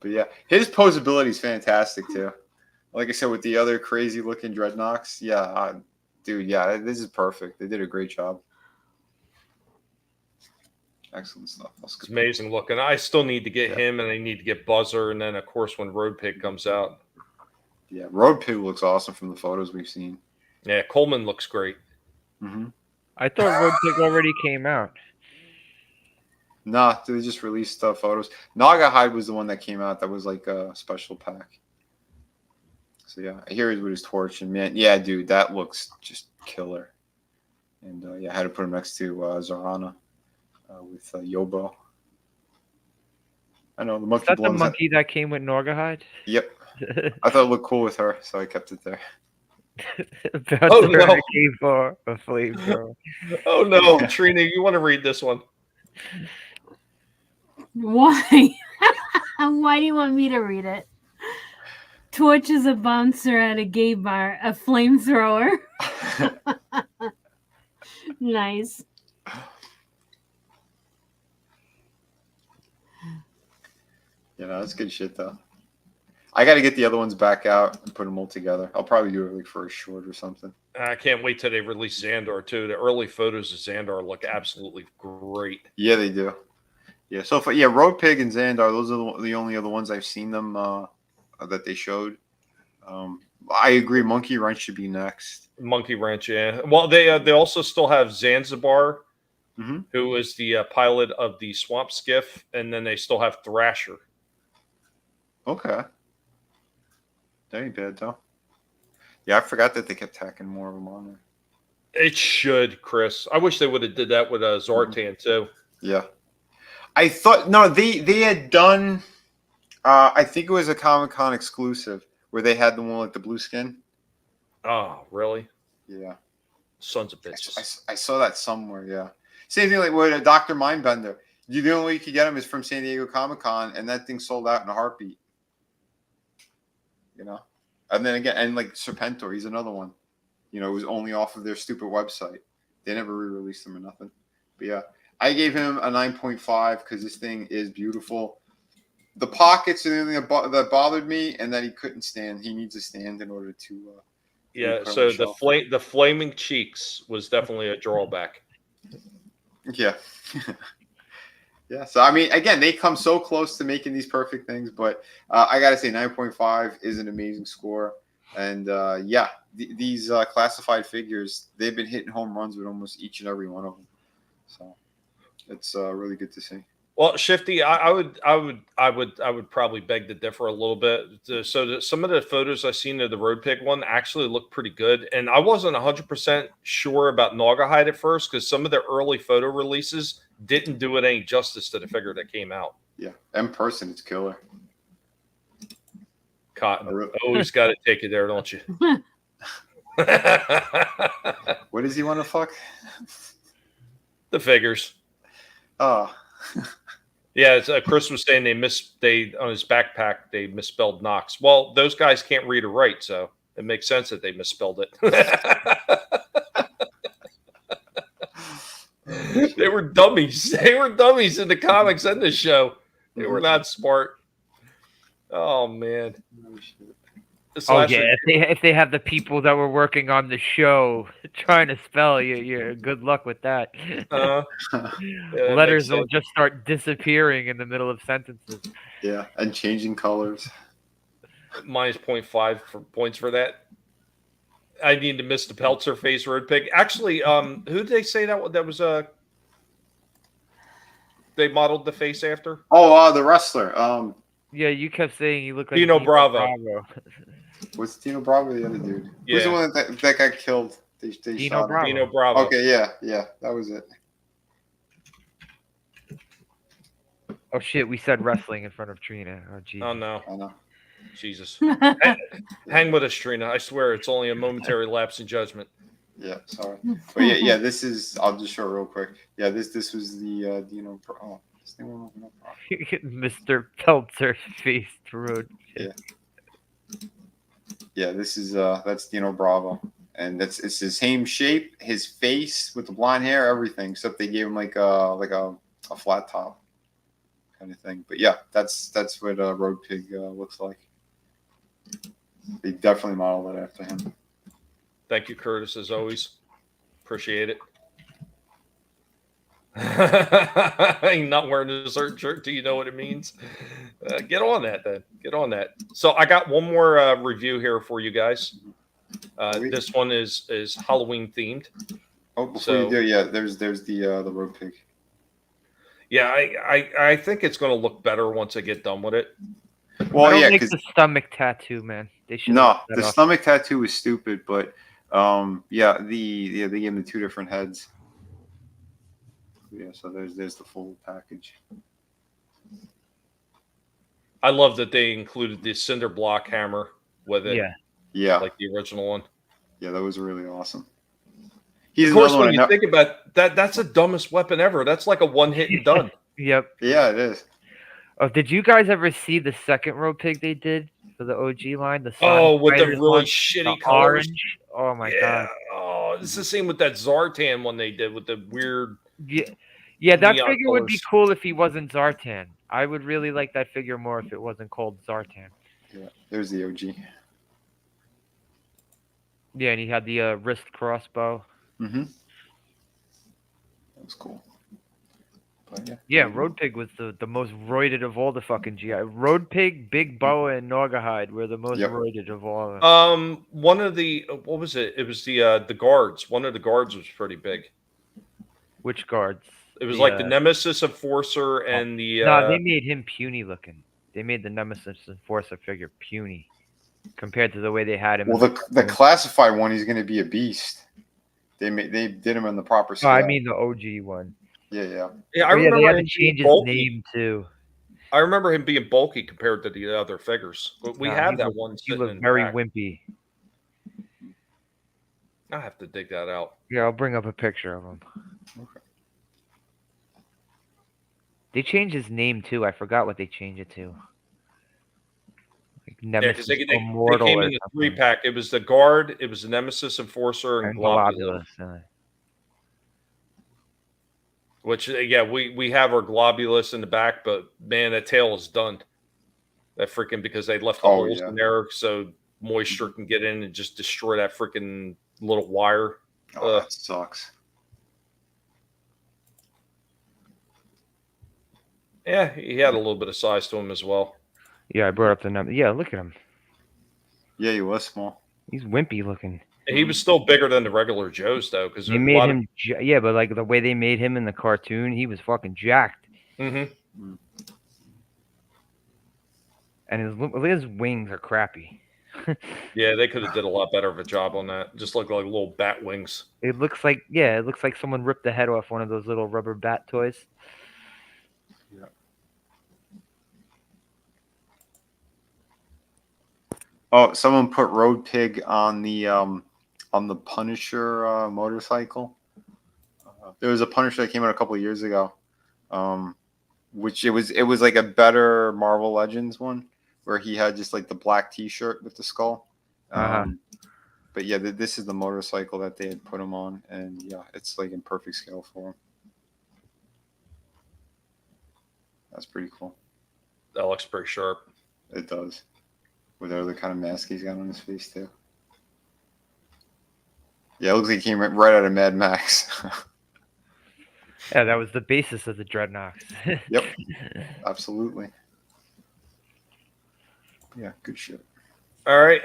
But yeah, his posability is fantastic too. Like I said, with the other crazy looking dreadnoughts, yeah, dude, yeah, this is perfect. They did a great job. Excellent stuff. It's amazing looking. I still need to get him, and I need to get Buzzer, and then of course when Road Pig comes out. Yeah, Road Pig looks awesome from the photos we've seen. Yeah, Coleman looks great. Mm-hmm. I thought Road Pig already came out. Nah, they just released photos. Naugahyde was the one that came out that was like a special pack. So yeah, here he's with his torch, and man, yeah, dude, that looks just killer. And yeah, I had to put him next to Zorana with Yobo. I know the monkey. Is that the monkey that came with Naugahyde? Yep. I thought it looked cool with her, so I kept it there. Oh no! For a flamethrower. Oh no, Trina, you want to read this one? Why? Why do you want me to read it? Torch is a bouncer at a gay bar, a flamethrower. Nice. You know, that's good shit though. I got to get the other ones back out and put them all together. I'll probably do it like for a short or something. I can't wait till they release Xandar too. The early photos of Xandar look absolutely great. Yeah, they do. Yeah, so for Road Pig and Xandar, those are the only other ones I've seen them that they showed. I agree. Monkey Wrench should be next. Monkey Wrench, yeah. Well, they also still have Zanzibar, who is the pilot of the Swamp Skiff, and then they still have Thrasher. Okay. That ain't bad, though. Yeah, I forgot that they kept tacking more of them on there. It should, Chris. I wish they would have did that with Zartan, too. Yeah. I thought, no, they had done, I think it was a Comic-Con exclusive, where they had the one like the blue skin. Oh, really? Yeah. Sons of bitches. I saw that somewhere, yeah. Same thing like with Dr. Mindbender. The only way you could get him is from San Diego Comic-Con, and that thing sold out in a heartbeat. You know? And then again, and like Serpentor, he's another one. You know, it was only off of their stupid website. They never re-released them or nothing. But yeah, I gave him a 9.5 because this thing is beautiful. The pockets are the only thing that bothered me, and that he couldn't stand. He needs a stand in order to. Yeah, so the flaming cheeks was definitely a drawback. Yeah. Yeah, so I mean, again, they come so close to making these perfect things, but I got to say 9.5 is an amazing score. And yeah, these classified figures, they've been hitting home runs with almost each and every one of them. So it's really good to see. Well, Shifty, I would probably beg to differ a little bit. So some of the photos I seen of the Road Pig one actually look pretty good, and I wasn't 100% sure about Naugahyde at first because some of the early photo releases didn't do it any justice to the figure that came out. Yeah, in person, it's killer. Cotton, always got to take it there, don't you? What does he want to fuck? The figures. Oh. Yeah, Chris was saying they on his backpack they misspelled Knox. Well, those guys can't read or write, so it makes sense that they misspelled it. They were dummies. They were dummies in the comics and the show. They were not smart. Oh man. Oh yeah, if they have the people that were working on the show trying to spell, you're good luck with that. Letters will just start disappearing in the middle of sentences. Yeah, and changing colors. Minus 0.5 points for that. I need to miss the Peltzer face road pig. Actually, who did they say that was they modeled the face after? Oh, the wrestler. Yeah, you kept saying he looked like Dino Bravo. Was Dino Bravo the other dude? Yeah. Who's the one that got killed? They Dino shot Bravo. him. Dino Bravo. Okay, yeah, that was it. Oh shit, we said wrestling in front of Trina. Oh geez. Oh no. I know. Jesus. Hang with us, Trina. I swear it's only a momentary lapse in judgment. Yeah, sorry. But yeah, this is. I'll just show it real quick. Yeah, this was the Dino. Oh, this thing won't open up. Mr. Peltzer faced road. Yeah. Yeah, this is that's Dino Bravo, and it's the same shape, his face with the blonde hair, everything, except they gave him like a flat top kind of thing. But yeah, that's what Road Pig looks like. They definitely modeled it after him. Thank you, Curtis, as always. Appreciate it. I'm not wearing a certain shirt. Do you know what it means? Get on that then. Get on that. So I got one more review here for you guys. This one is Halloween themed. Oh, before you do, yeah, there's the Road Pig. Yeah, I think it's going to look better once I get done with it. Well, I don't yeah, like the stomach tattoo, man. They should. No, the stomach tattoo was stupid, but yeah, they gave him the two different heads. Yeah, so there's the full package. I love that they included the cinder block hammer with it. Yeah, like the original one. Yeah, that was really awesome. Of course, when you think about that, that's the dumbest weapon ever. That's like a one hit and done. Yep. Yeah, it is. Oh, did you guys ever see the second Road Pig they did for the OG line? The with the really one, shitty the colors. Orange. Oh my god. Oh, it's the same with that Zartan one they did with the weird. Yeah, that neon figure would be colors. cool if he wasn't Zartan. I would really like that figure more if it wasn't called Zartan. Yeah, there's the OG. Yeah, and he had the wrist crossbow. Mm-hmm. That was cool. But yeah, Road Pig was the most roided of all the fucking GI. Road Pig, Big Boa, and Naugahyde were the most roided of all. One of the what was it? It was the guards. One of the guards was pretty big. Which guards? It was like the Nemesis Enforcer and the. No, they made him puny looking. They made the Nemesis Enforcer figure puny compared to the way they had him. Well, the classified one, he's going to be a beast. They did him in the proper scale. Oh, I mean the OG one. Yeah. I remember they had to change his name too. I remember him being bulky compared to the other figures. But we have that one. He looked very wimpy. I have to dig that out. Yeah, I'll bring up a picture of him. Okay. They changed his name too. I forgot what they changed it to. Like Nemesis they Immortal came or in the something. 3-pack. It was the guard, it was the Nemesis Enforcer, and Globulus. Which we have our Globulus in the back, but man, that tail is done. That freaking because they left the holes in there so moisture can get in and just destroy that freaking little wire. Oh, that sucks. Yeah, he had a little bit of size to him as well. Yeah, I brought up the number. Yeah, look at him. Yeah, he was small. He's wimpy looking. He was still bigger than the regular Joes, though, because they made him. Yeah, but like the way they made him in the cartoon, he was fucking jacked. Mm-hmm. And his wings are crappy. Yeah, they could have did a lot better of a job on that. Just look like little bat wings. It looks like someone ripped the head off one of those little rubber bat toys. Yeah. Oh, someone put Road Pig on the Punisher motorcycle. There was a Punisher that came out a couple of years ago, which it was like a better Marvel Legends one where he had just like the black T-shirt with the skull. But yeah, this is the motorcycle that they had put him on, and yeah, it's like in perfect scale for him. That's pretty cool. That looks pretty sharp. It does. With the other kind of mask he's got on his face too. Yeah, it looks like he came right out of Mad Max. Yeah, that was the basis of the Dreadnoks. Yep, absolutely. Yeah, good shit. All right,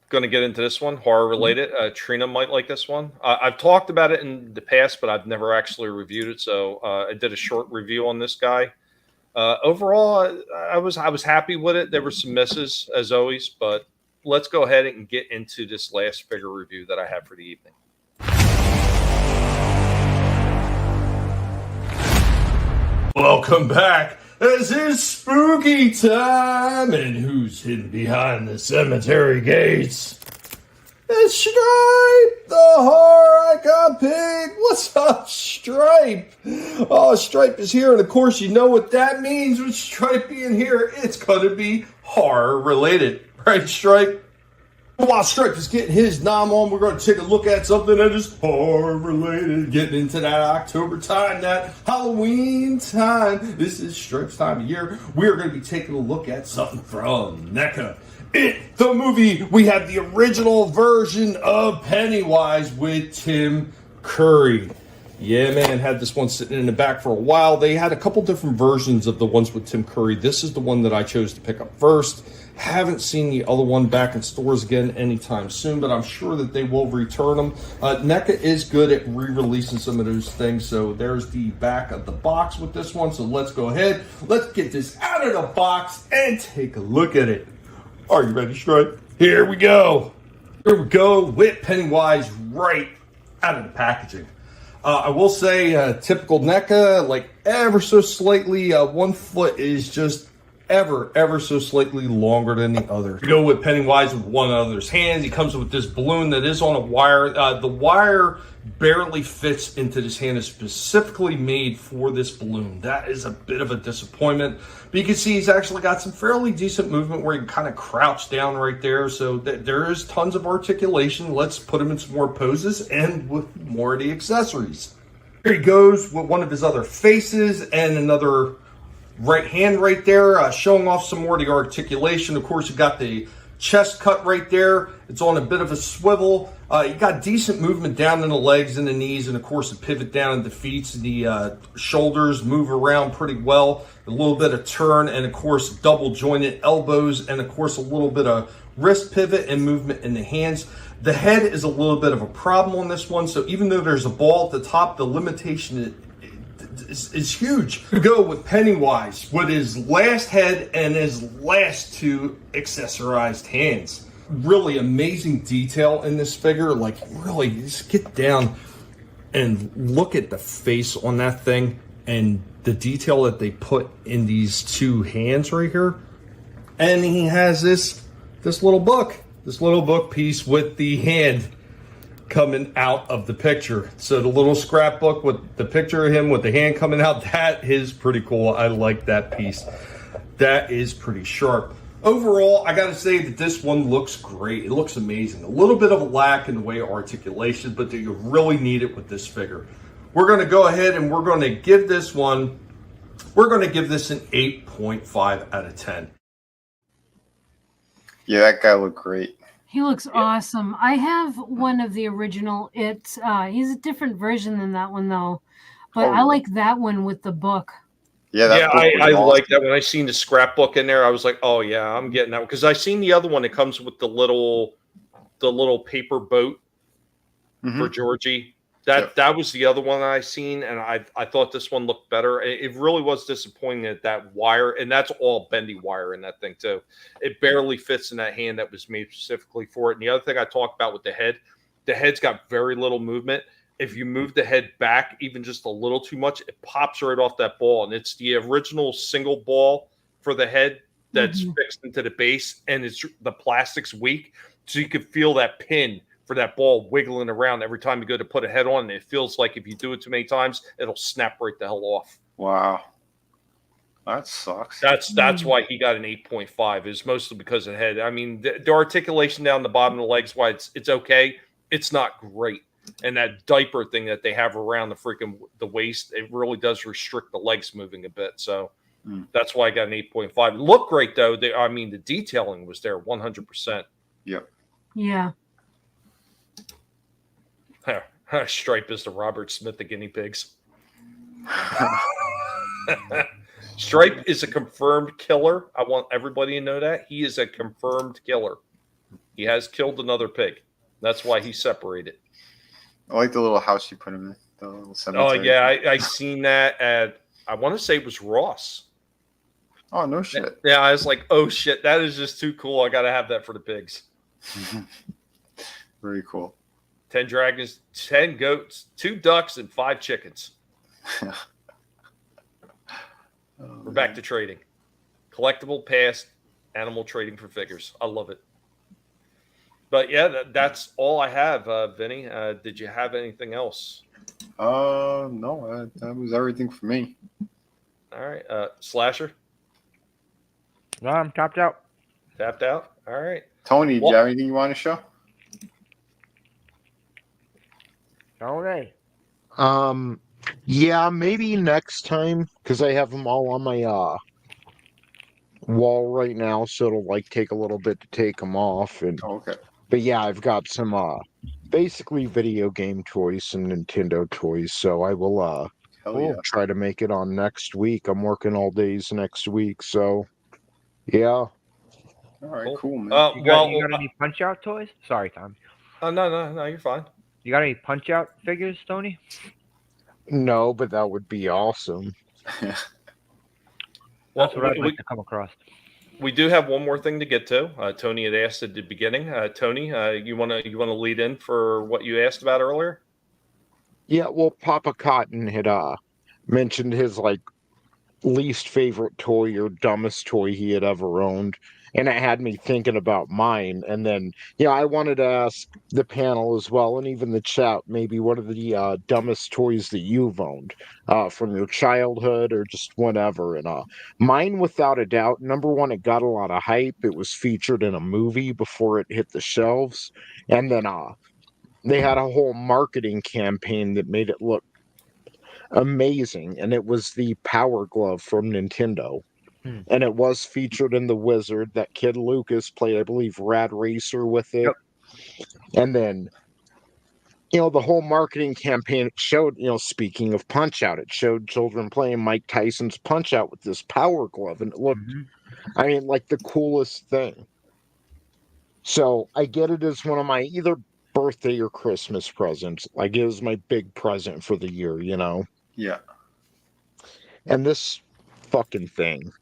going to get into this one, horror related. Trina might like this one. I've talked about it in the past, but I've never actually reviewed it. So I did a short review on this guy. Overall, I was happy with it. There were some misses as always, but let's go ahead and get into this last figure review that I have for the evening. Welcome back. This is spooky time, and who's hidden behind the cemetery gates? It's Stripe, the horror icon pig. What's up, Stripe? Oh, Stripe is here, and of course you know what that means with Stripe being here. It's going to be horror related, right, Stripe? While Stripe is getting his nom on, we're going to take a look at something that is horror-related. Getting into that October time, that Halloween time. This is Stripe's time of year. We are going to be taking a look at something from NECA. The movie, we have the original version of Pennywise with Tim Curry. Yeah, man, had this one sitting in the back for a while. They had a couple different versions of the ones with Tim Curry. This is the one that I chose to pick up first. Haven't seen the other one back in stores again anytime soon, but I'm sure that they will return them. NECA is good at re-releasing some of those things, so there's the back of the box with this one. So let's go ahead. Let's get this out of the box and take a look at it. Are you ready, Stripe? Here we go. Here we go with Pennywise right out of the packaging. I will say, typical NECA, like ever so slightly, one foot is just ever so slightly longer than the other. You go with Pennywise with one other's hands. He comes with this balloon that is on a wire. The wire barely fits into this hand. It's specifically made for this balloon. That is a bit of a disappointment. But you can see he's actually got some fairly decent movement where he can kind of crouch down right there. So there is tons of articulation. Let's put him in some more poses and with more of the accessories. Here he goes with one of his other faces and another right hand right there, showing off some more of the articulation. Of course, you got the chest cut right there. It's on a bit of a swivel. You got decent movement down in the legs and the knees, and of course, the pivot down in the feet. The shoulders move around pretty well. A little bit of turn, and of course, double jointed elbows, and of course, a little bit of wrist pivot and movement in the hands. The head is a little bit of a problem on this one. So even though there's a ball at the top, the limitation is huge. We go with Pennywise with his last head and his last two accessorized hands. Really amazing detail in this figure. Like, really, just get down and look at the face on that thing and the detail that they put in these two hands right here. And he has this little book piece with the hand coming out of the picture. So the little scrapbook with the picture of him with the hand coming out, that is pretty cool. I like that piece. That is pretty sharp. Overall, I gotta say that this one looks great. It looks amazing. A little bit of a lack in the way of articulation, but you really need it with this figure. We're gonna go ahead and we're gonna give this an 8.5 out of 10. Yeah, that guy looked great. He looks awesome. I have one of the original. He's a different version than that one though, but I like that one with the book. Yeah, I like that. When I seen the scrapbook in there, I was like, oh yeah, I'm getting that one, because I seen the other one that comes with the little paper boat for Georgie. That was the other one that I seen, and I thought this one looked better. It really was disappointing that wire, and that's all bendy wire in that thing too. It barely fits in that hand that was made specifically for it. And the other thing I talked about with the head's got very little movement. If you move the head back even just a little too much, it pops right off that ball. And it's the original single ball for the head that's fixed into the base, and the plastic's weak, so you can feel that pin for that ball wiggling around every time you go to put a head on. And it feels like if you do it too many times, it'll snap right the hell off. Wow. That sucks. That's why he got an 8.5, is mostly because of the head. I mean, the articulation down the bottom of the legs, why it's okay. It's not great. And that diaper thing that they have around the waist, it really does restrict the legs moving a bit. So That's why I got an 8.5. It looked great though. I mean, the detailing was there 100%. Yep. Yeah. Stripe is the Robert Smith of guinea pigs. Stripe is a confirmed killer. I want everybody to know that. He is a confirmed killer. He has killed another pig. That's why he's separated. I like the little house you put him in. The little Oh, cemetery. yeah. I seen that at, I want to say it was Ross. Oh, no shit. Yeah, I was like, oh, shit. That is just too cool. I got to have that for the pigs. Very cool. 10 dragons, 10 goats, 2 ducks, and 5 chickens. We're back to trading. Collectible Past, animal trading for figures. I love it. But yeah, that's all I have, Vinny. Did you have anything else? No, that was everything for me. All right. Slasher? No, I'm tapped out. Tapped out? All right. Tony, do you have anything you want to show? All right. Yeah, maybe next time, because I have them all on my wall right now, so it'll like take a little bit to take them off. And okay. But yeah, I've got some basically video game toys and Nintendo toys, so I will try to make it on next week. I'm working all days next week, so yeah. All right, cool, man. You got any Punch Out toys? Sorry, Tom. No, you're fine. You got any Punch Out figures, Tony? No, but that would be awesome. That's what I'd like to come across. We do have one more thing to get to. Tony had asked at the beginning. Tony, you wanna lead in for what you asked about earlier? Yeah, well, Papa Cotton had mentioned his like least favorite toy or dumbest toy he had ever owned, and it had me thinking about mine. And then I wanted to ask the panel as well, and even the chat, maybe what are the dumbest toys that you've owned from your childhood or just whatever. And mine, without a doubt, number one, it got a lot of hype. It was featured in a movie before it hit the shelves, and then they had a whole marketing campaign that made it look amazing, and it was the Power Glove from Nintendo. And it was featured in The Wizard. That kid Lucas played, I believe, Rad Racer with it. Yep. And then, the whole marketing campaign showed, speaking of Punch Out, it showed children playing Mike Tyson's Punch Out with this Power Glove, and it looked, I mean, like the coolest thing. So I get it as one of my either birthday or Christmas presents. Like, it was my big present for the year, Yeah. And this fucking thing.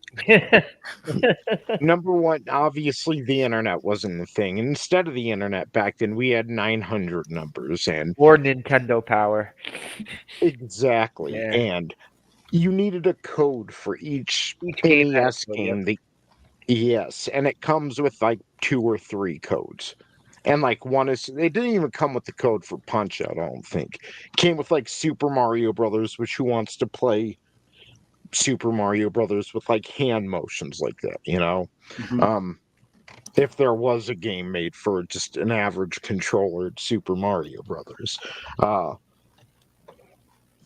Number one, obviously the internet wasn't the thing. Instead of the internet back then, we had 900 numbers or Nintendo Power. Exactly. Yeah. And you needed a code for each NES game. Yes, and it comes with like 2 or 3 codes. And like one is, they didn't even come with the code for Punch Out, I don't think. It came with like Super Mario Brothers, which who wants to play Super Mario Brothers with like hand motions like that, if there was a game made for just an average controller, Super Mario Brothers.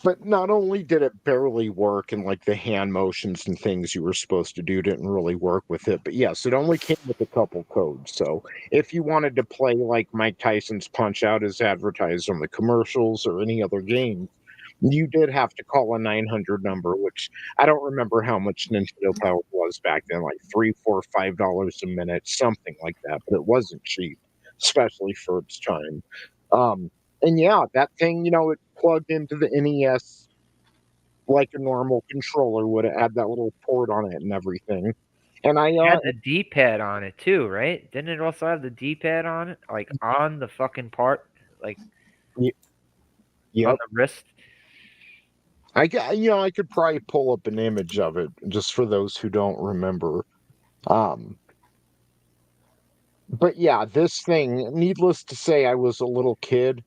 But not only did it barely work, and like the hand motions and things you were supposed to do didn't really work with it, but yes, it only came with a couple codes. So if you wanted to play like Mike Tyson's Punch Out as advertised on the commercials or any other game, you did have to call a 900 number, which I don't remember how much Nintendo Power was back then, like $3, $4, $5 a minute, something like that. But it wasn't cheap, especially for its time. And yeah, that thing, it plugged into the NES like a normal controller would. It had that little port on it and everything. And I had the D-pad on it too, right? Didn't it also have the D-pad on it, like on the fucking part, like on the wrist? I could probably pull up an image of it just for those who don't remember. But yeah, this thing, needless to say, I was a little kid.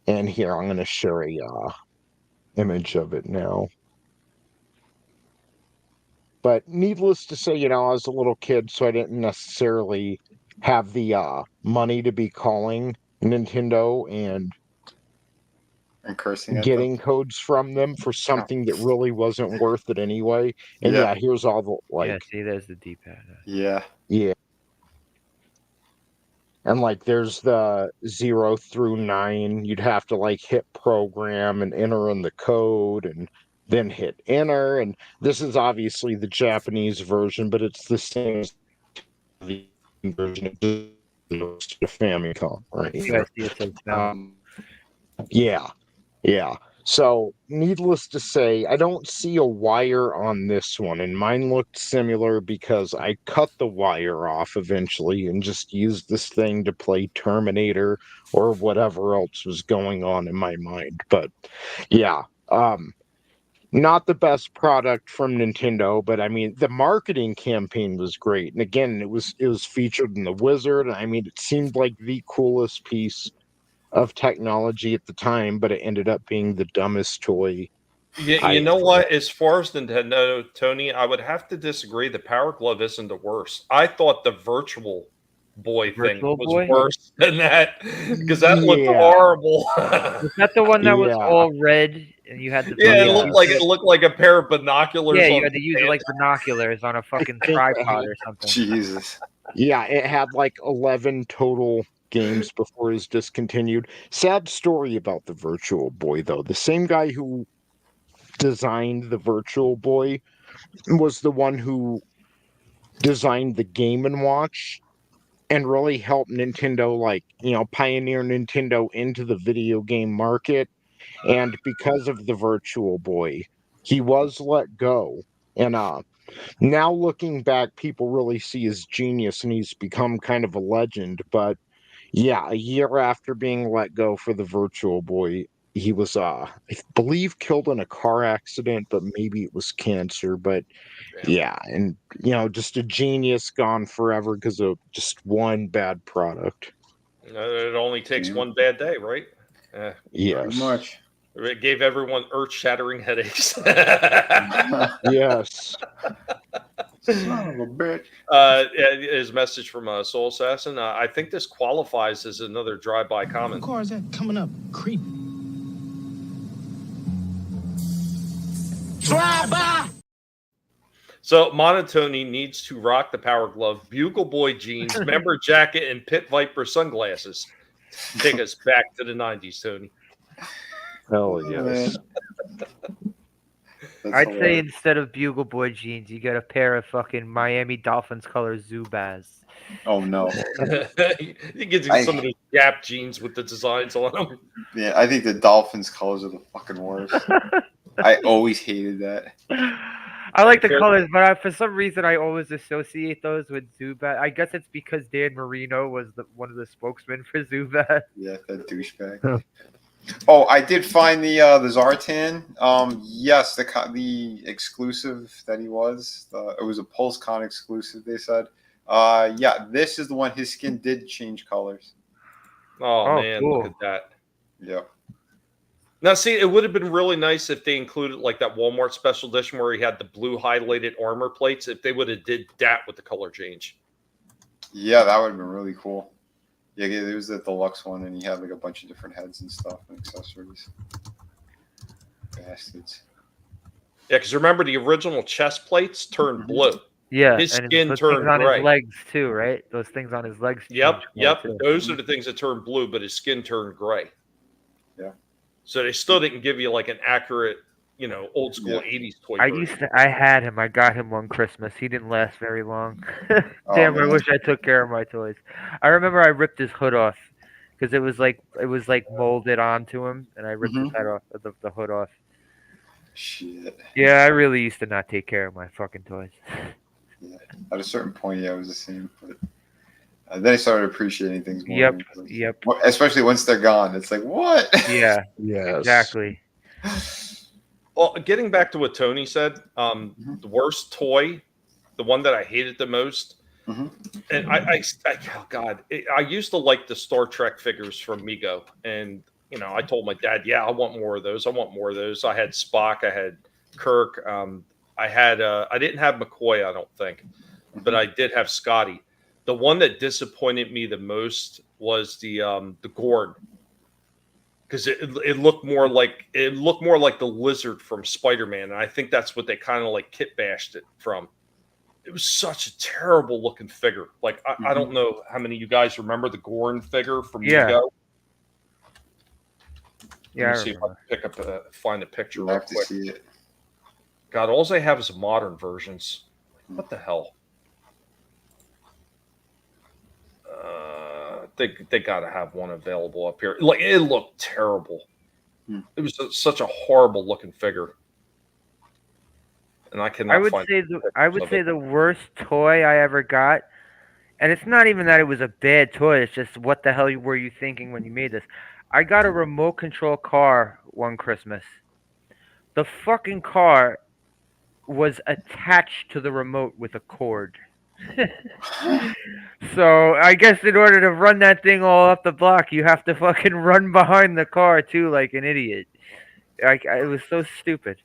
And here, I'm going to share a image of it now. But needless to say, I was a little kid, so I didn't necessarily have the money to be calling Nintendo and And cursing at getting codes from them for something that really wasn't worth it anyway. And Yeah. here's all the Yeah, see, there's the D-pad. Yeah. Yeah. And like there's the 0 through 9. You'd have to like hit program and enter in the code and then hit enter. And this is obviously the Japanese version, but it's the same as the version of the Famicom right You here. guys see it says down. Yeah. So, needless to say, I don't see a wire on this one, and mine looked similar because I cut the wire off eventually and just used this thing to play Terminator or whatever else was going on in my mind. But yeah, not the best product from Nintendo, but I mean the marketing campaign was great. And again, it was featured in the Wizard. I mean, it seemed like the coolest piece of technology at the time, but it ended up being the dumbest toy. You know what? As far as Nintendo, Tony, I would have to disagree. The Power Glove isn't the worst. I thought the Virtual Boy thing was worse than that because that looked horrible. Was that the one that was all red and you had to? Yeah, it looked like a pair of binoculars. Yeah, you had to use it like binoculars on a fucking tripod or something. Jesus. Yeah, it had like 11 total games before it was discontinued. Sad story about the Virtual Boy, though. The same guy who designed the Virtual Boy was the one who designed the Game & Watch and really helped Nintendo, like, pioneer Nintendo into the video game market. And because of the Virtual Boy, he was let go. And now looking back, people really see his genius and he's become kind of a legend. But yeah, a year after being let go for the Virtual Boy, he was, I believe, killed in a car accident, but maybe it was cancer. But yeah, and, just a genius gone forever because of just one bad product. It only takes one bad day, right? Yes. Pretty much. It gave everyone earth-shattering headaches. Yes. Son of a bitch. His message from Soul Assassin. I think this qualifies as another drive-by comment. What car is that coming up? Creep. Drive-by. So Monotony needs to rock the Power Glove, Bugle Boy jeans, member jacket, and Pit Viper sunglasses. Take us back to the 90s, Tony. Hell yes. I'd say instead of Bugle Boy jeans, you get a pair of fucking Miami Dolphins color Zubaz. Oh no! You get some of the Gap jeans with the designs on them. Yeah, I think the Dolphins colors are the fucking worst. I always hated that. I like the colors, but for some reason I always associate those with Zubat. I guess it's because Dan Marino was one of the spokesmen for Zubat. Yeah, that douchebag. Oh, I did find the Zartan. Yes, the exclusive that he was. It was a PulseCon exclusive. They said. Yeah, this is the one. His skin did change colors. Oh man, cool. Look at that. Yeah. Now, see, it would have been really nice if they included like that Walmart special edition where he had the blue highlighted armor plates. If they would have did that with the color change. Yeah, that would have been really cool. Yeah, it was the deluxe one, and he had like a bunch of different heads and stuff and accessories. Bastards. Yeah, because remember the original chest plates turned blue. Yeah, his and skin those turned things on gray. his legs too, right? Those things on his legs. Yep. Too. Those are the things that turned blue, but his skin turned gray. Yeah. So they still didn't give you like an accurate, old school '80s toy. I had him. I got him one Christmas. He didn't last very long. Damn, I wish I took care of my toys. I remember I ripped his hood off because it was like molded onto him, and I ripped his head off, the hood off. Shit. Yeah, I really used to not take care of my fucking toys. Yeah. At a certain point, yeah, I was the same. But then I started appreciating things more. Yep. Especially once they're gone, it's like, what? Yeah. Yes. Exactly. Well, getting back to what Tony said, the worst toy, the one that I hated the most, and I used to like the Star Trek figures from Mego, and I told my dad, yeah, I want more of those. I had Spock, I had Kirk, I didn't have McCoy, I don't think, but I did have Scotty. The one that disappointed me the most was the Gorn. because it looked more like the lizard from Spider-Man, and I think that's what they kind of like kit bashed it from. It was such a terrible looking figure. Like I don't know how many of you guys remember the Gorn figure from Mego. Yeah, Let me see if I can find a picture real have to quick. see it. God, all they have is modern versions. What the hell? They gotta have one available up here. Like it looked terrible. It was such a horrible looking figure, and I cannot. I would say the worst toy I ever got, and it's not even that it was a bad toy. It's just what the hell were you thinking when you made this? I got a remote control car one Christmas. The fucking car was attached to the remote with a cord. So I guess in order to run that thing all up the block, you have to fucking run behind the car too, like an idiot. It was so stupid.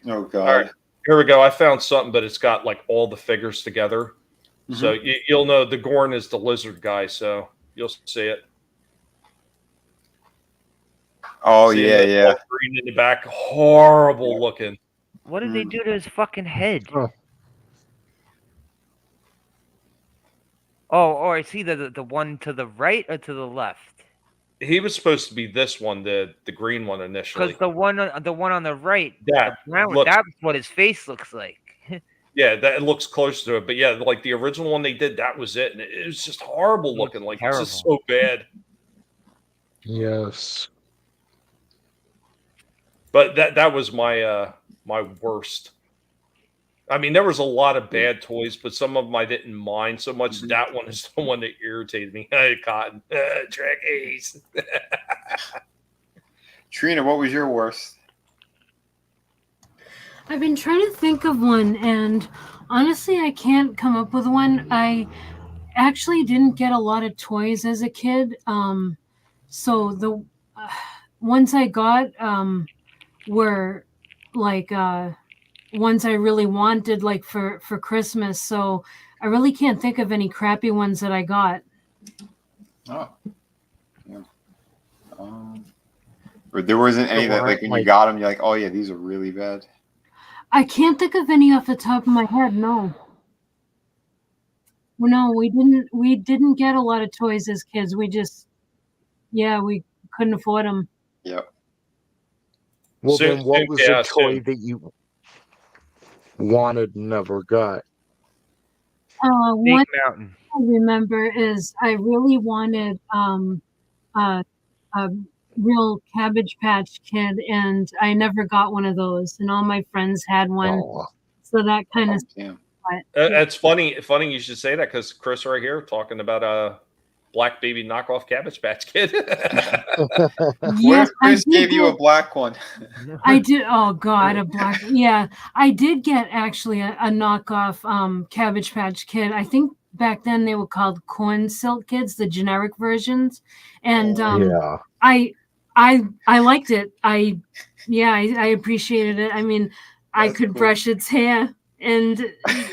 Oh God! All right, here we go. I found something, but it's got like all the figures together, so you'll know the Gorn is the lizard guy. So you'll see it. Oh see yeah. Green in the back, horrible looking. What did they do to his fucking head? Oh, I see the one to the right or to the left. He was supposed to be this one, the green one initially. Because the one on the right, that's what his face looks like. Yeah, that looks close to it. But yeah, like the original one they did, that was it, and it was just horrible looking. Like it's just so bad. Yes. But that was my my worst. I mean, there was a lot of bad toys, but some of them I didn't mind so much. That one is the one that irritated me. Cotton, Trekkies. Trina, what was your worst? I've been trying to think of one, and honestly, I can't come up with one. I actually didn't get a lot of toys as a kid, so the ones I got were like ones I really wanted, like for Christmas. So I really can't think of any crappy ones that I got. Oh, yeah. But there wasn't any that, like, when you got them, you're like, oh yeah, these are really bad. I can't think of any off the top of my head. No. Well, no, we didn't get a lot of toys as kids. We couldn't afford them. Yep. Well, then what was a toy that you wanted and never got? One Mountain. I remember is I really wanted a real Cabbage Patch Kid, and I never got one of those, and all my friends had one. Oh. So that kind of. It's funny you should say that, because Chris right here talking about a black baby knockoff Cabbage Patch Kid. Yes, Chris gave you a black one. I did. Oh God, a black. Yeah, I did get actually a knockoff Cabbage Patch Kid. I think back then they were called Corn Silk Kids, the generic versions, and I liked it. I appreciated it. I mean, I could brush its hair. And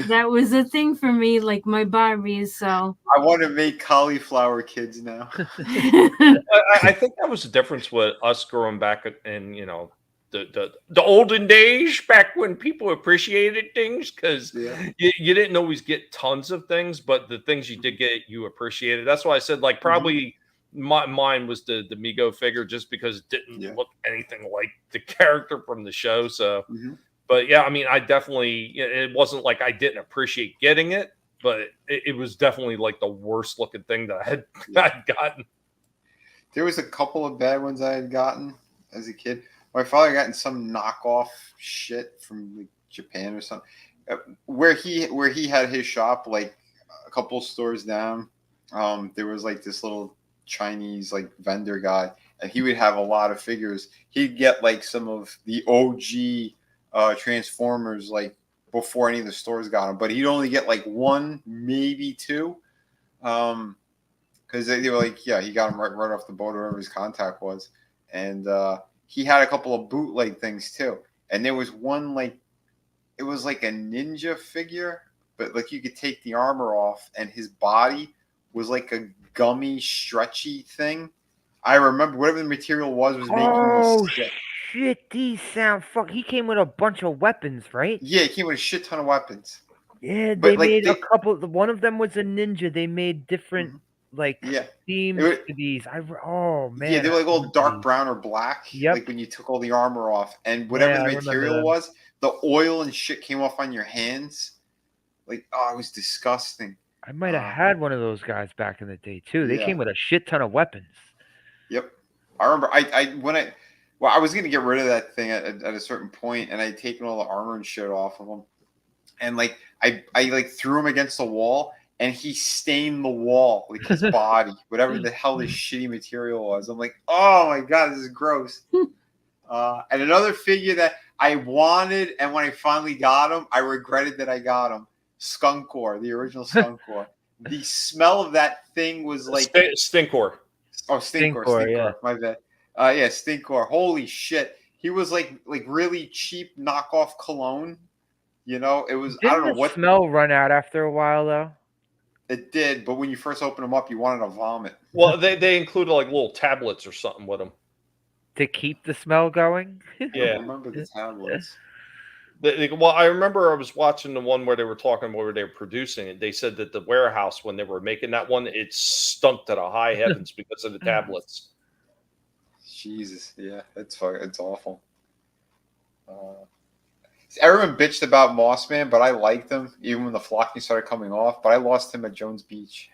that was a thing for me, like my Barbies. So I want to make cauliflower kids now. I think that was the difference with us growing back in, the olden days, back when people appreciated things, because you didn't always get tons of things, but the things you did get, you appreciated. That's why I said, like, probably mine was the Mego figure, just because it didn't look anything like the character from the show. So. But yeah, I mean, I definitely, it wasn't like I didn't appreciate getting it, but it was definitely like the worst looking thing that I'd gotten. There was a couple of bad ones I had gotten as a kid. My father got in some knockoff shit from like Japan or something. Where he had his shop, like a couple stores down, there was like this little Chinese like vendor guy, and he would have a lot of figures. He'd get like some of the OG Transformers, like before any of the stores got them, but he'd only get like one, maybe two, because they were like, he got them right off the boat, or whatever his contact was, and he had a couple of bootleg things too. And there was one, like, it was like a ninja figure, but like you could take the armor off, and his body was like a gummy, stretchy thing. I remember whatever the material was making me sick. Shit, these sound fuck. He came with a bunch of weapons, right? Yeah, he came with a shit ton of weapons. Yeah, But, they like, made a couple. One of them was a ninja. They made different themes to these. Oh man, Yeah, they were like all dark these. brown or black. Yep. Like when you took all the armor off, and whatever Yeah, I the remember material them. was, the oil and shit came off on your hands. Like, oh, it was disgusting. I might have had one of those guys back in the day too. They Yeah. came with a shit ton of weapons. Yep, I remember. I was gonna get rid of that thing at a certain point, and I had taken all the armor and shit off of him, and like I like threw him against the wall, and he stained the wall, like his body, whatever the hell this shitty material was. I'm like, oh my god, this is gross. And another figure that I wanted, and when I finally got him, I regretted that I got him. Skunkor, the original Skunkor. The smell of that thing was like Stinkor. Oh, Stinkor, yeah. My bad. Yeah, Stinkor. Holy shit. He was like really cheap knockoff cologne. You know, it was Didn't I don't know the what smell run out after a while though. it did, but when you first opened them up, you wanted to vomit. Well, they included like little tablets or something with them to keep the smell going. Yeah, I remember the tablets. Well, I remember I was watching the one where they were talking where they were producing it. They said that the warehouse, when they were making that one, it stunk to the high heavens because of the tablets. Jesus, yeah, it's awful. Everyone bitched about Mossman, but I liked him even when the flocking started coming off. But I lost him at Jones Beach.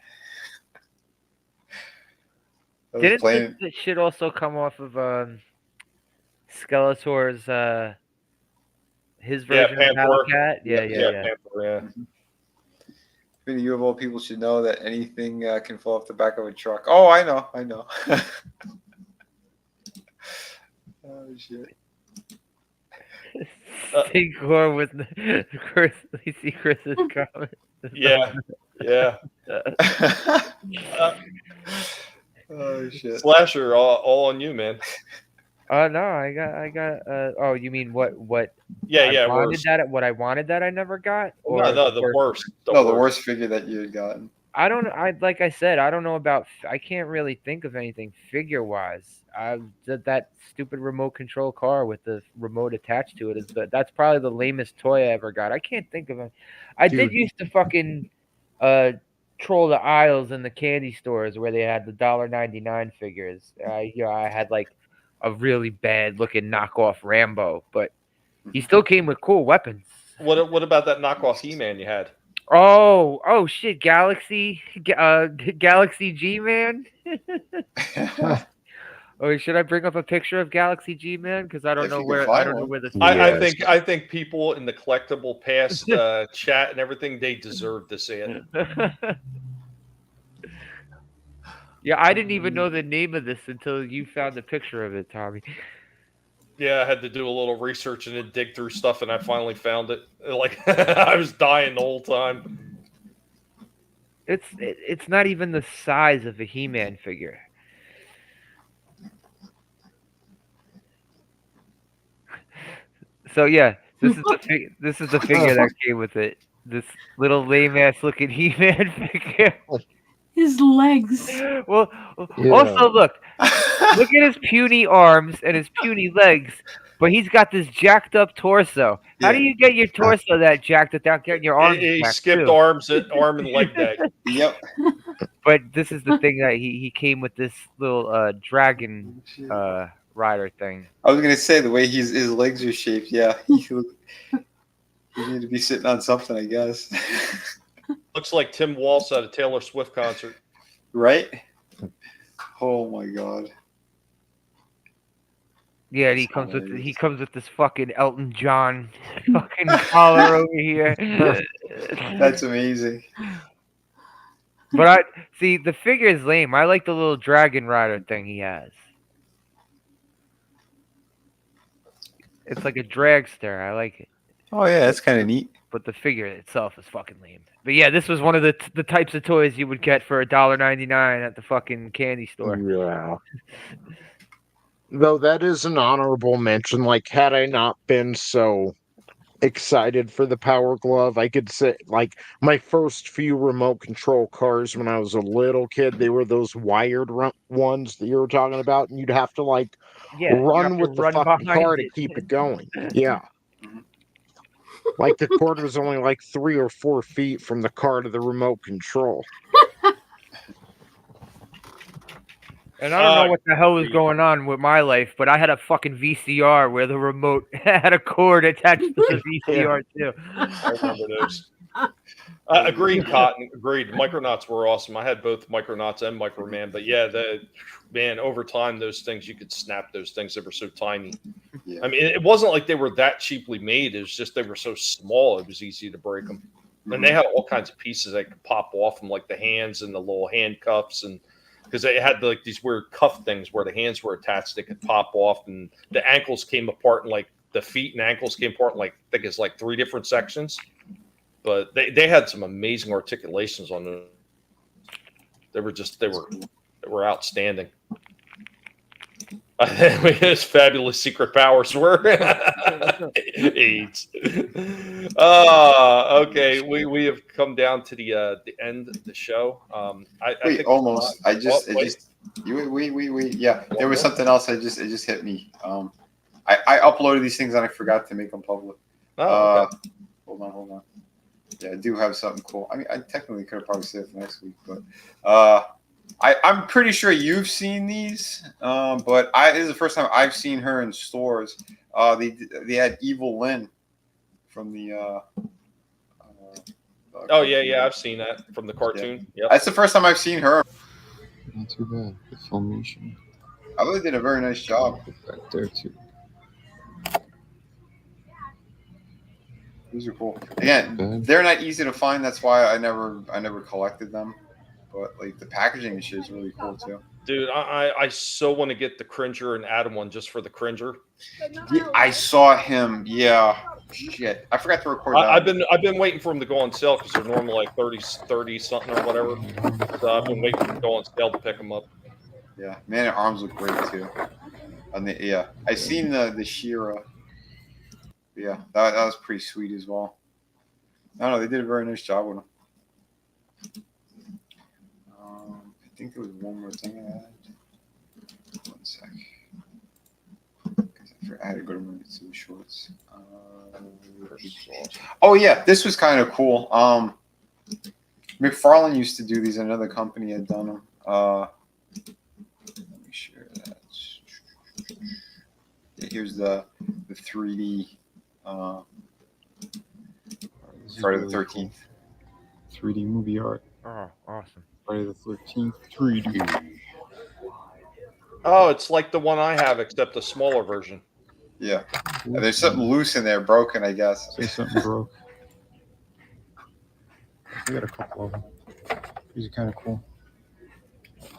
Didn't this shit also come off of Skeletor's his version of Hellcat? Yeah. Panther, yeah. Vinnie, you of all people should know that anything can fall off the back of a truck. Oh, I know. Oh shit. Stinkor with Chris. We see Chris's comment. Yeah. Oh shit. Slasher, all on you, man. No, I got. Oh, you mean what? Yeah. What I wanted that I never got. Or No, the worst. The worst figure that you had gotten. Like I said, I don't know about. I can't really think of anything figure wise. That stupid remote control car with the remote attached to it that's probably the lamest toy I ever got. I can't think of it. I did used to fucking troll the aisles in the candy stores where they had the $1.99 figures. I had like a really bad looking knockoff Rambo, but he still came with cool weapons. What about that knockoff He-Man you had? Oh shit, Galaxy G-Man. Or should I bring up a picture of Galaxy G-Man? Because I don't know where this. I think people in the Collectable Past chat and everything, they deserve to see it. Yeah, I didn't even know the name of this until you found the picture of it, Tommy. Yeah, I had to do a little research and then dig through stuff, and I finally found it. Like I was dying the whole time. It's not even the size of a He-Man figure. So yeah, this is the figure that came with it. This little lame ass looking He-Man figure. His legs. Well, also look at his puny arms and his puny legs, but he's got this jacked up torso. How do you get your torso that jacked without getting your arms? He jacked skipped too? arm and leg day. Yep. But this is the thing that he came with this little dragon rider thing. I was gonna say the way his legs are shaped. Yeah, he need to be sitting on something, I guess. Looks like Tim Walsh at a Taylor Swift concert. Right? Oh my god. Yeah, and he comes with this fucking Elton John fucking collar over here. That's amazing. But I see the figure is lame. I like the little dragon rider thing he has. It's like a dragster. I like it. Oh yeah, that's kind of neat. But the figure itself is fucking lame. But yeah, this was one of the types of toys you would get for $1.99 at the fucking candy store. Yeah. Though that is an honorable mention. Like, had I not been so excited for the Power Glove. I could say, like, my first few remote control cars when I was a little kid, they were those wired ones that you were talking about, and you'd have to, like, Yeah, you have run to with the run fucking behind car to it. keep it going. Yeah. Like, the cord was only like 3 or 4 feet from the car to the remote control. And I don't know what the hell was going on with my life, but I had a fucking VCR where the remote had a cord attached to the VCR too. I remember those. Agreed, Cotton. Agreed. Micronauts were awesome. I had both Micronauts and Microman, but yeah, over time, those things you could snap those things. They were so tiny. Yeah. I mean, it wasn't like they were that cheaply made. It was just they were so small. It was easy to break them. And they had all kinds of pieces that could pop off them, like the hands and the little handcuffs, and because they had like these weird cuff things where the hands were attached, they could pop off, and the ankles came apart, and like the feet and ankles came apart in like I think it's like 3 different sections. But they had some amazing articulations on them. They were outstanding. His fabulous secret powers were AIDS. Okay, we have come down to the end of the show. I think almost. Yeah, there was something else. It just hit me. I uploaded these things and I forgot to make them public. Oh, okay. Hold on. Yeah, I do have something cool. I mean, I technically could have probably saved it for next week, but I'm pretty sure you've seen these. But this is the first time I've seen her in stores. They had Evil Lynn from the. Oh yeah, I've seen that from the cartoon. Yeah. That's the first time I've seen her. Not too bad. The Filmation. I really did a very nice job back there too. These are cool. Again, they're not easy to find. That's why I never collected them. But like the packaging and shit is really cool too. Dude, I so want to get the Cringer and Adam one just for the Cringer. Yeah, I saw him. Yeah, shit. I forgot to record that. I've been waiting for them to go on sale because they're normally like 30 something or whatever. So I've been waiting for them to go on sale to pick them up. Yeah, Man at Arms look great too. And I seen the She-Ra. Yeah, that was pretty sweet as well. I don't know, they did a very nice job with them. I think there was one more thing I had. 1 sec. I had to go to movie to the shorts. Oh yeah, this was kind of cool. McFarlane used to do these. Another company had done them. Let me share that. Here's the 3D. Friday the 13th. 3D movie art. Oh, awesome. Friday the 13th, 3D. Oh, it's like the one I have, except a smaller version. Yeah. There's something loose in there, broken, I guess. Say something broke. We got a couple of them. These are kind of cool.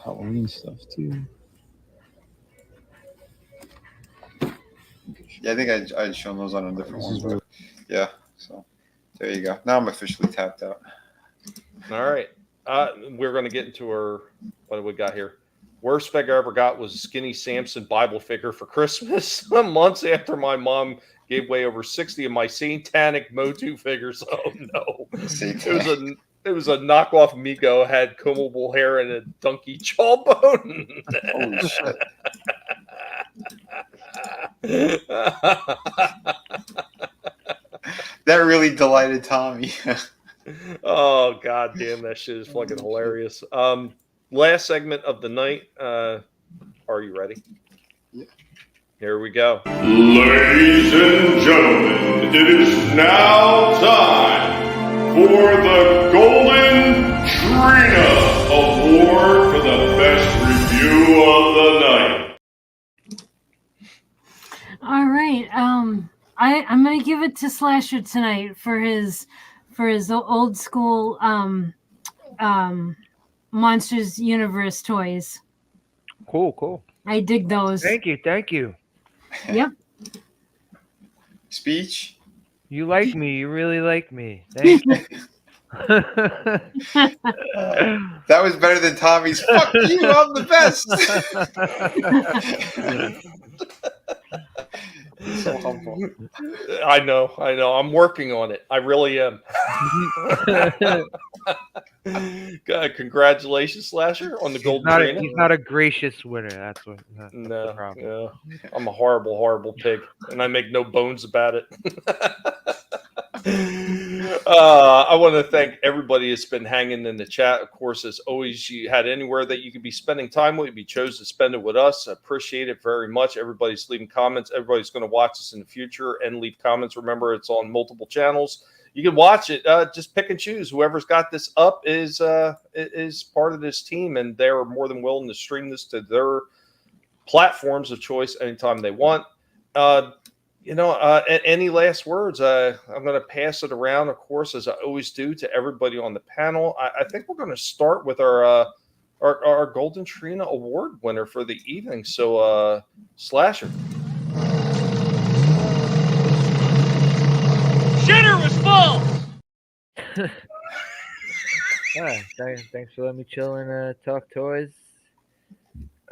Halloween stuff, too. Yeah, I think I'd shown those on a different one. But yeah, so there you go. Now I'm officially tapped out. All right. We're going to get into what do we got here? Worst figure I ever got was a Skinny Samson Bible figure for Christmas. Months after my mom gave away over 60 of my Satanic Motu figures. Oh no! It was a knockoff Mego, had combable hair and a donkey jawbone. Holy shit! That really delighted Tommy. Oh god damn, that shit is fucking hilarious. Last segment of the night. Are you ready? Yeah. Here we go. Ladies and gentlemen, it is now time for the Golden Trina Award for the best review of the night. All right. I'm gonna give it to Slasher tonight for his old school Monsters Universe toys. Cool. I dig those. Thank you. Yep. Speech. You like me. You really like me. Thank you. That was better than Tommy's. Fuck you, I'm the best. So humble. I know. I'm working on it. I really am. Congratulations, Slasher, on the Golden Trina. He's not a gracious winner. That's the problem. No. I'm a horrible pig, and I make no bones about it. I want to thank everybody that's been hanging in the chat. Of course, as always, you had anywhere that you could be spending time with, you chose to spend it with us. I appreciate it very much. Everybody's leaving comments. Everybody's going to watch us in the future and leave comments. Remember, it's on multiple channels. You can watch it. Just pick and choose. Whoever's got this up is part of this team, and they're more than willing to stream this to their platforms of choice anytime they want. Any last words? I'm going to pass it around, of course, as I always do, to everybody on the panel. I think we're going to start with our Golden Trina Award winner for the evening. So, Slasher. Shitter was full! Thanks for letting me chill and talk toys.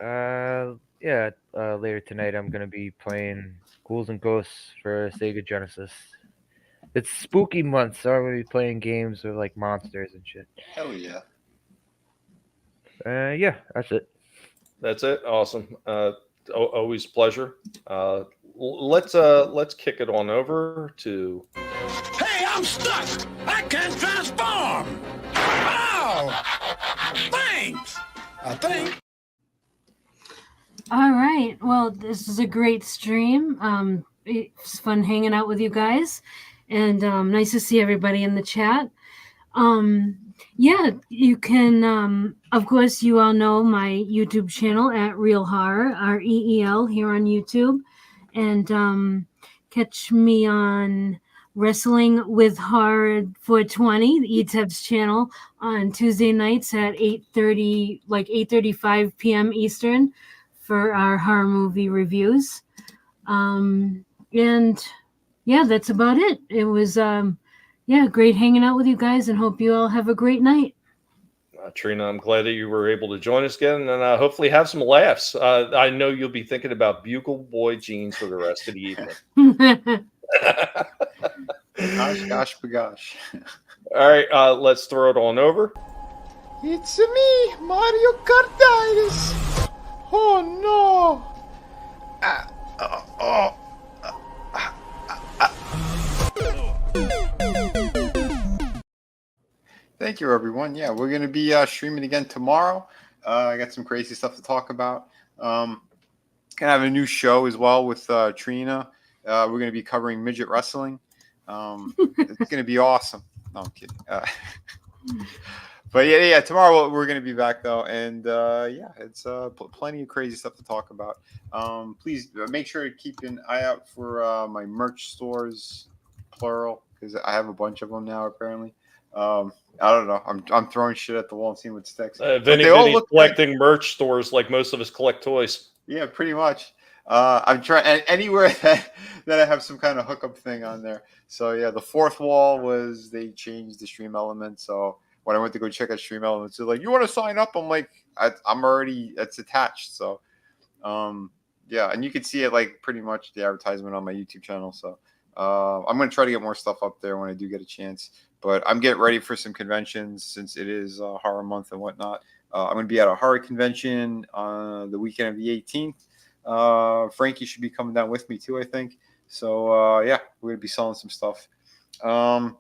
Later tonight I'm going to be playing Ghouls and Ghosts for Sega Genesis. It's spooky month, so I'm going to be playing games with like monsters and shit. Hell yeah. That's it. That's it. Awesome. Always a pleasure. Let's kick it on over to. Hey, I'm stuck! I can't transform! Ow! Thanks! I think. All right. Well, this is a great stream. It's fun hanging out with you guys, and nice to see everybody in the chat. You can, of course, you all know my YouTube channel at Real Horror, REEL, here on YouTube, and catch me on Wrestling with Horror 420, the ETEB's channel, on Tuesday nights at 8:35 p.m. Eastern for our horror movie reviews. That's about it. It was great hanging out with you guys, and hope you all have a great night. Trina, I'm glad that you were able to join us again, and hopefully have some laughs. I know you'll be thinking about Bugle Boy jeans for the rest of the evening. Gosh, bagosh. All right, let's throw it on over. It's me, Mario Kartitis. Oh no! Thank you, everyone. Yeah, we're going to be streaming again tomorrow. I got some crazy stuff to talk about. Gonna have a new show as well with Trina. We're going to be covering midget wrestling. It's going to be awesome. No, I'm kidding. But yeah, tomorrow we're going to be back though, and it's plenty of crazy stuff to talk about. Please make sure to keep an eye out for my merch stores, plural, because I have a bunch of them now apparently. I don't know. I'm throwing shit at the wall and seeing what sticks. Vinnie's collecting merch stores like most of us collect toys. Yeah, pretty much. I'm trying anywhere that I have some kind of hookup thing on there. So yeah, the fourth wall they changed the stream element. So when I went to go check out stream elements, they're like, "You want to sign up?" I'm like, "I'm already. It's attached." So and you can see it like pretty much the advertisement on my YouTube channel. So I'm gonna try to get more stuff up there when I do get a chance. But I'm getting ready for some conventions since it is horror month and whatnot. I'm going to be at a horror convention on the weekend of the 18th. Frankie should be coming down with me too, I think. So, we're going to be selling some stuff. What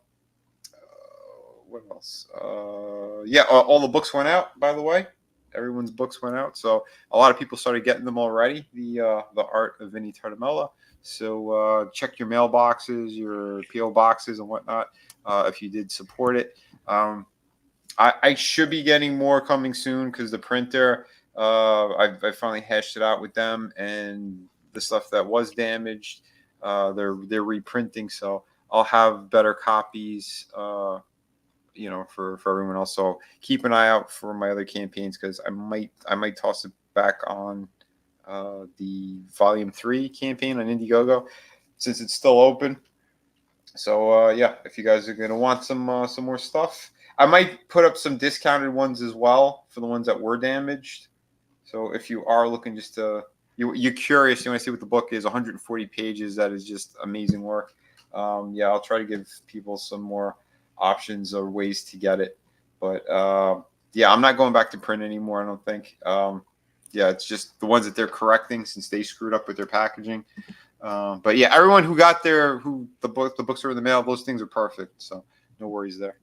else? All the books went out, by the way. Everyone's books went out. So a lot of people started getting them already, the art of Vinnieart Mella. So check your mailboxes, your P.O. boxes and whatnot. If you did support it. I should be getting more coming soon because the printer, I finally hashed it out with them, and the stuff that was damaged, they're reprinting, so I'll have better copies, for everyone else. So keep an eye out for my other campaigns because I might toss it back on the Volume 3 campaign on Indiegogo since it's still open. So if you guys are gonna want some more stuff, I might put up some discounted ones as well for the ones that were damaged. So if you are looking just to you're curious, you want to see what the book is. 140 pages. That is just amazing work. Yeah, I'll try to give people some more options or ways to get it. But yeah, I'm not going back to print anymore, I don't think. Yeah, it's just the ones that they're correcting since they screwed up with their packaging. But yeah, everyone who got the books were in the mail, those things are perfect. So no worries there.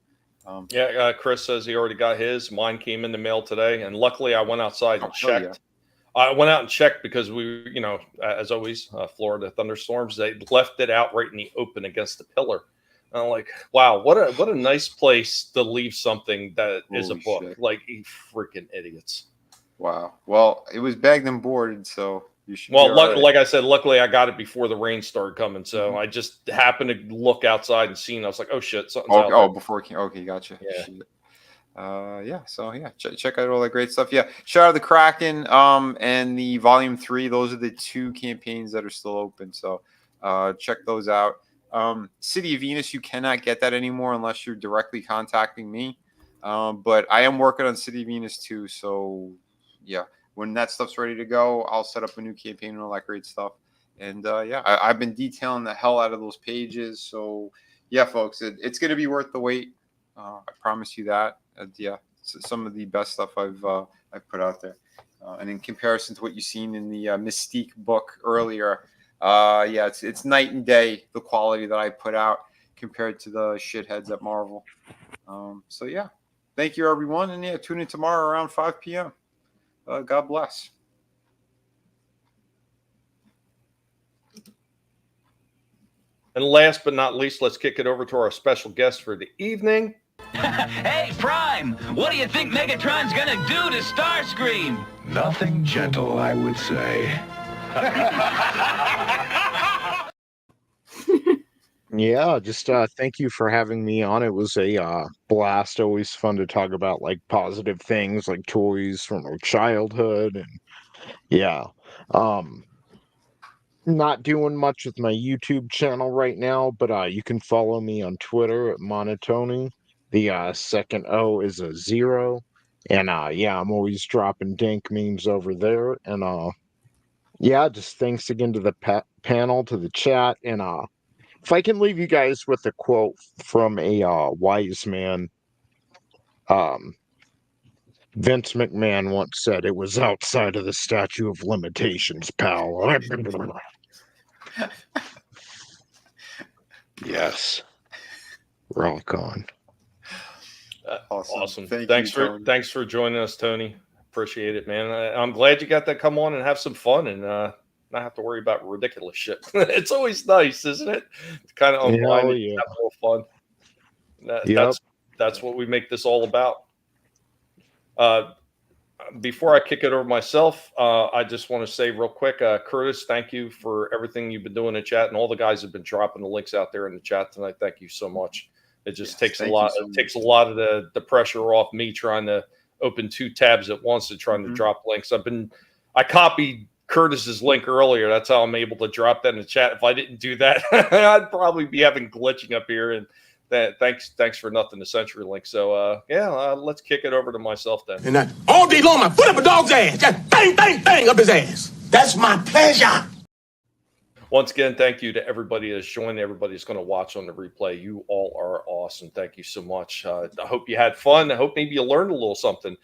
Yeah, Chris says he already got his. Mine came in the mail today, and luckily I went outside and checked. Yeah. I went out and checked because we, as always, Florida thunderstorms. They left it out right in the open against the pillar. And I'm like, wow, what a nice place to leave something that is a book. Shit. Like, you freaking idiots. Wow. Well, it was bagged and boarded, so you should. Well, like I said, luckily I got it before the rain started coming, so I just happened to look outside and see, and I was like, oh shit, something's out there. Before it came. Okay, gotcha. Yeah. Shit. Yeah. So yeah, check out all that great stuff. Yeah. Shout out the Kraken and the Volume 3. Those are the 2 campaigns that are still open. So check those out. City of Venus, you cannot get that anymore unless you're directly contacting me. But I am working on City of Venus too. So yeah, when that stuff's ready to go, I'll set up a new campaign and all that great stuff. And yeah, I've been detailing the hell out of those pages. So yeah, folks, it's going to be worth the wait. I promise you that. Yeah, some of the best stuff I've put out there. And in comparison to what you've seen in the Mystique book earlier, yeah, it's night and day, the quality that I put out compared to the shitheads at Marvel. So yeah, thank you everyone. And yeah, tune in tomorrow around 5 p.m. God bless. And last but not least, let's kick it over to our special guest for the evening. Hey, Prime, what do you think Megatron's gonna do to Starscream? Nothing gentle, I would say. Yeah, just thank you for having me on. It was a blast. Always fun to talk about like positive things like toys from our childhood. And yeah, not doing much with my YouTube channel right now, but you can follow me on Twitter at Monotony. The second O is a 0. And yeah, I'm always dropping dank memes over there. And yeah, just thanks again to the panel, to the chat. And if I can leave you guys with a quote from a wise man, Vince McMahon once said, "It was outside of the statute of limitations, pal." Yes. Rock on. Awesome. Thanks for joining us, Tony. Appreciate it, man. I'm glad you got to come on and have some fun and not have to worry about ridiculous shit. It's always nice, isn't it? To kind of unwind and have a little fun. That's what we make this all about. Before I kick it over myself, I just want to say real quick, Curtis, thank you for everything you've been doing in chat, and all the guys have been dropping the links out there in the chat tonight. Thank you so much. It just takes a lot. It takes a lot of the pressure off me trying to open 2 tabs at once and trying to drop links. I copied Curtis's link earlier. That's how I'm able to drop that in the chat. If I didn't do that, I'd probably be having glitching up here. And thanks for nothing to CenturyLink. So yeah, let's kick it over to myself then. And that all day long, I put up a dog's ass, just bang, bang, bang up his ass. That's my pleasure. Once again, thank you to everybody that's joined, everybody that's going to watch on the replay. You all are awesome. Thank you so much. I hope you had fun. I hope maybe you learned a little something.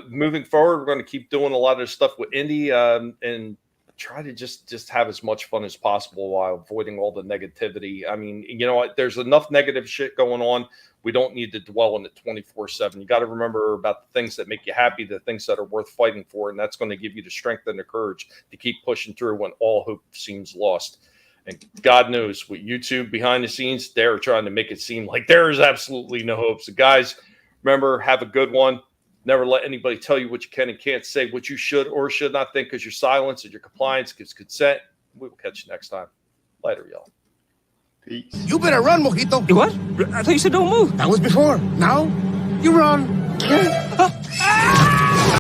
Moving forward, we're going to keep doing a lot of stuff with Indy and try to just have as much fun as possible while avoiding all the negativity. I mean, you know what? There's enough negative shit going on. We don't need to dwell on it 24/7. You got to remember about the things that make you happy, the things that are worth fighting for, and that's going to give you the strength and the courage to keep pushing through when all hope seems lost. And God knows with YouTube behind the scenes, they're trying to make it seem like there is absolutely no hope. So guys, remember, have a good one. Never let anybody tell you what you can and can't say, what you should or should not think, because your silence and your compliance gives consent. We will catch you next time. Later, y'all. Peace. You better run, Mojito. What? I thought you said don't move. That was before. Now, you run.